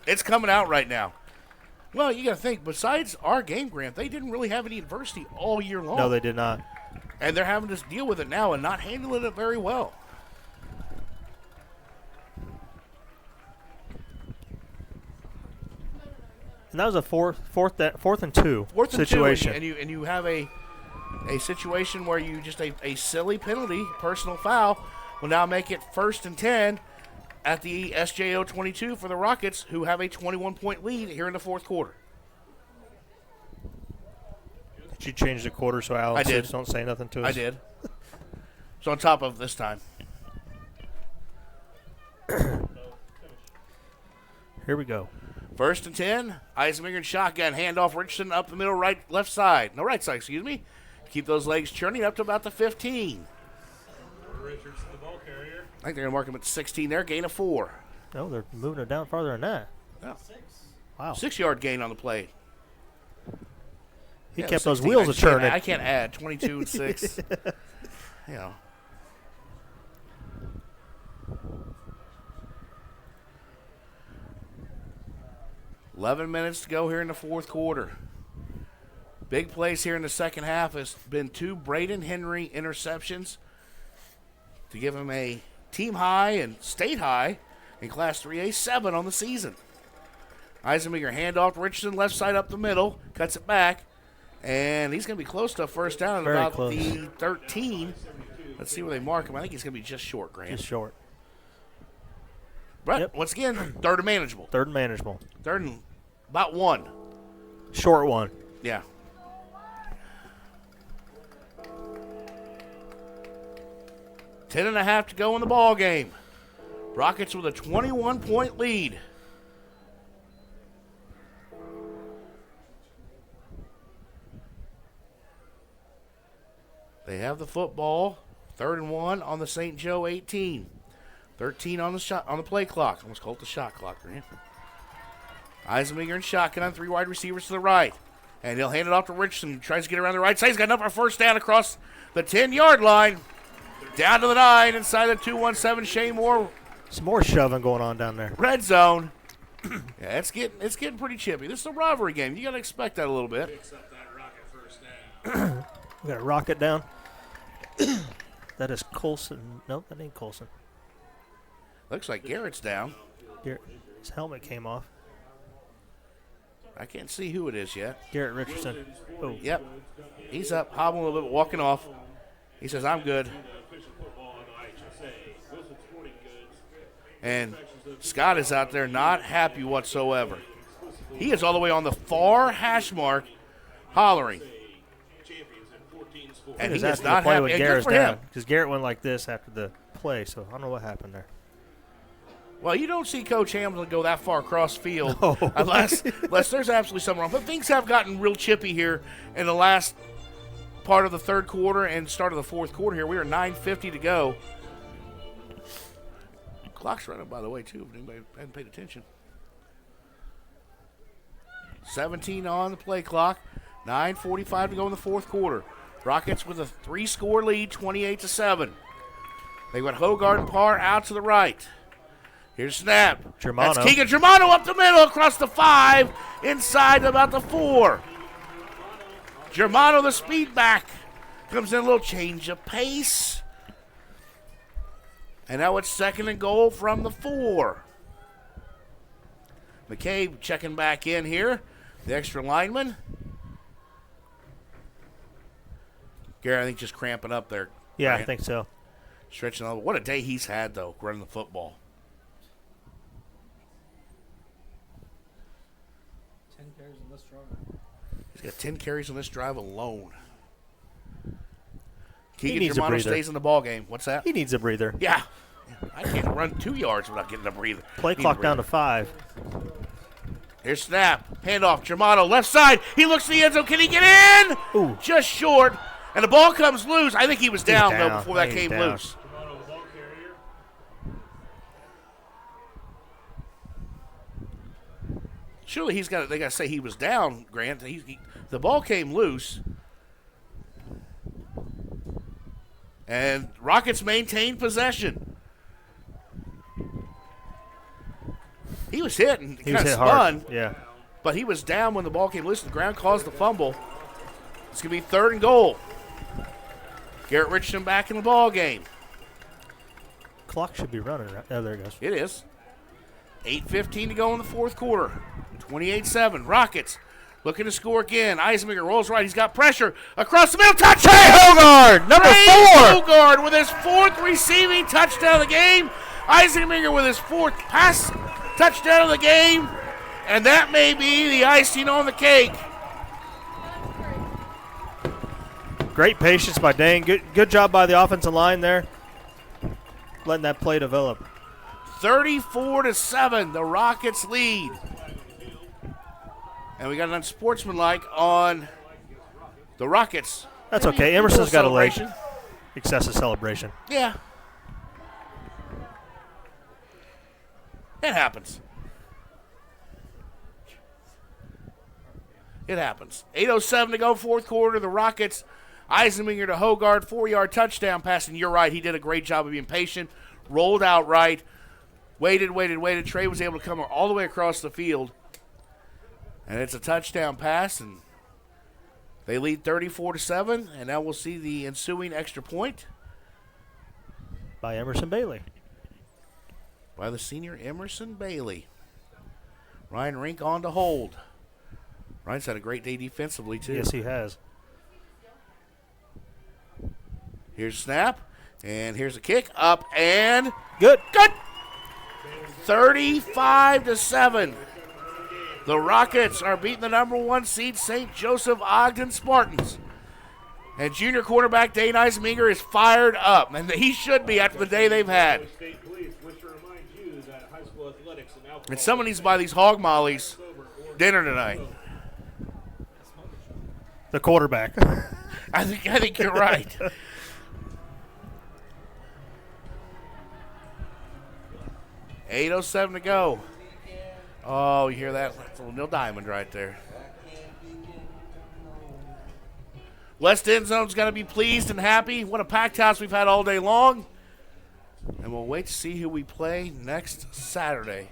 It's coming out right now. Well, you got to think, besides our game, Grant, they didn't really have any adversity all year long. No, they did not. And they're having to deal with it now and not handling it very well. And that was a fourth and 2 situation. And you have a situation where you just a silly penalty, personal foul, will now make it 1st and 10 at the SJO 22 for the Rockets, who have a 21-point lead here in the fourth quarter. Did you change the quarter so Alex I did. Don't say nothing to us? I did. It's on top of this time. Here we go. 1st and 10. Eisenberger and shotgun. Handoff Richardson up the middle, left side. No, right side, excuse me. Keep those legs churning up to about the 15. Richardson, the ball carrier. I think they're going to mark him at 16 there. Gain of 4. No, they're moving it down farther than that. Yeah. Wow. 6-yard gain on the play. He kept those wheels a churning. I can't add 22 and 6. You know. $11 minutes to go here in the fourth quarter. Big plays here in the second half has been 2 Braden Henry interceptions to give him a team high and state high in Class 3A 7 on the season. Eisenberger handoff to Richardson, left side up the middle, cuts it back, and he's going to be close to a first down at about the 13. Let's see where they mark him. I think he's going to be just short, Grant. Just short. But once again, third and manageable. Third and manageable. Third and about 1. Short 1. Yeah. Ten and a half to go in the ball game. Rockets with a 21-point lead. They have the football. 3rd and 1 on the St. Joe 18. 13 on the play clock. Almost called it the shot clock, right? Eisenberger and shotgun, 3 wide receivers to the right. And he'll hand it off to Richardson. Tries to get around the right side. He's got enough for a first down across the 10-yard line. Down to the 9 inside the 217 Shane Moore. Some more shoving going on down there. Red zone. Yeah, it's getting pretty chippy. This is a rivalry game. You got to expect that a little bit. Picks up that Rocket first down. We got a Rocket down. That is Colson. Nope, that ain't Colson. Looks like Garrett's down. His helmet came off. I can't see who it is yet. Garrett Richardson. Oh. Yep. He's up, hobbling a little bit, walking off. He says, I'm good. And Scott is out there not happy whatsoever. He is all the way on the far hash mark hollering. And he is not happy. And good for him. Because Garrett went like this after the play, so I don't know what happened there. Well, you don't see Coach Hamlin go that far across field unless there's absolutely something wrong. But things have gotten real chippy here in the last part of the third quarter and start of the fourth quarter here. We are 9:50 to go. Clock's running, by the way, too, if anybody hadn't paid attention. 17 on the play clock. 9:45 to go in the fourth quarter. Rockets with a 3-score lead, 28-7. They got Hogard and Parr out to the right. Here's snap. Germano. That's Keegan Germano up the middle, across the 5, inside about the 4. Germano, the speed back, comes in a little change of pace. And now it's 2nd and goal from the 4. McCabe checking back in here. The extra lineman. Garrett, I think, just cramping up there. Yeah, Grant. I think so. Stretching out. What a day he's had, though, running the football. 10 carries in this drive. He's got 10 carries on this drive alone. He Keegan needs Germano a breather. stays in the ball game. What's that? He needs a breather. Yeah. I can't run 2 yards without getting a breather. Play clock down to 5. Here's snap. Handoff. Germano, left side. He looks to the end zone. Can he get in? Ooh. Just short. And the ball comes loose. I think he was down, down. though, before that He's came down. loose. Surely they got to say he was down, Grant. The ball came loose. And Rockets maintained possession. He was hit and kind of spun. Hard. Yeah. But he was down when the ball came loose. The ground caused the fumble. It's going to be 3rd and goal. Garrett Richardson back in the ball game. Clock should be running. Oh, there it goes. It is. 8:15 to go in the fourth quarter. 28-7. Rockets looking to score again. Eisenberger rolls right. He's got pressure. Across the middle. Touchdown! Hogard, number 4. Hogard with his 4th receiving touchdown of the game. Eisenberger with his 4th pass touchdown of the game. And that may be the icing on the cake. Great patience by Dane. Good job by the offensive line there, letting that play develop. 34-7, the Rockets lead. And we got an unsportsmanlike on the Rockets. That's okay. Emerson's got a leg. Celebration. Excessive celebration. Yeah. It happens. It happens. 8:07 to go, fourth quarter. The Rockets, Eisenberger to Hogard, 4-yard touchdown pass. And you're right, he did a great job of being patient. Rolled out right. Waited. Trey was able to come all the way across the field. And it's a touchdown pass, and they lead 34-7. And now we'll see the ensuing extra point by Emerson Bailey. By the senior Emerson Bailey. Ryan Rink on to hold. Ryan's had a great day defensively, too. Yes, he has. Here's a snap, and here's a kick. Up and good. 35-7. The Rockets are beating the number 1 seed St. Joseph-Ogden Spartans. And junior quarterback Dane Eisenberger is fired up, and he should be after the day they've had. And someone needs to buy these hog mollies dinner tonight. The quarterback. I think you're right. $8:07 to go. Oh, you hear that? That's a little Neil Diamond right there. West End Zone's got to be pleased and happy. What a packed house we've had all day long. And we'll wait to see who we play next Saturday.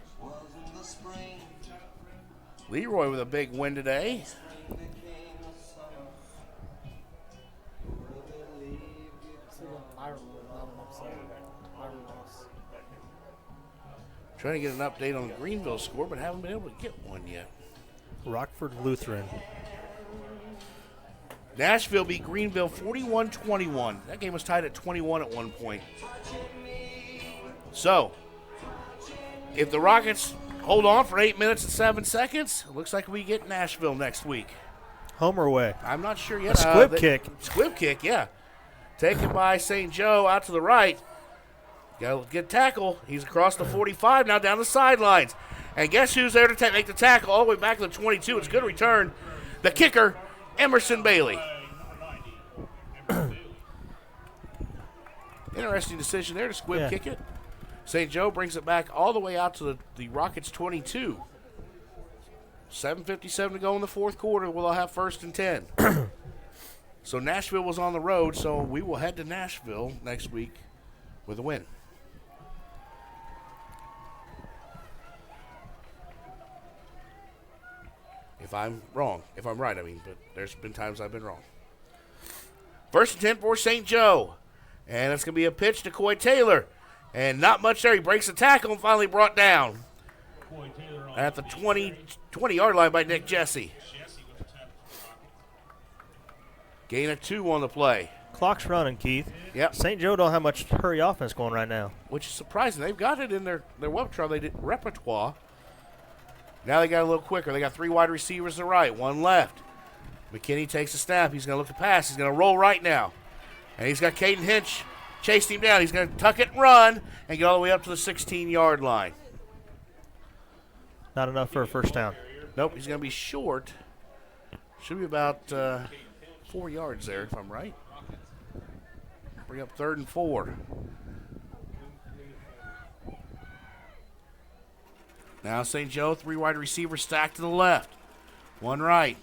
Leroy with a big win today. Trying to get an update on the Greenville score, but haven't been able to get one yet. Rockford Lutheran. Nashville beat Greenville 41-21. That game was tied at 21 at one point. So, if the Rockets hold on for 8 minutes and 7 seconds, it looks like we get Nashville next week. Home or away? I'm not sure yet. A squib kick. Squib kick, yeah. Taken by St. Joe out to the right. Got to get tackle. He's across the 45, now down the sidelines. And guess who's there to make the tackle all the way back to the 22? It's a good return. The kicker, Emerson Bailey. Interesting decision there to squib kick it. St. Joe brings it back all the way out to the Rockets 22. 7:57 to go in the fourth quarter. We'll have 1st and 10. So Nashville was on the road, so we will head to Nashville next week with a win. If I'm wrong. If I'm right, I mean, but there's been times I've been wrong. 1st and 10 for St. Joe. And it's going to be a pitch to Coy Taylor. And not much there. He breaks the tackle and finally brought down at the 20-yard line by Nick Jesse. Gain of 2 on the play. Clock's running, Keith. Yep. St. Joe don't have much hurry offense going right now. Which is surprising. They've got it in their repertoire. Now they got a little quicker. They got 3 wide receivers to the right, 1 left. McKinney takes a snap. He's going to look to pass. He's going to roll right now. And he's got Caden Hinch chasing him down. He's going to tuck it and run and get all the way up to the 16-yard line. Not enough for a first down. Nope, he's going to be short. Should be about 4 yards there, if I'm right. Bring up 3rd and 4. Now St. Joe, 3 wide receivers stacked to the left. 1 right.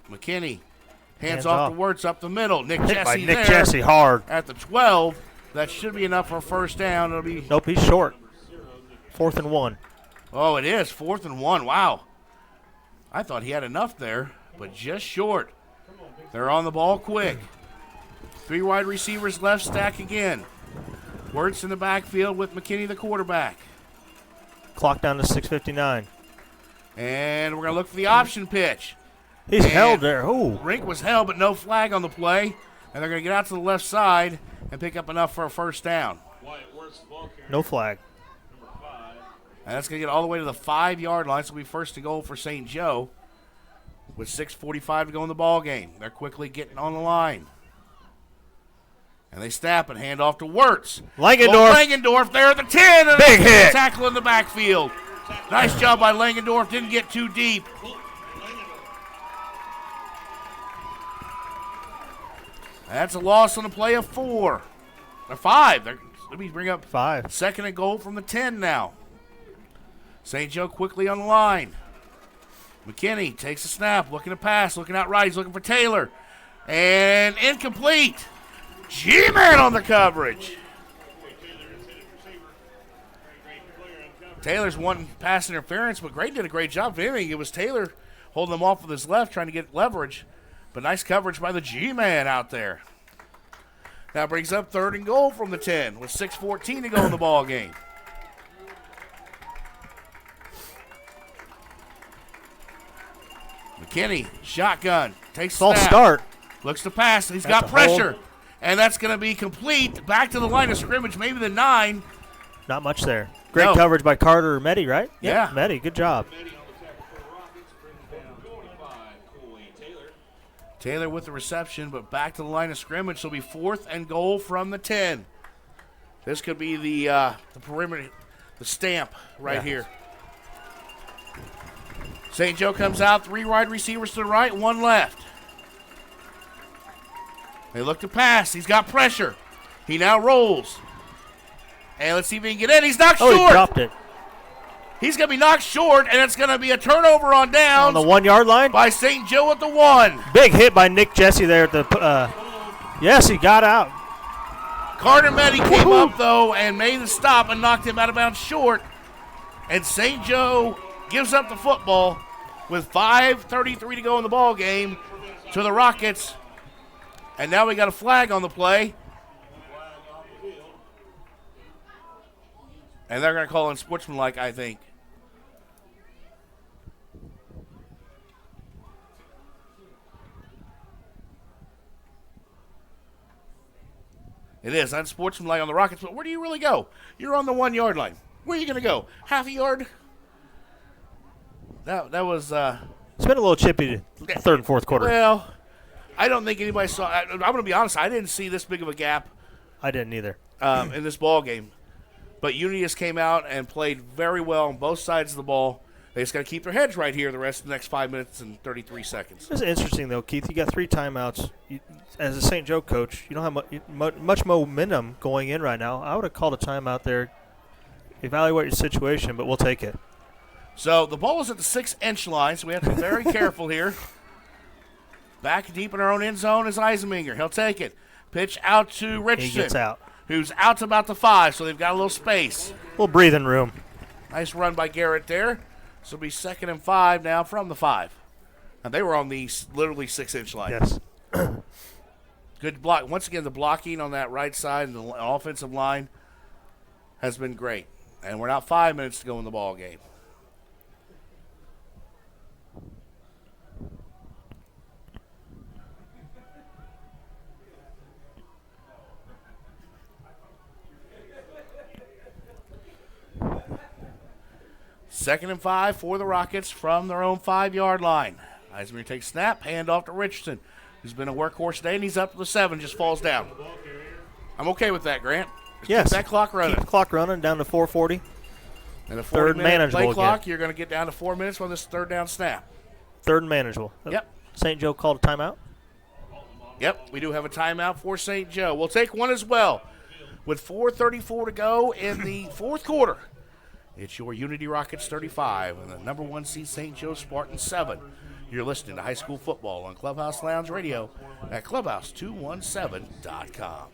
McKinney. Hands off to Wirtz up the middle. Nick Jesse Nick Jesse hard. At the 12. That should be enough for a first down. It'll be. Nope, he's short. 4th and 1. Oh, it is. 4th and 1. Wow. I thought he had enough there, but just short. They're on the ball quick. 3 wide receivers left, stack again. Wirtz in the backfield with McKinney, the quarterback. Clock down to 6:59. And we're going to look for the option pitch. He's held there. Ooh. Rink was held, but no flag on the play. And they're going to get out to the left side and pick up enough for a first down. No flag. And that's going to get all the way to the 5-yard line. So it'll be 1st and goal for St. Joe with 6:45 to go in the ball game. They're quickly getting on the line. And they snap and hand off to Wirtz. Langendorf there at the 10. And big hit. Tackle in the backfield. Nice job by Langendorf. Didn't get too deep. That's a loss on the play of 4. Or 5. Let me bring up 5. 2nd and goal from the 10 now. St. Joe quickly on the line. McKinney takes a snap, looking to pass, looking out right. He's looking for Taylor. And incomplete. G-Man on the coverage. Taylor's wanting pass interference, but Gray did a great job. If anything, it was Taylor holding him off with his left, trying to get leverage. But nice coverage by the G-Man out there. That brings up 3rd and goal from the 10 with 6:14 to go in the ball game. McKinney, shotgun, takes a False snap. start. Looks to pass. He's got pressure. And that's going to be complete. Back to the line of scrimmage, maybe the 9. Not much there. Great coverage by Carter Meddy, right? Yeah. Meddy, good job. Taylor with the reception, but back to the line of scrimmage. So it'll be 4th and goal from the 10. This could be the perimeter, the stamp right here. St. Joe comes out, 3 wide receivers to the right, 1 left. They look to pass. He's got pressure. He now rolls. And let's see if he can get in. He's knocked short. Oh, he dropped it. He's going to be knocked short, and it's going to be a turnover on downs. On the 1-yard line? By St. Joe at the 1. Big hit by Nick Jesse there at the yes, he got out. Carter Meddy came up, though, and made the stop and knocked him out of bounds short. And St. Joe gives up the football with 5:33 to go in the ball game to the Rockets. And now we got a flag on the play. And they're going to call in sportsmanlike, I think. It is unsportsmanlike on the Rockets, but where do you really go? You're on the 1-yard line. Where are you going to go? Half a yard? That was. It's been a little chippy third and fourth quarter. Well, I don't think anybody saw. I'm going to be honest. I didn't see this big of a gap. I didn't either. In this ball game, but Unity just came out and played very well on both sides of the ball. They just got to keep their heads right here the rest of the next 5 minutes and 33 seconds. It's interesting, though, Keith. You got 3 timeouts. As a St. Joe coach, you don't have much momentum going in right now. I would have called a timeout there, evaluate your situation, but we'll take it. So the ball is at the 6-inch line, so we have to be very careful here. Back deep in our own end zone is Eisenminger. He'll take it. Pitch out to Richardson. He gets out. Who's out to about the 5, so they've got a little space. A little breathing room. Nice run by Garrett there. So it'll be 2nd and 5 now from the 5. And they were on the literally 6-inch line. Yes. Good block. Once again, the blocking on that right side and the offensive line has been great. And we're now 5 minutes to go in the ball game. Second and 5 for the Rockets from their own 5-yard line. Eisner takes snap, hand off to Richardson, who's been a workhorse today, and he's up to the 7, just falls down. I'm okay with that, Grant. Yes. Keep that clock running. Keep the clock running down to 4:40. And a third 40-minute manageable play clock, again. you're going to get down to 4 minutes on this third down snap. Third and manageable. Yep. St. Joe called a timeout. Yep, we do have a timeout for St. Joe. We'll take one as well. With 4:34 to go in the fourth quarter. It's your Unity Rockets 35 and the number 1 seed St. Joe Spartans 7. You're listening to high school football on Clubhouse Lounge Radio at clubhouse217.com.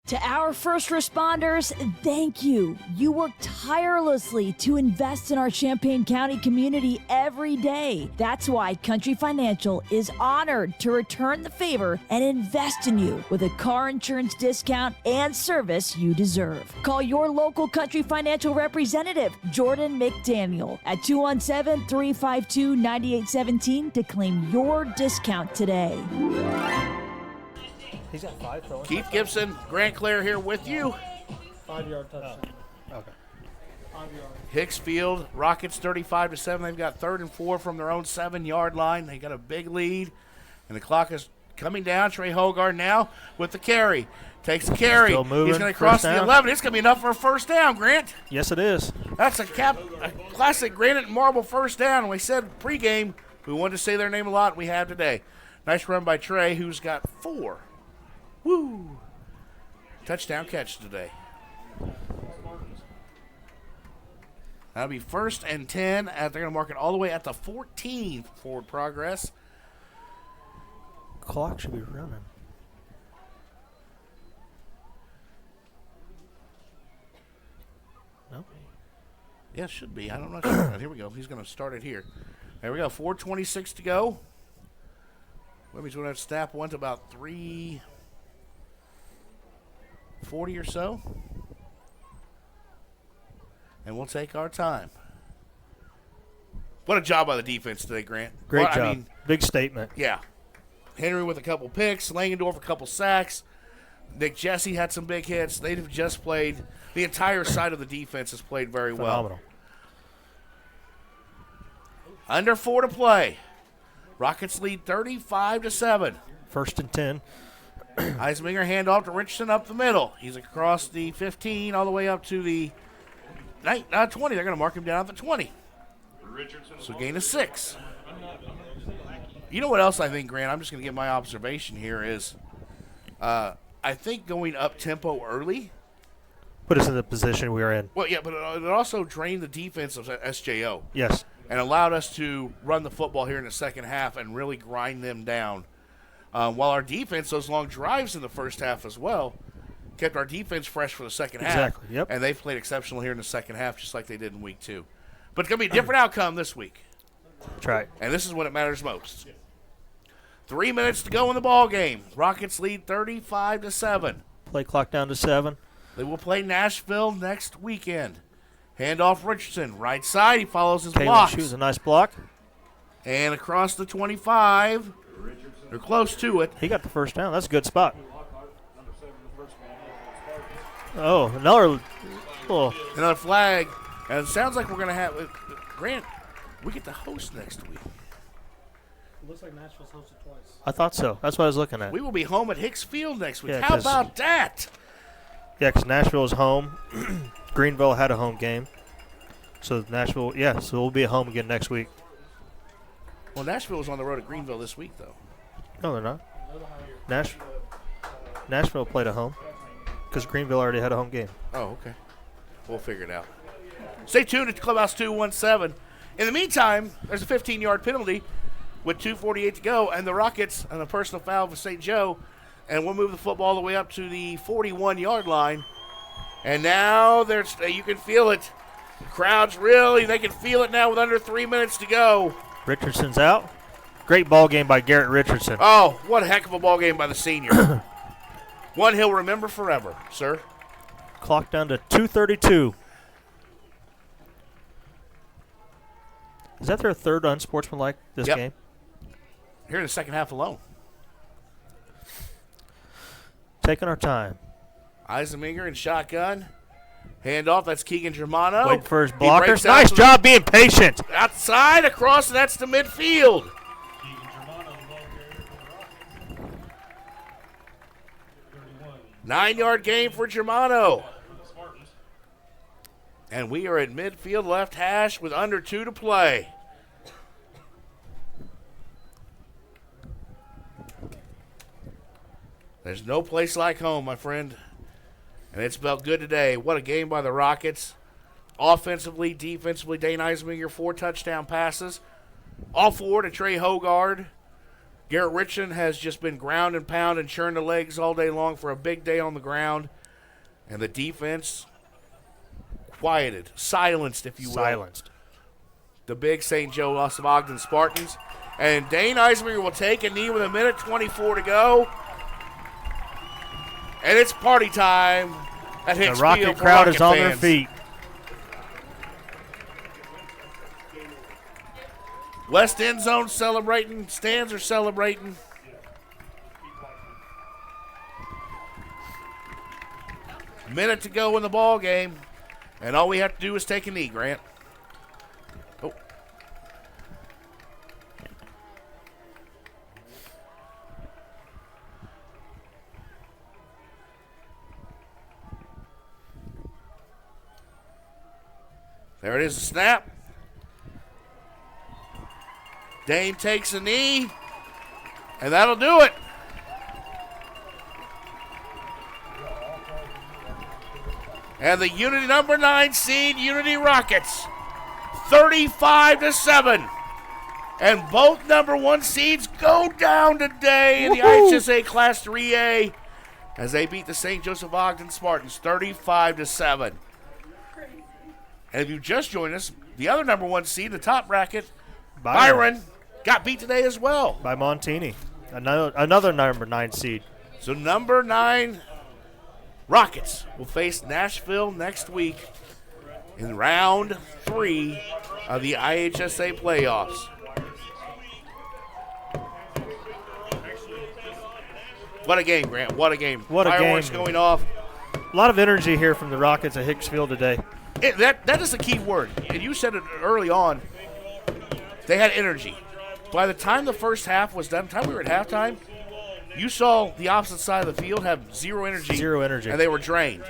To our first responders, thank you. You work tirelessly to invest in our Champaign County community every day. That's why Country Financial is honored to return the favor and invest in you with a car insurance discount and service you deserve. Call your local Country Financial representative, Jordan McDaniel, at 217-352-9817 to claim your discount today. He's got 5 throwing. Keith Gibson, Grant Cler here with you. 5-yard touchdown. Okay. 5-yard. Hicks Field, Rockets 35-7. They've got 3rd and 4 from their own 7-yard line. They got a big lead, and the clock is coming down. Trey Hogard now with the carry. Takes the carry. Still moving. He's going to cross the 11. It's going to be enough for a first down, Grant. Yes, it is. That's a classic granite and marble first down. We said pregame we wanted to say their name a lot. We have today. Nice run by Trey, who's got 4. Woo! Touchdown catch today. That'll be 1st and 10. They're going to mark it all the way at the 14 for forward progress. Clock should be running. No? Yeah, it should be. I'm not sure. Here we go. He's going to start it here. There we go. 4:26 to go. That means we're going to snap one to about 3:40 or so. And we'll take our time. What a job by the defense today, Grant. Great job. I mean, big statement. Yeah. Henry with a couple picks, Langendorf a couple sacks. Nick Jesse had some big hits. They've just played. The entire side of the defense has played very Phenomenal. well. Under 4 to play. Rockets lead 35-7. 1st and 10. Eisminger handoff to Richardson up the middle. He's across the 15 all the way up to the 20. They're going to mark him down at the 20. So gain of 6. You know what else I think, Grant? I'm just going to give my observation here is I think going up tempo early. Put us in the position we are in. Well, yeah, but it also drained the defense of SJO. Yes. And allowed us to run the football here in the second half and really grind them down. While our defense, those long drives in the first half as well, kept our defense fresh for the second half. Exactly, yep. And they've played exceptional here in the second half, just like they did in week 2. But it's going to be a different outcome this week. That's right. And this is when it matters most. 3 minutes to go in the ball game. Rockets lead 35-7. Play clock down to 7. They will play Nashville next weekend. Handoff Richardson, right side. He follows his blocks. Shoots a nice block. And across the 25. They're close to it. He got the first down. That's a good spot. Oh, another Another flag. And it sounds like we're going to have Grant, we get to host next week. It looks like Nashville's hosted twice. I thought so. That's what I was looking at. We will be home at Hicks Field next week. Yeah, How about that? Yeah, because Nashville is home. Greenville had a home game. So Nashville, so we'll be at home again next week. Well, Nashville was on the road at Greenville this week, though. No, they're not. Nashville played at home because Greenville already had a home game. Oh, okay. We'll figure it out. Stay tuned to Clubhouse 217. In the meantime, there's a 15-yard penalty with 2:48 to go, and the Rockets and a personal foul for St. Joe, and we'll move the football all the way up to the 41-yard line. And now you can feel it. The crowd's they can feel it now with under 3 minutes to go. Richardson's out. Great ball game by Garrett Richardson. Oh, what a heck of a ball game by the senior. One he'll remember forever, sir. Clock down to 2:32. Is that their third unsportsmanlike this game? Here in the second half alone. Taking our time. Eisenmenger in shotgun. Handoff, that's Keegan Germano. Wait for his blockers. Nice job being patient. Outside, across, and that's the midfield. 9-yard gain for Germano. And we are at midfield left hash with under 2 to play. There's no place like home, my friend. And it's felt good today. What a game by the Rockets. Offensively, defensively, Dane Eisenmenger, 4 touchdown passes. All 4 to Trey Hogard. Garrett Richardson has just been ground and pound and churned the legs all day long for a big day on the ground. And the defense quieted, silenced, if you will. Silenced. The big St. Joseph-Ogden Spartans. And Dane Eisenmenger will take a knee with 1:24 to go. And it's party time at Hicks Field. The Rocket crowd is on their feet. West end zone celebrating. Stands are celebrating. Minute to go in the ball game. And all we have to do is take a knee, Grant. Oh. There it is, the snap. Dane takes a knee, and that'll do it. And the Unity number 9 seed, Unity Rockets, 35-7. And both number 1 seeds go down today in the IHSA Class 3A as they beat the St. Joseph-Ogden Spartans 35-7. And if you just joined us, the other number 1 seed in the top bracket, Byron, got beat today as well. By Montini, another number 9 seed. So number 9 Rockets will face Nashville next week in round 3 of the IHSA playoffs. What a game, Grant. What a game. What a Fireworks game. going off. A lot of energy here from the Rockets at Hicks Field today. That is a key word. And you said it early on. They had energy. By the time the first half was done, by the time we were at halftime, you saw the opposite side of the field have zero energy. Zero energy. And they were drained.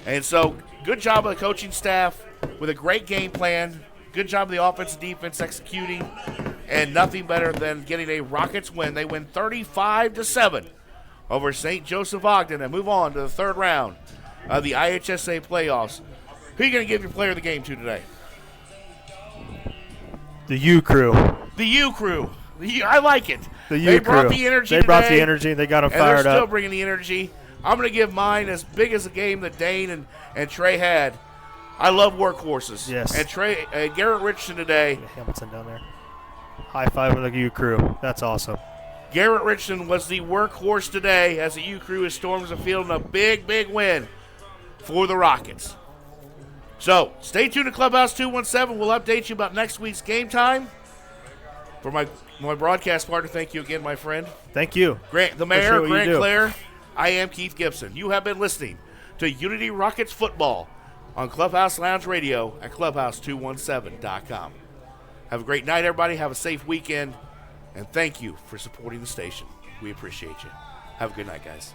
And so, good job of the coaching staff with a great game plan. Good job of the offense and defense executing. And nothing better than getting a Rockets win. They win 35-7 over St. Joseph-Ogden and move on to the third round of the IHSA playoffs. Who are you going to give your player of the game to today? The U crew. The U crew. I like it. The U They crew. brought the energy They brought today, the energy. They got them and fired they're still up. bringing the energy. I'm going to give mine as big as the game that Dane and Trey had. I love workhorses. Yes. And Garrett Richardson today. Hamilton down there. High five with the U crew. That's awesome. Garrett Richardson was the workhorse today as the U crew is storms the field in a big, big win for the Rockets. So, stay tuned to Clubhouse 217. We'll update you about next week's game time. For my broadcast partner, thank you again, my friend. Thank you. Grant, the mayor, Grant Cler. I am Keith Gibson. You have been listening to Unity Rockets Football on Clubhouse Lounge Radio at clubhouse217.com. Have a great night, everybody. Have a safe weekend. And thank you for supporting the station. We appreciate you. Have a good night, guys.